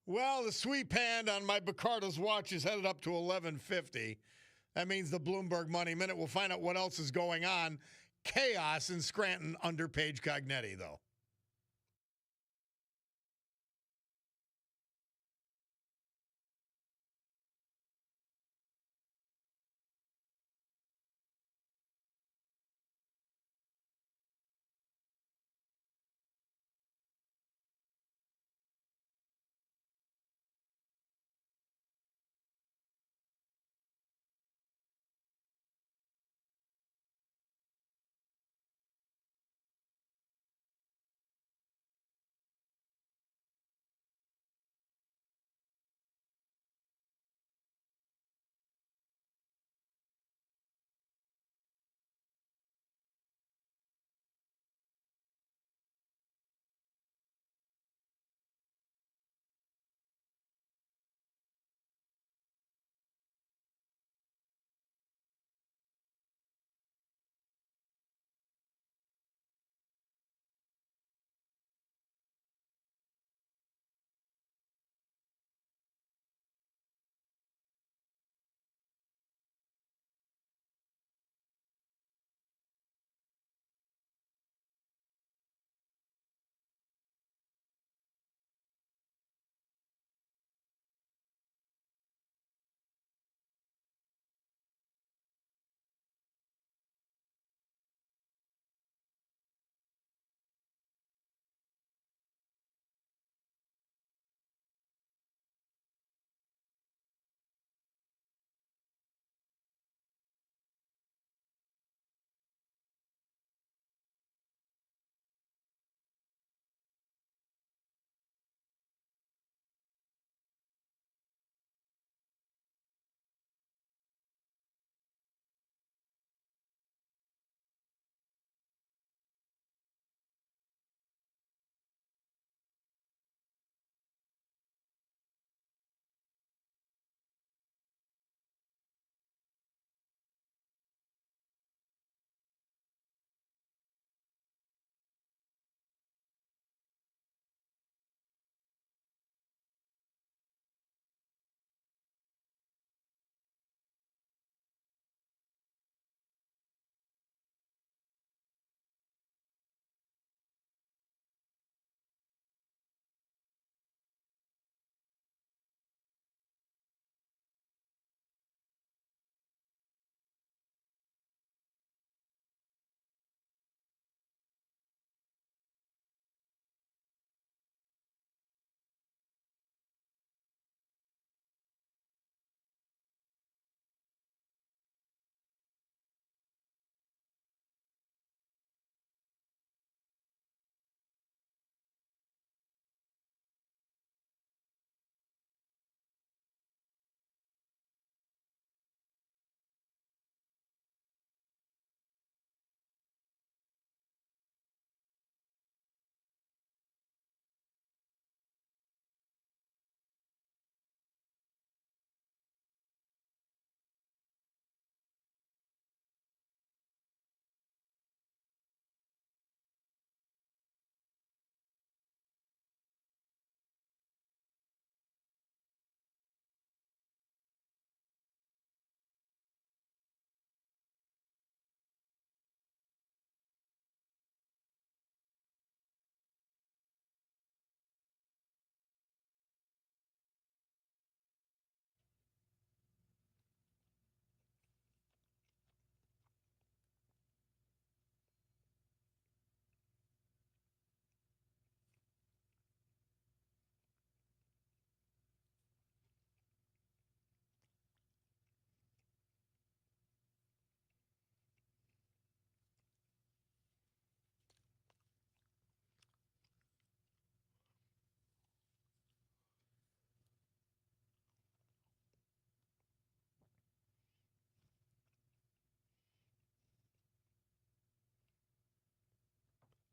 Well, the sweep hand on my Bacardo's watch is headed up to 11:50. That means the Bloomberg Money Minute. We'll find out what else is going on. Chaos in Scranton under Paige Cognetti, though.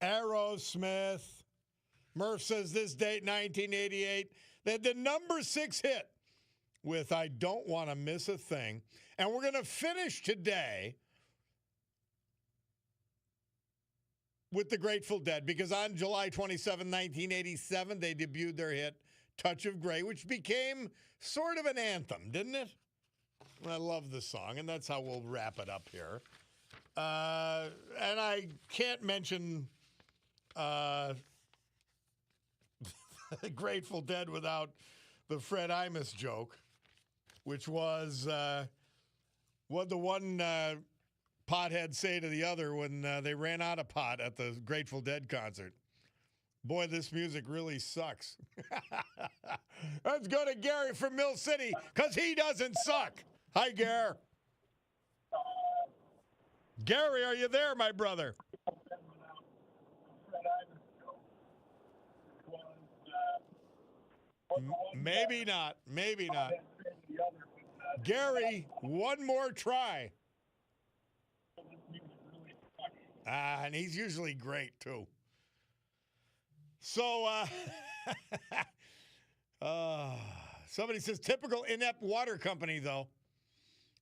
Aerosmith. Murph says this date, 1988. They had the number 6 hit with I Don't Want to Miss a Thing. And we're going to finish today with the Grateful Dead because on July 27, 1987, they debuted their hit Touch of Grey, which became sort of an anthem, didn't it? I love the song, and that's how we'll wrap it up here. And I can't mention Grateful Dead without the Fred Imus joke, which was what the one pothead say to the other when they ran out of pot at the Grateful Dead concert. Boy, this music really sucks. Let's go to Gary from Mill City because he doesn't suck. Hi, Gary. Gary, are you there, my brother? Maybe not. Maybe not. Gary, one more try. And he's usually great, too. So, somebody says, typical inept water company, though.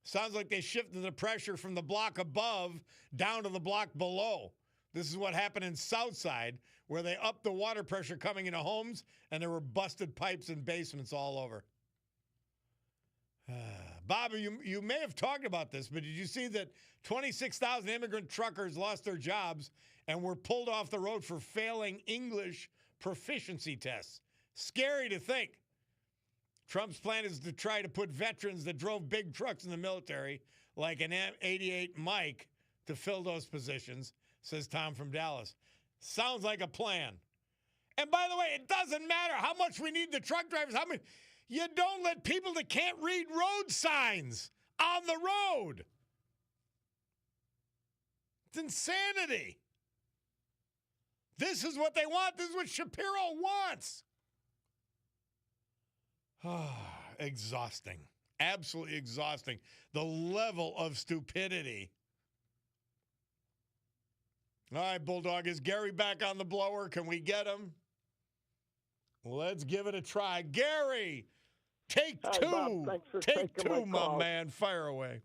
Sounds like they shifted the pressure from the block above down to the block below. This is what happened in Southside, where they upped the water pressure coming into homes, and there were busted pipes and basements all over. Bob, you may have talked about this, but did you see that 26,000 immigrant truckers lost their jobs and were pulled off the road for failing English proficiency tests? Scary to think. Trump's plan is to try to put veterans that drove big trucks in the military, like an M88 Mike, to fill those positions, says Tom from Dallas. Sounds like a plan. And by the way, it doesn't matter how much we need the truck drivers. How many? You don't let people that can't read road signs on the road. It's insanity. This is what they want. This is what Shapiro wants. Exhausting. Absolutely exhausting. The level of stupidity. All right, Bulldog, is Gary back on the blower? Can we get him? Let's give it a try. Gary, take Hi, two. Bob. Thanks for Take taking two, my my call. man. Fire away.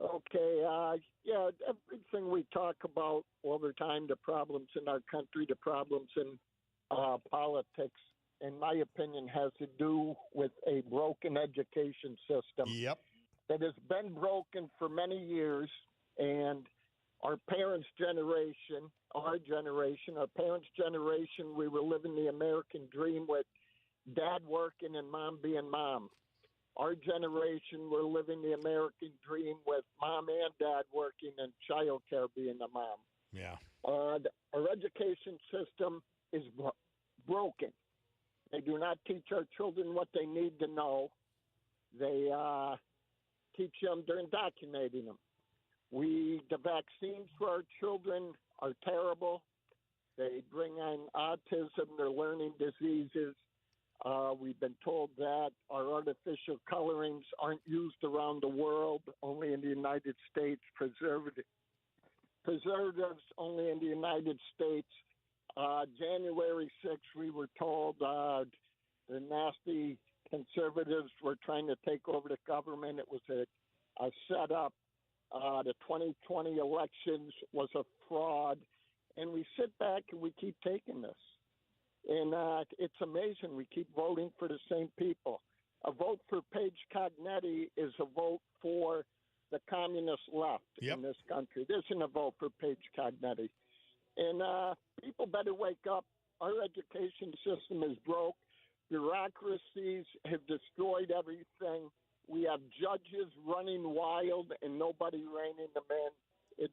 Okay, yeah, everything we talk about all the time, the problems in our country, the problems in politics, in my opinion, has to do with a broken education system Yep. that has been broken for many years. And our parents' generation, our parents' generation, we were living the American dream with dad working and mom being mom. Our generation, we're living the American dream with mom and dad working and child care being the mom. Yeah. Our education system is broken. They do not teach our children what they need to know. They teach them, they're indoctrinating them. The vaccines for our children are terrible. They bring on autism, their learning diseases. We've been told that our artificial colorings aren't used around the world, only in the United States. Preservatives only in the United States. January 6th, we were told the nasty conservatives were trying to take over the government. It was a setup. The 2020 elections was a fraud. And we sit back and we keep taking this. And it's amazing. We keep voting for the same people. A vote for Paige Cognetti is a vote for the communist left in this country. This isn't a vote for Paige Cognetti. And people better wake up. Our education system is broke. Bureaucracies have destroyed everything. We have judges running wild and nobody reining them in.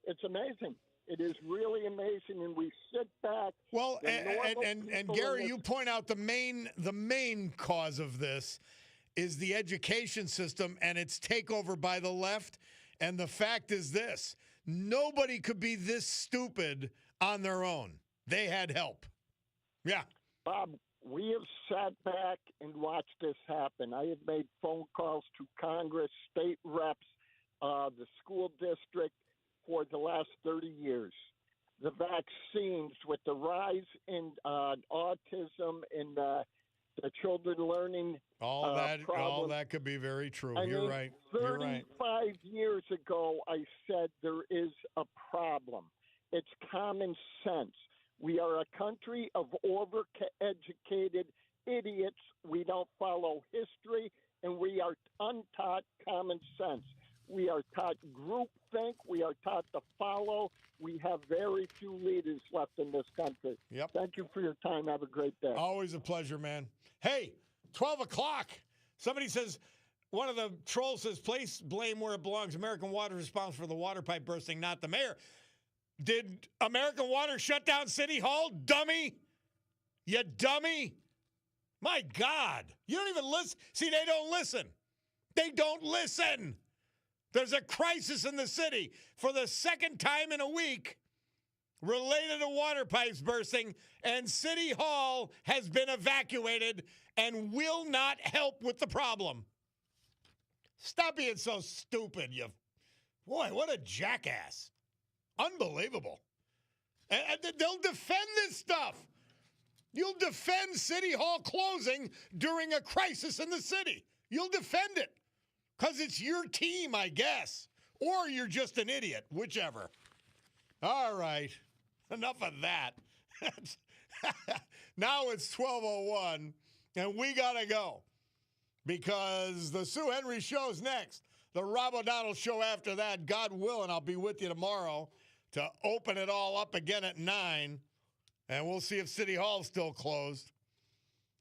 It's amazing. It is really amazing, and we sit back. Well, and Gary, you point out the main cause of this is the education system and its takeover by the left. And the fact is this: nobody could be this stupid on their own. They had help. Yeah, Bob, we have sat back and watched this happen. I have made phone calls to Congress, state reps, the school district for the last 30 years. the vaccines, with the rise in autism and the children learning All problems. that could be very true. I You're mean, right. You're right. 35 years ago, I said there is a problem. It's common sense. We are a country of overeducated idiots. We don't follow history, and we are untaught common sense. We are taught groupthink. We are taught to follow. We have very few leaders left in this country. Yep. Thank you for your time. Have a great day. Always a pleasure, man. Hey, 12 o'clock. Somebody says, one of the trolls says, place blame where it belongs. American Water is responsible for the water pipe bursting, not the mayor. Did American Water shut down City Hall, dummy? You dummy? My God. You don't even listen. See, they don't listen. They don't listen. There's a crisis in the city for the second time in a week related to water pipes bursting, and City Hall has been evacuated and will not help with the problem. Stop being so stupid, you. Boy, what a jackass. Unbelievable. And they'll defend this stuff. You'll defend City Hall closing during a crisis in the city. You'll defend it because it's your team, I guess. Or you're just an idiot, whichever. All right. Enough of that. Now it's 12:01, and we got to go because the Sue Henry show's next. The Rob O'Donnell show after that, God willing, I'll be with you tomorrow to open it all up again at 9, and we'll see if City Hall's still closed.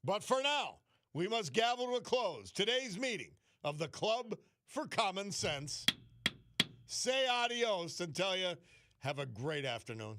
But for now, we must gavel to a close today's meeting of the Club for Common Sense. Say adios and tell you, have a great afternoon.